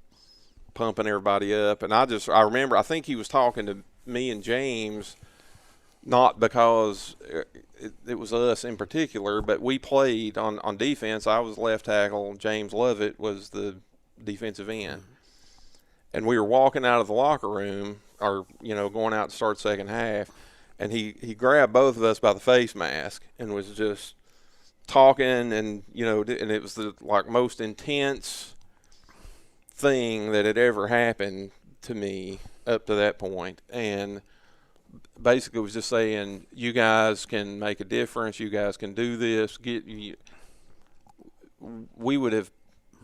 pumping everybody up. And I remember, I think he was talking to me and James, not because it was us in particular, but we played on defense. I was left tackle. James Lovett was the defensive end. And we were walking out of the locker room, or, going out to start second half, and he grabbed both of us by the face mask and was just talking, and, and it was the most intense thing that had ever happened to me up to that point. And basically was just saying, you guys can make a difference, you guys can do this. We would have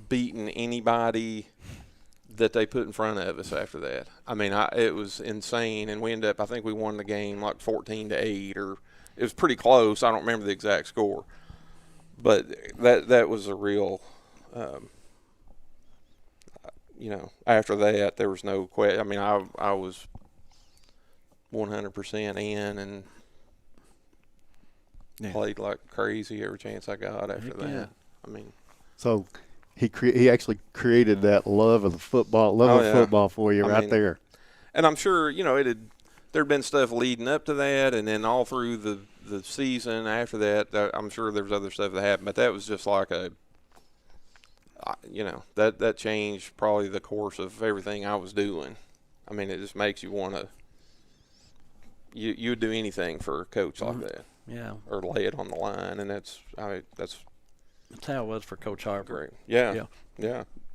beaten anybody that they put in front of us after that. I mean, it was insane, and we ended up, I think we won the game like 14-8, or it was pretty close. I don't remember the exact score, but that was a real after that, there was no question. I mean, I was 100% in and played like crazy every chance I got after that. I mean, so he actually created that love of the football, football for you there. And I'm sure there'd been stuff leading up to that, and then all through the season after that, I'm sure there was other stuff that happened, but that was just like that changed probably the course of everything I was doing. I mean, it just makes you want to. You would do anything for a coach like that, or lay it on the line, and that's how it was for Coach Harper. Great. Yeah.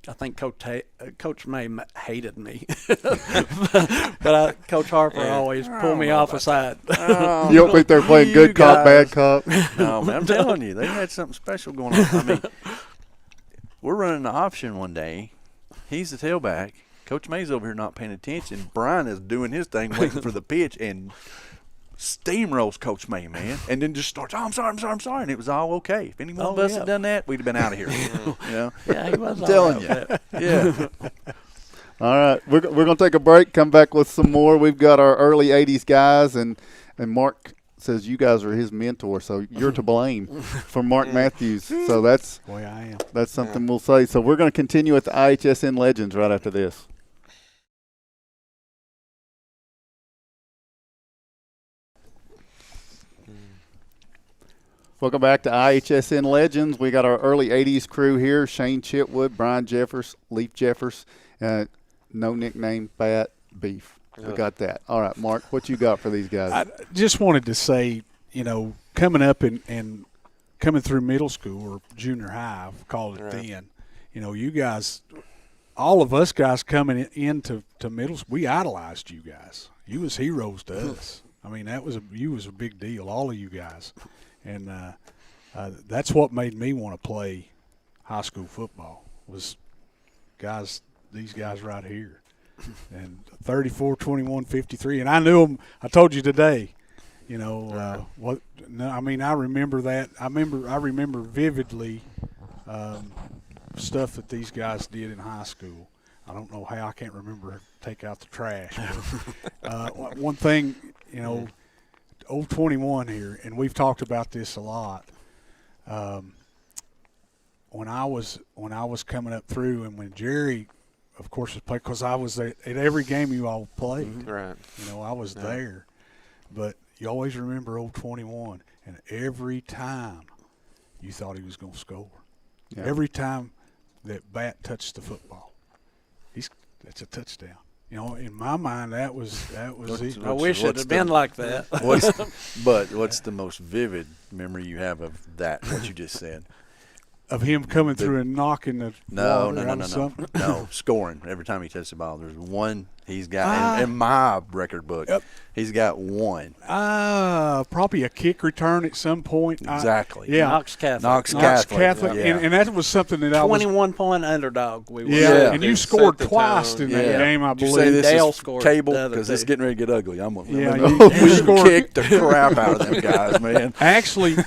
I think Coach May hated me, but Coach Harper always pulled me off aside. You don't think they're playing good cop, bad cop? No, man, I'm telling you, they had something special going on. I mean, we're running the option one day. He's the tailback. Coach May's over here not paying attention. Brian is doing his thing, waiting for the pitch, and steamrolls Coach May, man, and then just starts, I'm sorry, and it was all okay. If any one of us had done that, we'd have been out of here. You know? Yeah, he was I'm telling you. Yeah. All right, we're going to take a break, come back with some more. We've got our early 80s guys, and Mark says you guys are his mentor, so you're to blame for Mark Matthews. So that's Boy, I am. That's something we'll say. So we're going to continue with the IHSN Legends right after this. Welcome back to IHSN Legends. We got our early 80s crew here, Shane Chitwood, Brian Jeffers, Leaf Jeffers, no nickname, Bat, Beef. We got that. All right, Mark, what you got for these guys? I just wanted to say, you know, coming up and coming through middle school or junior high, I've called it then, you know, you guys, all of us guys coming into middle school, we idolized you guys. You was heroes to us. I mean, you was a big deal, all of you guys. And that's what made me want to play high school football was these guys right here. And 34, 21, 53. And I knew them. I told you today, you know, I remember that. I remember vividly stuff that these guys did in high school. I don't know how. I can't remember take out the trash. But, one thing, you know, old 21 here, and we've talked about this a lot. When I was coming up through, and when Jerry, of course, was playing, because I was at every game you all played. Right. You know, I was there. But you always remember old 21, and every time you thought he was going to score. Yeah. Every time that Bat touched the football, that's a touchdown. You know, in my mind, that was easy. I wish it had been like that. What's the most vivid memory you have of that, what you just said? Of him coming through and knocking the No, scoring every time he touched the ball. There's one he's got in my record book. Yep. He's got one. Probably a kick return at some point. Exactly. Yeah. Knox Catholic. Knox Catholic. Yeah. And that was something that 21-point underdog. We were. Yeah. And you scored twice in that game, I believe. You say this Dale is scored cable because it's getting ready to get ugly. I'm gonna you scored. Kick the crap out of them guys, man. Actually,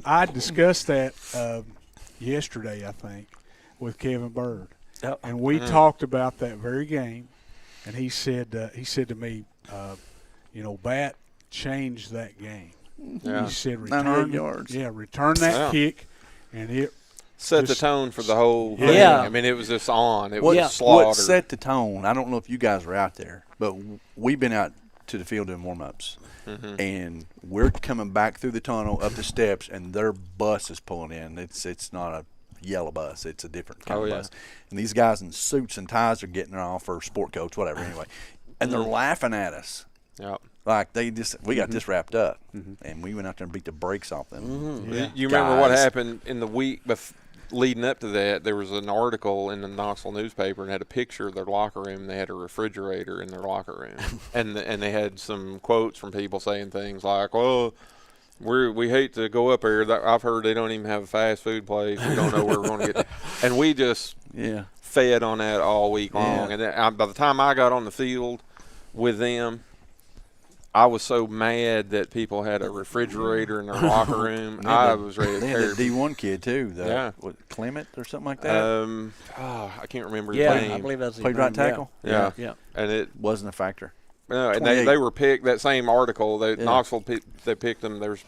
I discussed that yesterday, I think, with Kevin Bird, and we talked about that very game. And he said to me, you know, Bat changed that game. Yeah. He said, return yards. Yeah, return that kick, and it set the tone for the whole thing. Yeah. I mean, it was just on. It was slaughtered. What set the tone, I don't know if you guys were out there, but we've been out to the field doing warm-ups. And we're coming back through the tunnel up the steps, and their bus is pulling in. It's not a yellow bus. It's a different kind of bus. And these guys in suits and ties are getting off, or sport coats, whatever, anyway. And they're laughing at us. Yep. Like we got this wrapped up, and we went out there and beat the brakes off them. You remember what happened in the week leading up to that? There was an article in the Knoxville newspaper and had a picture of their locker room. They had a refrigerator in their locker room, and they had some quotes from people saying things like, "Well, we hate to go up here. I've heard they don't even have a fast food place. We don't know where we're going to get." And we just fed on that all week long. And then, by the time I got on the field with them, I was so mad that people had a refrigerator in their locker room. I was ready to tear. They had a D1 kid too. What, Clement or something like that. I can't remember his name. I believe that's played right tackle. Yeah, and it wasn't a factor. No, and they were picked. That same article, Knoxville they picked them. There's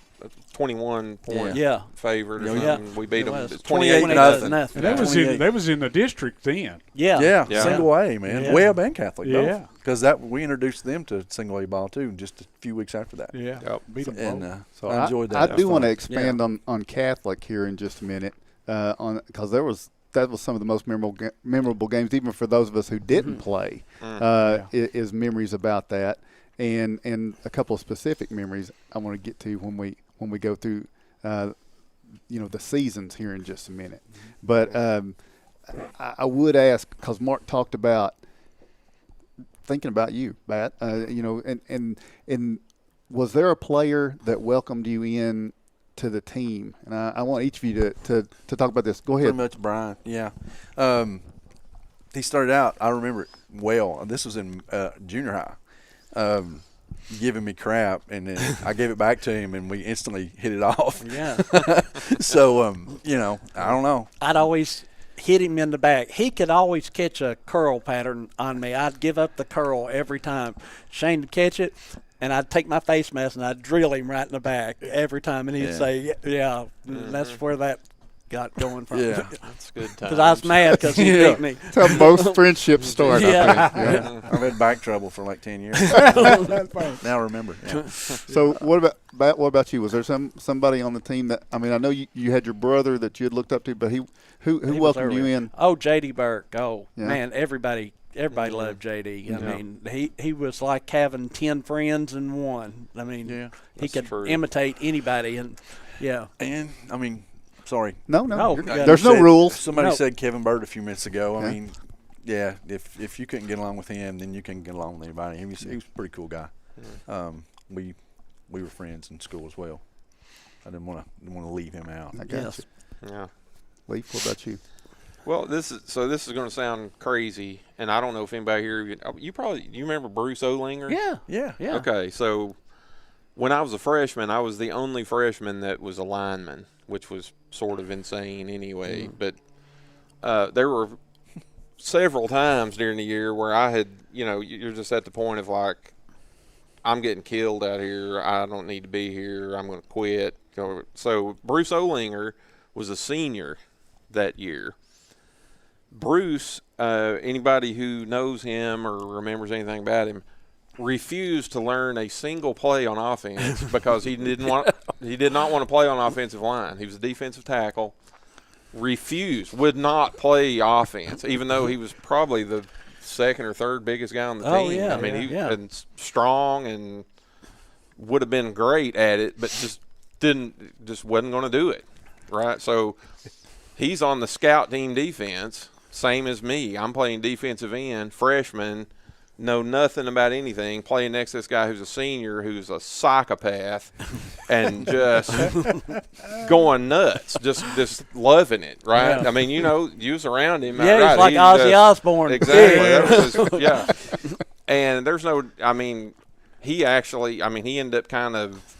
21-point favorite. Or something. We beat them 28-0. And that was in the district then. Yeah. Single A, man. Yeah. Webb and Catholic both. Yeah. Because we introduced them to single A ball too, just a few weeks after that. Yeah. Beat them both. So I enjoyed that. I do want to expand on Catholic here in just a minute, because that was some of the most memorable games, even for those of us who didn't play. Is memories about that, and a couple of specific memories I want to get to when we go through, the seasons here in just a minute. But I would ask, because Mark talked about thinking about you, Bat. And was there a player that welcomed you in to the team? And I want each of you to talk about this. Go ahead. Pretty much Brian, yeah. he started out, I remember it well. This was in junior high. Giving me crap, and then I gave it back to him, and we instantly hit it off. Yeah. So, you know, I don't know. I'd always hit him in the back. He could always catch a curl pattern on me. I'd give up the curl every time. Shane would catch it, and I'd take my face mask and I'd drill him right in the back every time, and he'd say, "Yeah, that's where that got going from." Yeah, that's good time. Because I was mad because he beat me. That's how most friendships start. Yeah. I think. Yeah. I've had back trouble for like 10 years. Now I remember. Yeah. So what about you? Was there somebody on the team that, I mean, I know you had your brother that you had looked up to, but who He welcomed was you in? Oh, J.D. Burke. Oh, Yeah. man, everybody loved J.D. I mean, he was like having 10 friends in one. I mean, he could imitate anybody. And, yeah. And, I mean, sorry. No, No, you're good. There's no rules. Somebody No. said Kevin Bird a few minutes ago. I Yeah. mean, yeah, if you couldn't get along with him, then you can get along with anybody. He was a pretty cool guy. We were friends in school as well. I didn't want to leave him out. I got you. Yeah. Leaf, what about you? Well, this is going to sound crazy, and I don't know if anybody here you remember Bruce Olinger? Yeah. Okay, so when I was a freshman, I was the only freshman that was a lineman, which was sort of insane anyway. But there were several times during the year where I had, you're just at the point of like, I'm getting killed out here. I don't need to be here. I'm going to quit. So Bruce Olinger was a senior that year. Bruce, anybody who knows him or remembers anything about him, refused to learn a single play on offense because he did not want to play on offensive line. He was a defensive tackle. Would not play offense, even though he was probably the second or third biggest guy on the team. Oh, yeah, I mean, he yeah. was strong and would have been great at it, but just wasn't going to do it, right? So he's on the scout team defense, same as me. I'm playing defensive end, freshman, know nothing about anything, playing next to this guy who's a senior who's a psychopath and just going nuts, just loving it, right? Yeah. I mean, you was around him. Yeah, right? he's like Ozzy Osbourne. Exactly. That was his, And there's no, he ended up kind of,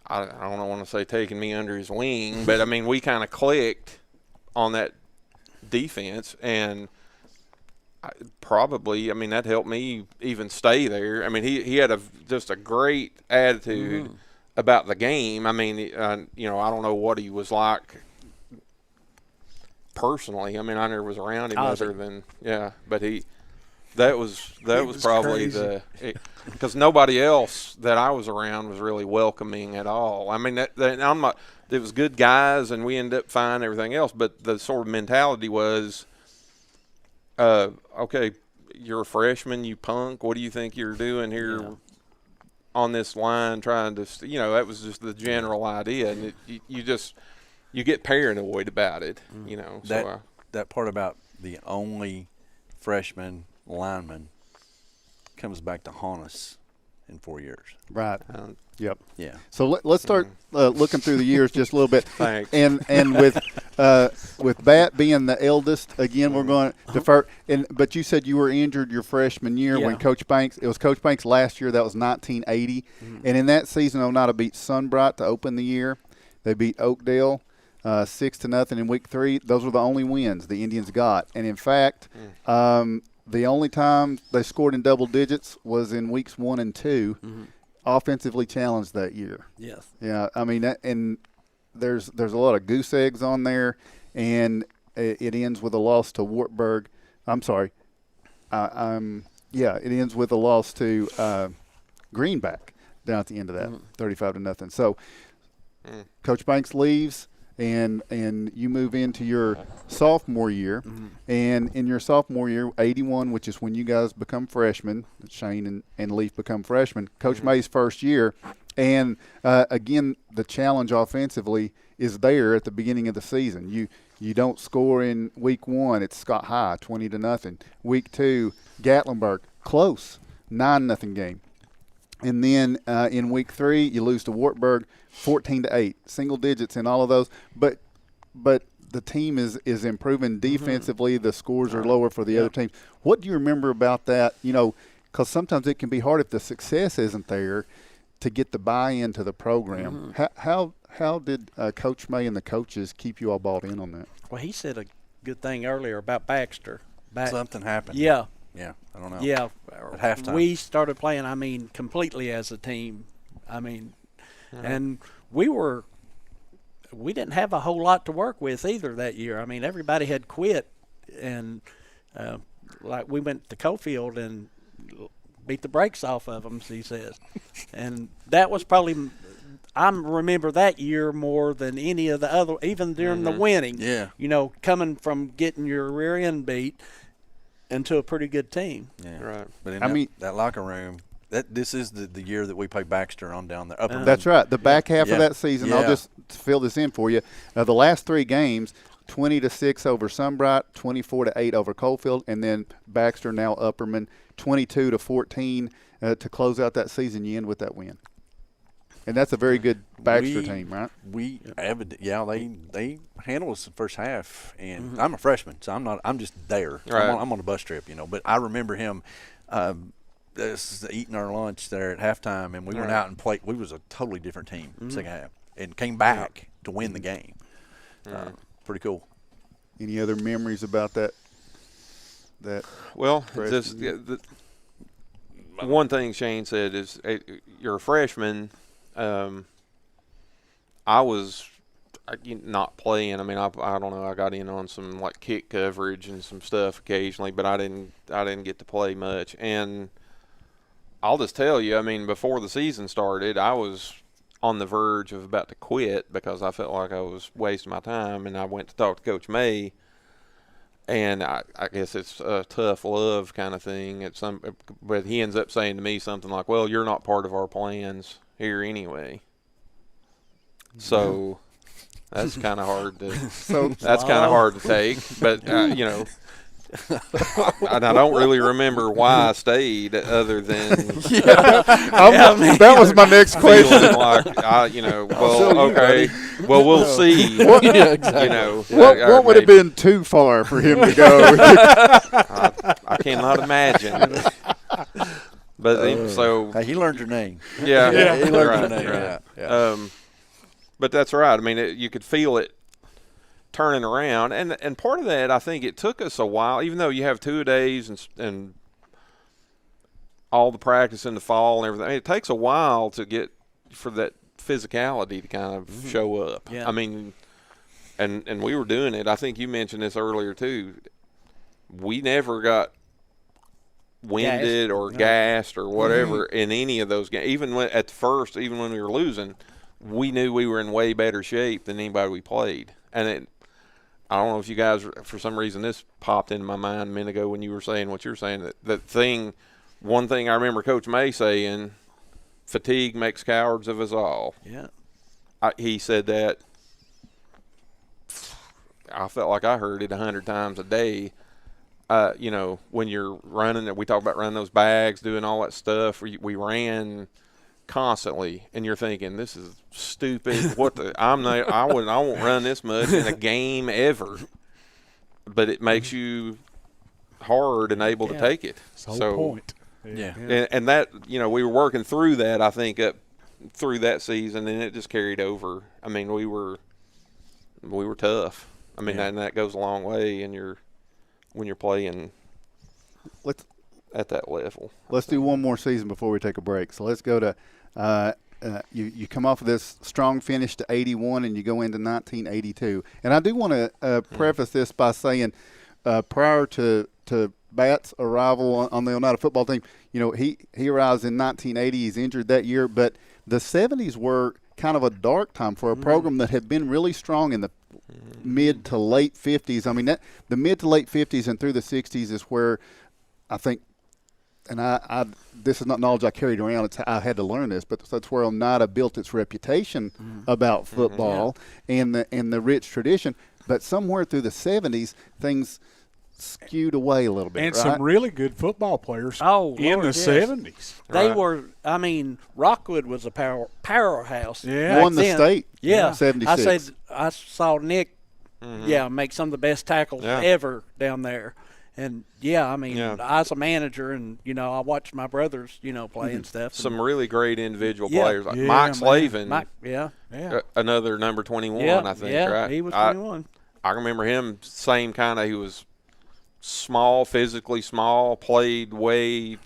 I don't want to say taking me under his wing, but we kind of clicked on that defense, and that helped me even stay there. He had just a great attitude about the game. I don't know what he was like personally. I never was around him other than but that was probably crazy. because nobody else that I was around was really welcoming at all. It was good guys, and we ended up fine, everything else, but the sort of mentality was, okay, you're a freshman, you punk. What do you think you're doing here on this line trying to, that was just the general idea. And you get paranoid about it, That part about the only freshman lineman comes back to haunt us in 4 years. Right. Yep. Yeah. So let's start looking through the years just a little bit. Thanks. And with Bat being the eldest, again, we're going to defer. But you said you were injured your freshman year when Coach Banks. It was Coach Banks last year. That was 1980. And in that season, Oneida beat Sunbright to open the year. They beat Oakdale 6-0 in week 3. Those were the only wins the Indians got. And in fact, the only time they scored in double digits was in weeks 1 and 2. Offensively challenged that year. Yes. Yeah, and there's a lot of goose eggs on there, and it ends with a loss to Wartburg. I'm sorry. It ends with a loss to Greenback down at the end of that, 35-0. So Coach Banks leaves, and you move into your sophomore year. And in your sophomore year, 81, which is when you guys become freshmen, Shane and Leaf become freshmen, Coach May's first year. And, again, the challenge offensively is there at the beginning of the season. You don't score in week 1. It's Scott High, 20-0. Week 2, Gatlinburg, close, 9-0 game. And then in week 3, you lose to Wartburg 14-8, single digits in all of those. But the team is improving defensively. The scores are lower for the other teams. What do you remember about that? You know, because sometimes it can be hard if the success isn't there to get the buy-in to the program. How did Coach May and the coaches keep you all bought in on that? Well, he said a good thing earlier about Baxter. Something happened. Yeah. Yeah, I don't know. Yeah. At halftime. We started playing, I mean, completely as a team. I mean, and we didn't have a whole lot to work with either that year. I mean, everybody had quit, and like we went to Cofield and beat the brakes off of them, he says. And that was probably – I remember that year more than any of the other – even during the winning. Yeah. You know, coming from getting your rear end beat into a pretty good team. Yeah. Right. But in that locker room – this is the year that we played Baxter on down there. That's right. The back half of that season, I'll just fill this in for you. The last 3 games, 20-6 over Sunbright, 24-8 over Coalfield, and then Baxter, now Upperman, 22-14 to close out that season. You end with that win, and that's a very good Baxter team, right? They handled us the first half, and I'm a freshman, so I'm just there. Right. I'm on a bus trip, But I remember him. Eating our lunch there at halftime, and we went out and played. We was a totally different team second half, and came back to win the game. Pretty cool. Any other memories about that? Well, just one thing Shane said is you're a freshman. I was not playing. I mean, I don't know. I got in on some like kick coverage and some stuff occasionally, but I didn't get to play much. And I'll just tell you, I mean, before the season started, I was on the verge of about to quit because I felt like I was wasting my time, and I went to talk to Coach May, and I guess it's a tough love kind of thing. But he ends up saying to me something like, "Well, you're not part of our plans here anyway." So that's kind of hard to. That's kind of hard to take, but I don't really remember why I stayed, other than that was my next question. Like okay, well we'll see. What would have been too far for him to go? I cannot imagine. But so he learned your name. Yeah, he learned your name. Right. Yeah. But that's right. I mean, you could feel it turning around, and part of that, I think it took us a while, even though you have 2-a-days and all the practice in the fall and everything. It takes a while to get for that physicality to kind of show up. Yeah. I mean, and we were doing it. I think you mentioned this earlier too. We never got winded or gassed or whatever in any of those games. Even at the first, even when we were losing, we knew we were in way better shape than anybody we played. And I don't know if you guys, for some reason, this popped into my mind a minute ago when you were saying what you were saying. One thing I remember Coach May saying, fatigue makes cowards of us all. Yeah. He said that. I felt like I heard it 100 times a day. When you're running, we talk about running those bags, doing all that stuff. We ran constantly, and you're thinking, this is stupid. I won't run this much in a game ever. But it makes you hard and able to take it. That's the whole point. Yeah. And that, we were working through that, I think, up through that season, and it just carried over. I mean, we were tough. I mean, and that goes a long way when you're playing at that level. Let's do one more season before we take a break. So let's go to you come off of this strong finish to 81, and you go into 1982. And I do want to preface this by saying prior to Bat's arrival on the Oneida football team, he arrives in 1980. He's injured that year, but the 70s were kind of a dark time for a program that had been really strong in the mid to late 50s. I mean, the mid to late 50s and through the 60s is where I think, and I this is not knowledge I carried around. I had to learn this, but that's where Oneida built its reputation about football and the rich tradition. But somewhere through the 70s, things skewed away a little bit. And right? some really good football players in the 70s. They were, Rockwood was a powerhouse. Yeah. Won the state. Yeah. 76. I saw Nick make some of the best tackles ever down there. And I mean, I was a manager, and I watched my brothers, play and stuff. Some really great individual players, like Mike Slavin. Another number 21, I think. Right? He was 21. I remember him. Same kind of. He was small, physically small, played way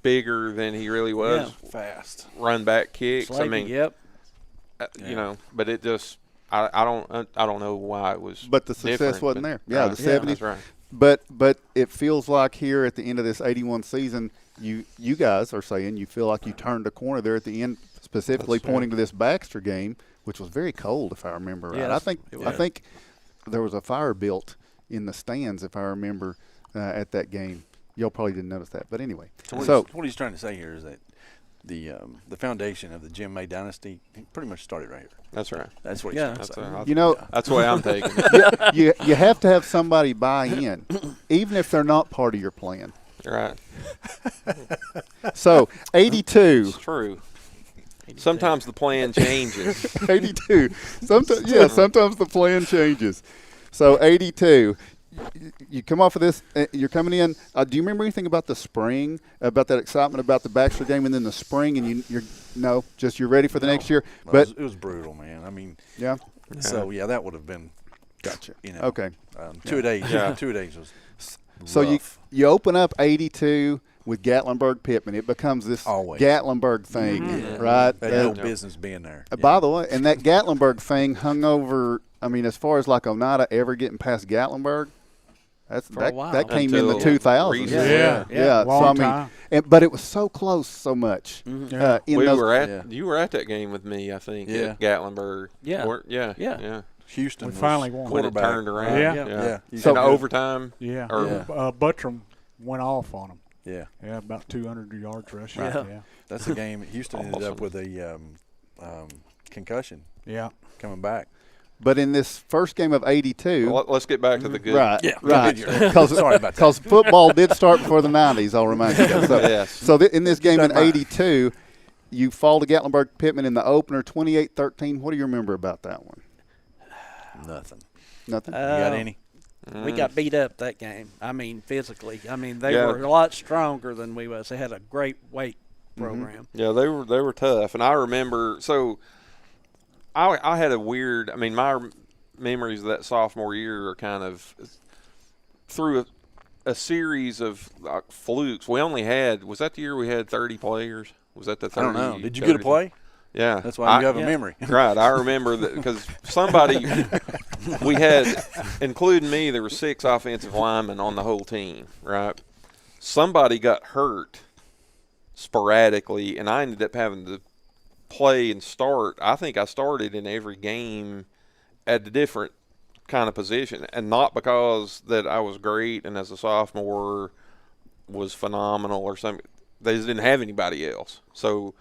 bigger than he really was. Fast. Run back kicks. Slavin, I mean, but it just. I don't know why it was. But the success wasn't there. Yeah, the 70s. That's right. But it feels like here at the end of this 81 season, you guys are saying you feel like you turned a corner there at the end, specifically pointing to this Baxter game, which was very cold, if I remember right. I think there was a fire built in the stands, if I remember, at that game. Y'all probably didn't notice that, but anyway. So what he's trying to say here is that the foundation of the Jim May dynasty pretty much started right here. That's right. That's what he's trying to say. That's the way I'm taking it. You have to have somebody buy in, even if they're not part of your plan. Right. So 82. It's true. Sometimes the plan changes. 82. Sometimes the plan changes. So 82. You come off of this, you're coming in. Do you remember anything about the spring, about that excitement about the Baxter game, and then the spring, and you're ready for the next year? But it was brutal, man. I mean, So that would have been. Gotcha. Okay. 2 days. Yeah. 2 days was. So rough. you open up 82 with Gatlinburg Pittman. It becomes this Gatlinburg thing, right? They had no business being there. By the way, and that Gatlinburg thing hung over. I mean, as far as like Oneida ever getting past Gatlinburg. That came in the 2000s. Yeah. Long time. But it was so close, so much. You were at that game with me, I think. At Gatlinburg. Yeah. Houston. We finally won. When it turned around. Yeah. So in overtime. Yeah. Buttram went off on them. Yeah. Yeah, about 200 yards rushing. Yeah. That's the game. Houston ended up with a concussion. Yeah. Coming back. But in this first game of 82. Well, let's get back to the good. Right. Yeah. Right. Sorry about that. Because football did start before the 90s, I'll remind you. So in this game in 82, you fall to Gatlinburg Pittman in the opener 28-13. What do you remember about that one? Nothing. You got any? We got beat up that game. I mean, physically. I mean, they were a lot stronger than we was. They had a great weight program. Yeah, they were tough. And I remember, so I had a weird, I mean, my memories of that sophomore year are kind of through a series of flukes. We only had, was that the year we had 30 players? Was that the 30? I don't know. Did you get a play? Yeah. That's why you have a memory. Right. I remember that because somebody, we had, including me, there were 6 offensive linemen on the whole team, right? Somebody got hurt sporadically, and I ended up having to play and start. I think I started in every game at a different kind of position, and not because that I was great and as a sophomore was phenomenal or something. They just didn't have anybody else. So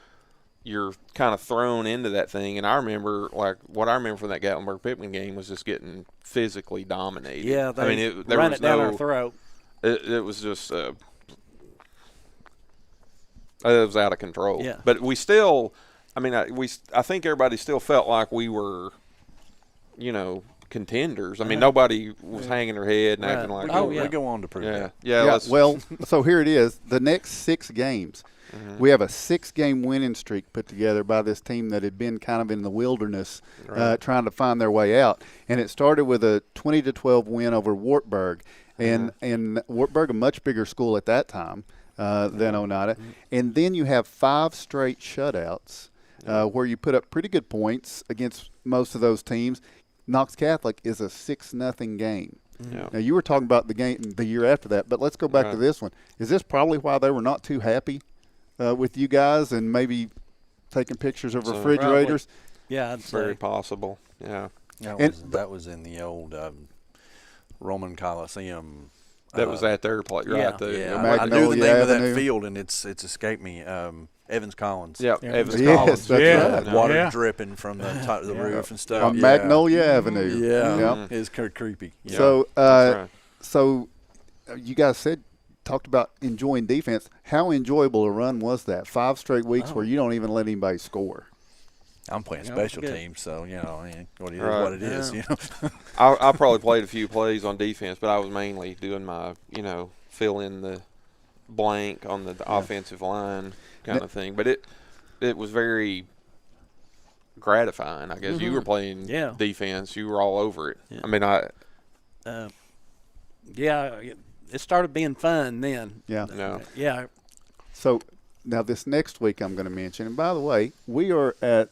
you're kind of thrown into that thing. And I remember, like, what I remember from that Gatlinburg-Pittman game was just getting physically dominated. Yeah, I mean, there ran was it down our throat. It was just it was out of control. Yeah. But we still, I mean, I think everybody still felt like we were, contenders. I mean, nobody was hanging their head and acting like. We go on to prove that. Yeah. Well, so here it is. The next 6 games, we have a 6-game winning streak put together by this team that had been kind of in the wilderness, trying to find their way out. And it started with a 20-12 win over Wartburg, and Wartburg, a much bigger school at that time than Oneida. And then you have 5 straight shutouts where you put up pretty good points against most of those teams. Knox Catholic is a 6-0 game. Yeah. Now, you were talking about the game the year after that, but let's go back to this one. Is this probably why they were not too happy with you guys and maybe taking pictures of refrigerators? Probably. Yeah, I'd say. Very possible. Yeah. That was in the old Roman Coliseum. That was at their place, right? I knew the name of that field, and it's escaped me. Evans Collins. Yeah, Evans Collins. That's right. Water dripping from the top of the roof and stuff. On Magnolia Avenue. Yeah, it's kind of creepy. Yeah. So you guys talked about enjoying defense. How enjoyable a run was that? 5 straight weeks where you don't even let anybody score. I'm playing You know, special good. teams, so I mean, what it is, Right. what it is. Yeah. I probably played a few plays on defense, but I was mainly doing my, fill in the blank on the offensive line kind of thing. But it was very gratifying. I guess you were playing defense. You were all over it. Yeah. I mean, it started being fun then. Yeah. Yeah. So now this next week I'm going to mention, and by the way, we are at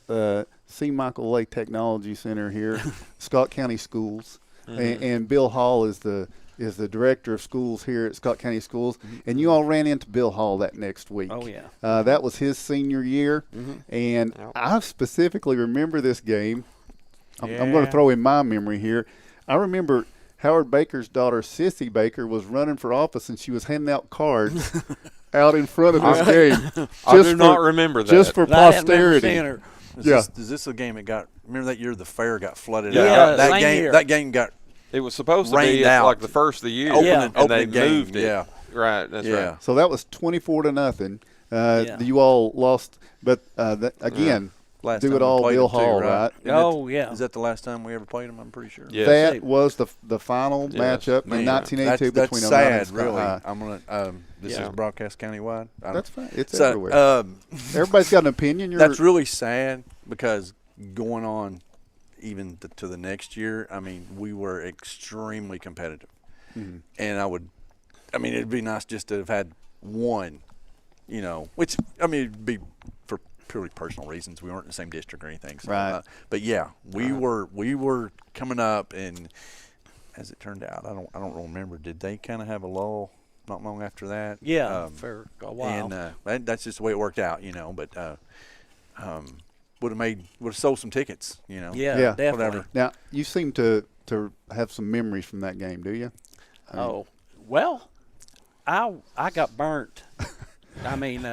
C. Michael Lay Technology Center here, Scott County Schools, and Bill Hall is the director of schools here at Scott County Schools, and you all ran into Bill Hall that next week. Oh, yeah. That was his senior year, and I specifically remember this game. I'm going to throw in my memory here. I remember Howard Baker's daughter, Sissy Baker, was running for office, and she was handing out cards out in front of this game. I do not remember that. Just for posterity. Is this a game that got? Remember that year the fair got flooded Yeah, out? yeah, That game got. It was supposed to rained be out. like the first of the year, and they moved it. Yeah. Right. That's right. So that was 24-0. You all lost, but again. Last do time it we all played Bill them too, Hall, right? right? Is that the last time we ever played them? I'm pretty sure. Yes. That was the final matchup in 1982 that's between sad, O'Neill and Scott really. High. I'm gonna. This is broadcast countywide. That's fine. It's everywhere. Everybody's got an opinion. That's really sad because going on even to the next year, I mean, we were extremely competitive, and it'd be nice just to have had one, which I mean, it'd be for purely personal reasons. We weren't in the same district or anything. So, right. But yeah, we were coming up, and as it turned out, I don't remember. Did they kind of have a lull not long after that? Yeah, for a while. And that's just the way it worked out, But would have sold some tickets, Yeah, Whatever. definitely. Now you seem to have some memories from that game, do you? Well, I got burnt. I mean,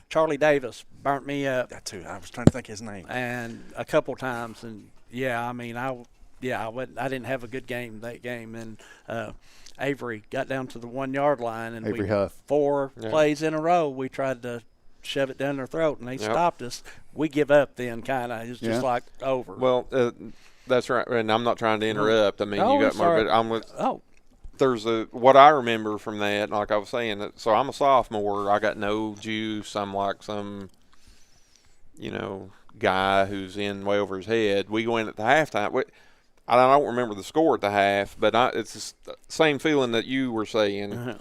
Charlie Davis burnt me up. That too. I was trying to think his name. And a couple times, and I didn't have a good game that game, and Avery got down to the 1 yard line, and Avery Huff. 4 plays in a row we tried to shove it down their throat, and they stopped us. We give up then, kind of. It's just like over. Well, that's right, and I'm not trying to interrupt. I mean, you got more, but I'm with. There's what I remember from that, like I was saying. So I'm a sophomore. I got no juice. I'm like some, guy who's in way over his head. We go in at the halftime. I don't remember the score at the half, but it's the same feeling that you were saying.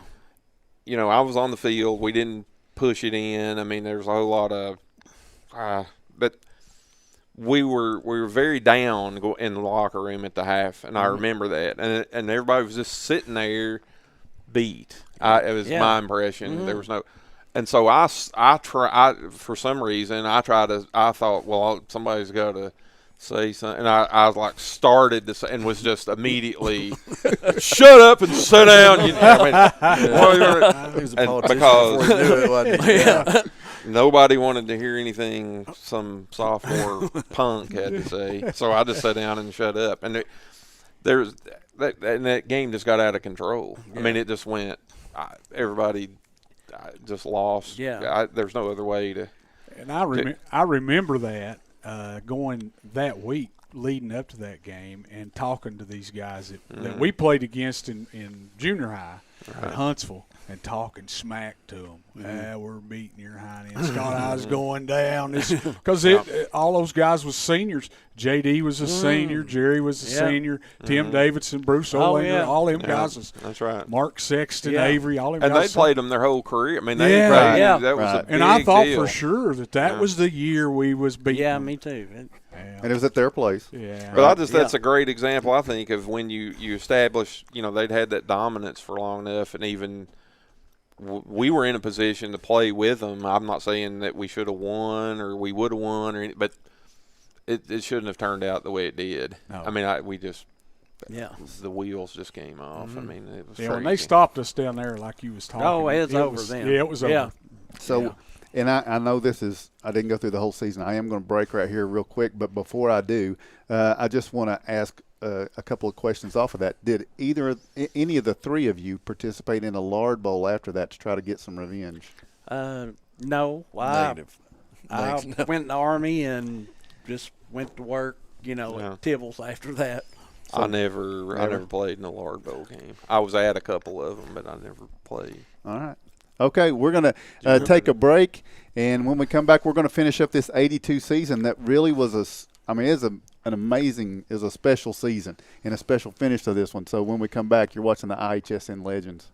I was on the field. We didn't push it in. I mean, there's a whole lot of, but we were very down in the locker room at the half, and I remember that. And everybody was just sitting there, beat. It was my impression. There was no, and so I for some reason I thought, well, somebody's got to say something, and I was like started to say, and was just immediately shut up and sit down. Because nobody wanted to hear anything some sophomore punk had to say, so I just sat down and shut up. And that game just got out of control. I mean, it just went. Everybody just lost. There's no other way to. And I remember that. Going that week leading up to that game and talking to these guys that we played against in junior high at Huntsville and talking smack to them. We're beating your hiney. And Scott High's going down. Because all those guys was seniors. J.D. was a senior. Jerry was a senior. Tim Davidson, Bruce Olander, all them guys was. That's right. Mark Sexton, Avery, all them and guys. they played them their whole career. I mean, that was a big and I thought deal. for sure that was the year we was beating. Yeah, me too. And it was at their place. Yeah. But that's a great example, I think, of when you establish, they'd had that dominance for long enough, and even we were in a position to play with them. I'm not saying that we should have won or we would have won, but it shouldn't have turned out the way it did. No. I mean, the wheels just came off. I mean, it was crazy. When they stopped us down there like you was talking. Oh, it's over then. Yeah, it was over. So, and I know I didn't go through the whole season. I am going to break right here real quick, but before I do, I just want to ask a couple of questions off of that. Did any of the three of you participate in a lard bowl after that to try to get some revenge? No. Negative. I went in the Army and just went to work, you know, Yeah. at Tibbles after that. I never played in a Lard Bowl game. I was at a couple of them, but I never played. All right. Okay, we're going to take a break, and when we come back, we're going to finish up this 82 season that really was it was a special season and a special finish to this one. So when we come back, you're watching the IHSN Legends.